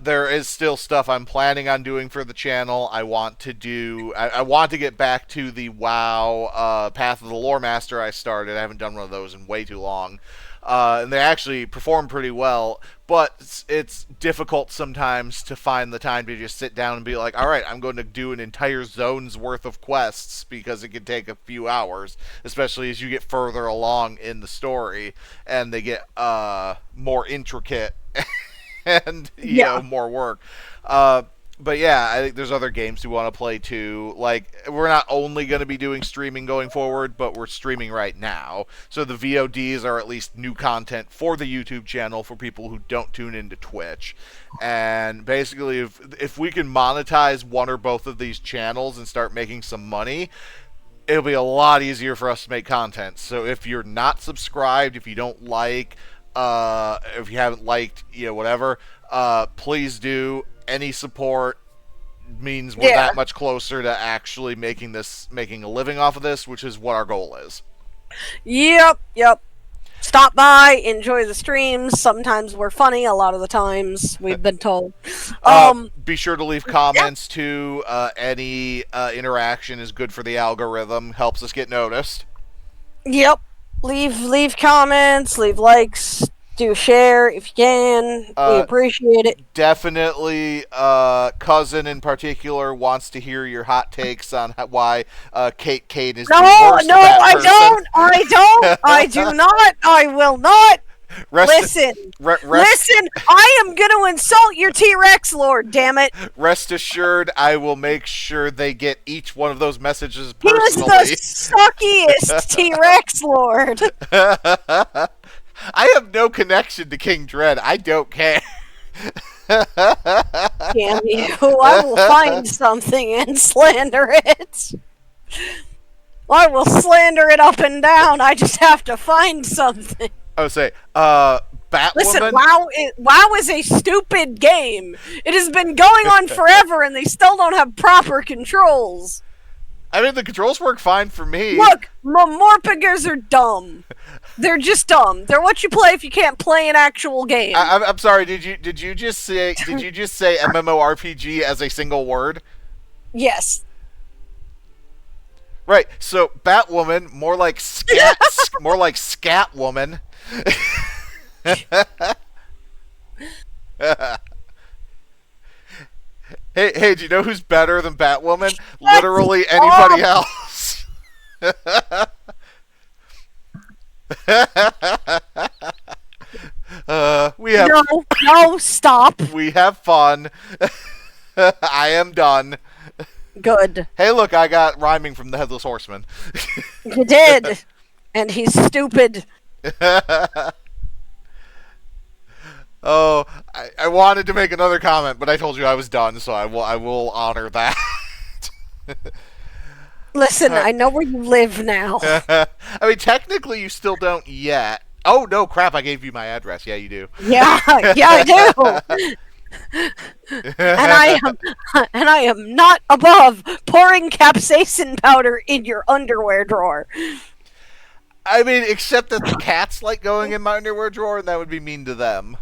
Speaker 1: There is still stuff I'm planning on doing for the channel. I want to do... I want to get back to the WoW Path of the Lore Master I started. I haven't done one of those in way too long. and they actually perform pretty well. But it's difficult sometimes to find the time to just sit down and be like, all right, I'm going to do an entire zone's worth of quests, because it can take a few hours, especially as you get further along in the story and they get more intricate and more work. But yeah, I think there's other games we want to play too. Like, we're not only going to be doing streaming going forward, but we're streaming right now. So the VODs are at least new content for the YouTube channel for people who don't tune into Twitch. And basically, if we can monetize one or both of these channels and start making some money, it'll be a lot easier for us to make content. So if you're not subscribed, if you don't like, if you haven't liked, whatever, please do. Any support means we're that much closer to actually making a living off of this, which is what our goal is.
Speaker 2: Yep. Stop by, enjoy the streams. Sometimes we're funny, a lot of the times, we've been told.
Speaker 1: Be sure to leave comments too. Any interaction is good for the algorithm, helps us get noticed.
Speaker 2: Yep. Leave comments, leave likes, do share if you can. We appreciate it.
Speaker 1: Definitely, Cousin in particular wants to hear your hot takes on why Kate Kane is the worst.
Speaker 2: No, I do not. I will not. Listen, I am going to insult your T-Rex Lord, damn it.
Speaker 1: Rest assured, I will make sure they get each one of those messages personally.
Speaker 2: He is the suckiest T-Rex Lord.
Speaker 1: I have no connection to King Dread. I don't care.
Speaker 2: Damn you. I will find something and slander it. I will slander it up and down. I just have to find something.
Speaker 1: I would say, Batwoman...
Speaker 2: Listen, WoW is a stupid game. It has been going on forever and they still don't have proper controls.
Speaker 1: I mean, the controls work fine for me.
Speaker 2: Look, Morpigers are dumb. They're just dumb. They're what you play if you can't play an actual game.
Speaker 1: I'm sorry. Did you just say MMORPG as a single word?
Speaker 2: Yes.
Speaker 1: Right. So Batwoman, more like Scatwoman. Hey, do you know who's better than Batwoman? Literally anybody else.
Speaker 2: No, stop.
Speaker 1: We have fun. I am done.
Speaker 2: Good.
Speaker 1: Hey, look, I got rhyming from the Headless Horseman.
Speaker 2: You did. And he's stupid.
Speaker 1: Oh, I wanted to make another comment, but I told you I was done, so I will honor that.
Speaker 2: Listen, I know where you live now.
Speaker 1: I mean, technically, you still don't yet. Oh, no, crap, I gave you my address. Yeah, you do.
Speaker 2: Yeah, I do. and I am not above pouring capsaicin powder in your underwear drawer.
Speaker 1: I mean, except that the cats like going in my underwear drawer, and that would be mean to them.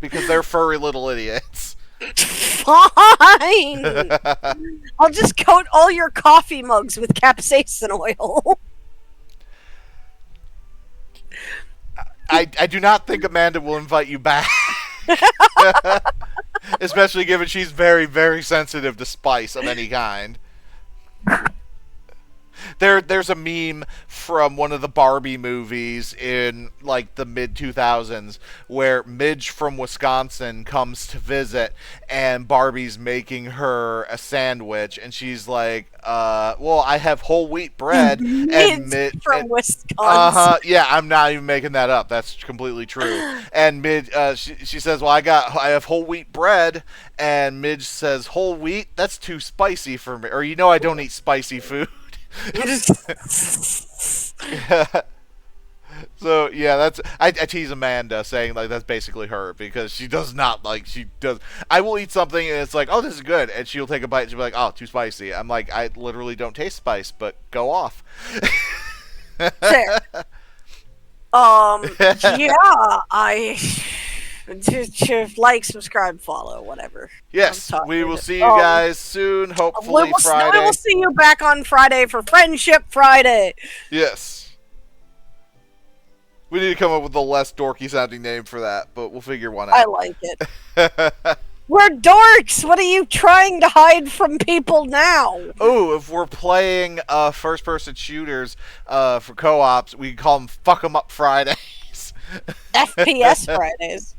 Speaker 1: Because they're furry little idiots.
Speaker 2: Fine! I'll just coat all your coffee mugs with capsaicin oil.
Speaker 1: I do not think Amanda will invite you back. Especially given she's very, very sensitive to spice of any kind. There's a meme from one of the Barbie movies in, like, the mid-2000s where Midge from Wisconsin comes to visit and Barbie's making her a sandwich and she's like, well, I have whole wheat bread. And
Speaker 2: Midge from Wisconsin.
Speaker 1: Yeah, I'm not even making that up. That's completely true. And Midge, she says, well, I have whole wheat bread. And Midge says, whole wheat? That's too spicy for me. Or, I don't eat spicy food. So yeah, I tease Amanda saying like that's basically her because she does not like I will eat something and it's like, oh, this is good, and she'll take a bite and she'll be like, oh, too spicy. I'm like, I literally don't taste spice, but go off.
Speaker 2: Fair. Yeah, like, subscribe, follow, whatever.
Speaker 1: Yes, we will see you guys soon, hopefully Friday.
Speaker 2: We will see you back on Friday for Friendship Friday.
Speaker 1: Yes. We need to come up with a less dorky sounding name for that, but we'll figure one
Speaker 2: I
Speaker 1: out.
Speaker 2: like it. We're dorks! What are you trying to hide from people now?
Speaker 1: Oh, if we're playing first person shooters for co-ops, we can call them Fuck 'em Up Fridays.
Speaker 2: FPS Fridays.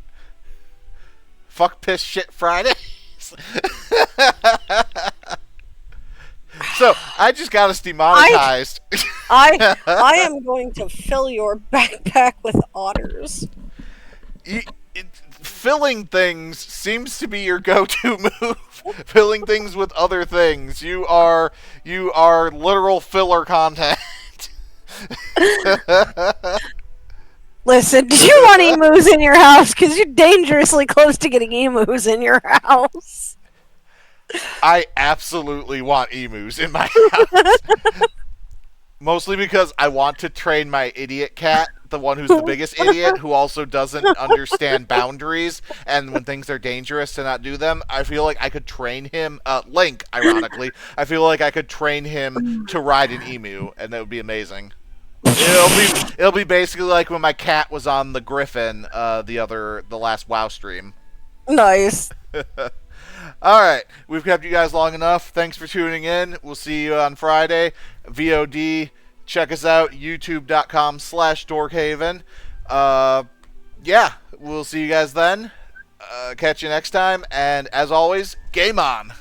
Speaker 1: Fuck Piss Shit Fridays. So, I just got us demonetized.
Speaker 2: I am going to fill your backpack with otters.
Speaker 1: Filling things seems to be your go-to move. Filling things with other things. You are literal filler content.
Speaker 2: Listen, do you want emus in your house? Because you're dangerously close to getting emus in your house.
Speaker 1: I absolutely want emus in my house. Mostly because I want to train my idiot cat, the one who's the biggest idiot, who also doesn't understand boundaries, and when things are dangerous to not do them, I feel like I could train him, Link, ironically, I feel like I could train him to ride an emu, and that would be amazing. It'll be basically like when my cat was on the Griffin, the last WoW stream.
Speaker 2: Nice.
Speaker 1: Alright, we've kept you guys long enough. Thanks for tuning in. We'll see you on Friday. VOD. Check us out, youtube.com/Dorkhaven. Yeah, we'll see you guys then. Catch you next time. And as always, game on.